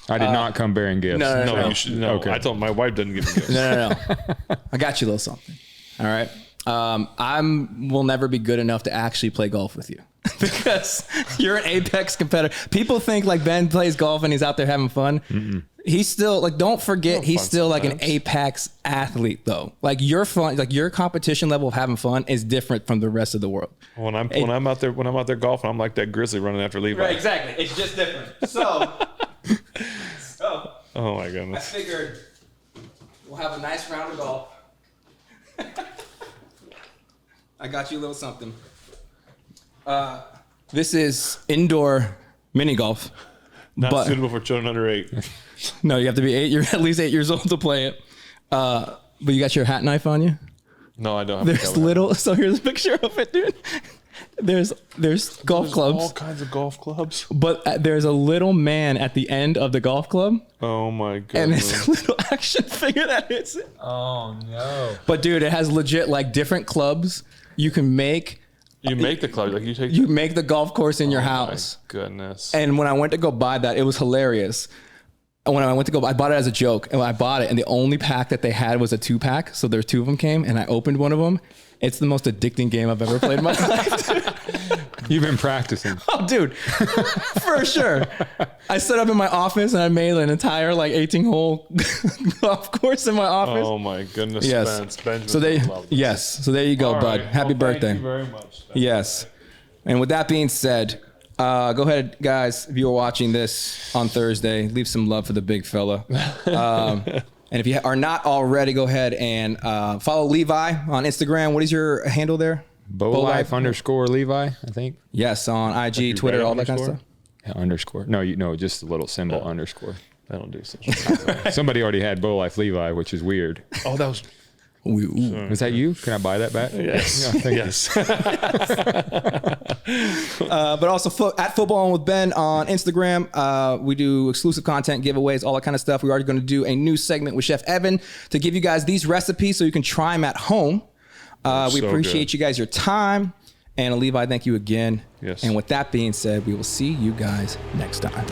Speaker 3: I did not come bearing gifts.
Speaker 2: No, you should. No,
Speaker 3: Okay.
Speaker 2: I told my wife doesn't give me gifts.
Speaker 1: No. I got you a little something. All right. Will never be good enough to actually play golf with you because you're an apex competitor. People think like Ben plays golf and he's out there having fun. He's still like, don't forget, he's still like an apex athlete though. Like your fun, like your competition level of having fun is different from the rest of the world.
Speaker 2: When I'm out there golfing, I'm like that grizzly running after Levi.
Speaker 1: Right, exactly. It's just different. So
Speaker 2: Oh my
Speaker 1: I
Speaker 2: goodness.
Speaker 1: figured we'll have a nice round of golf. I got you a little something. This is indoor mini golf.
Speaker 2: Not suitable for children under 8.
Speaker 1: No, you have to be at least 8 years old to play it. But you got your hat knife on you?
Speaker 2: No, I don't have
Speaker 1: There's little, so here's a picture of it, dude. There's golf clubs.
Speaker 2: All kinds of golf clubs.
Speaker 1: But there's a little man at the end of the golf club.
Speaker 2: Oh my
Speaker 1: And
Speaker 2: goodness.
Speaker 1: it's a little action figure that hits it.
Speaker 3: Oh no.
Speaker 1: But dude, it has legit like different clubs you can make.
Speaker 2: You make the club, like you take.
Speaker 1: You make the golf course in your house.
Speaker 2: Goodness.
Speaker 1: And when I went to go buy that, it was hilarious. And when I went to go, I bought it as a joke. And when I bought it, and the only pack that they had was a 2-pack. So there's 2 of them came, and I opened one of them. It's the most addicting game I've ever played in my life.
Speaker 3: You've been practicing.
Speaker 1: Oh, dude, for sure. I set up in my office and I made an entire like 18-hole golf course in my office.
Speaker 2: Oh my goodness,
Speaker 1: Yes.
Speaker 2: Spence. Benjamin
Speaker 1: So they,
Speaker 2: would love this.
Speaker 1: yes. So there you go,
Speaker 2: All
Speaker 1: bud.
Speaker 2: right.
Speaker 1: Happy
Speaker 2: Well,
Speaker 1: birthday.
Speaker 2: Thank you very much, Spence.
Speaker 1: Yes. And with that being said, go ahead, guys. If you were watching this on Thursday, leave some love for the big fella. And if you are not already, go ahead and follow Levi on Instagram. What is your handle there?
Speaker 3: Bowlife _ Levi, I think.
Speaker 1: Yes, on IG,
Speaker 2: you
Speaker 1: Twitter,
Speaker 2: write
Speaker 1: all that kind of
Speaker 2: underscore?
Speaker 1: stuff.
Speaker 3: Yeah, underscore. No, just a little symbol underscore.
Speaker 2: I don't do such.
Speaker 3: Somebody already had Bowlife Levi, which is weird.
Speaker 2: Oh, that was.
Speaker 1: Ooh.
Speaker 3: Was that you? Can I buy that back?
Speaker 2: Yes.
Speaker 3: Yeah, thank you.
Speaker 2: Yes.
Speaker 1: But also at Footbahiln with Ben on Instagram. We do exclusive content, giveaways, all that kind of stuff. We're already going to do a new segment with Chef Evan to give you guys these recipes so you can try them at home. We
Speaker 2: so
Speaker 1: appreciate
Speaker 2: good.
Speaker 1: you guys, your time. And Levi, thank you again.
Speaker 2: Yes.
Speaker 1: And with that being said, we will see you guys next time.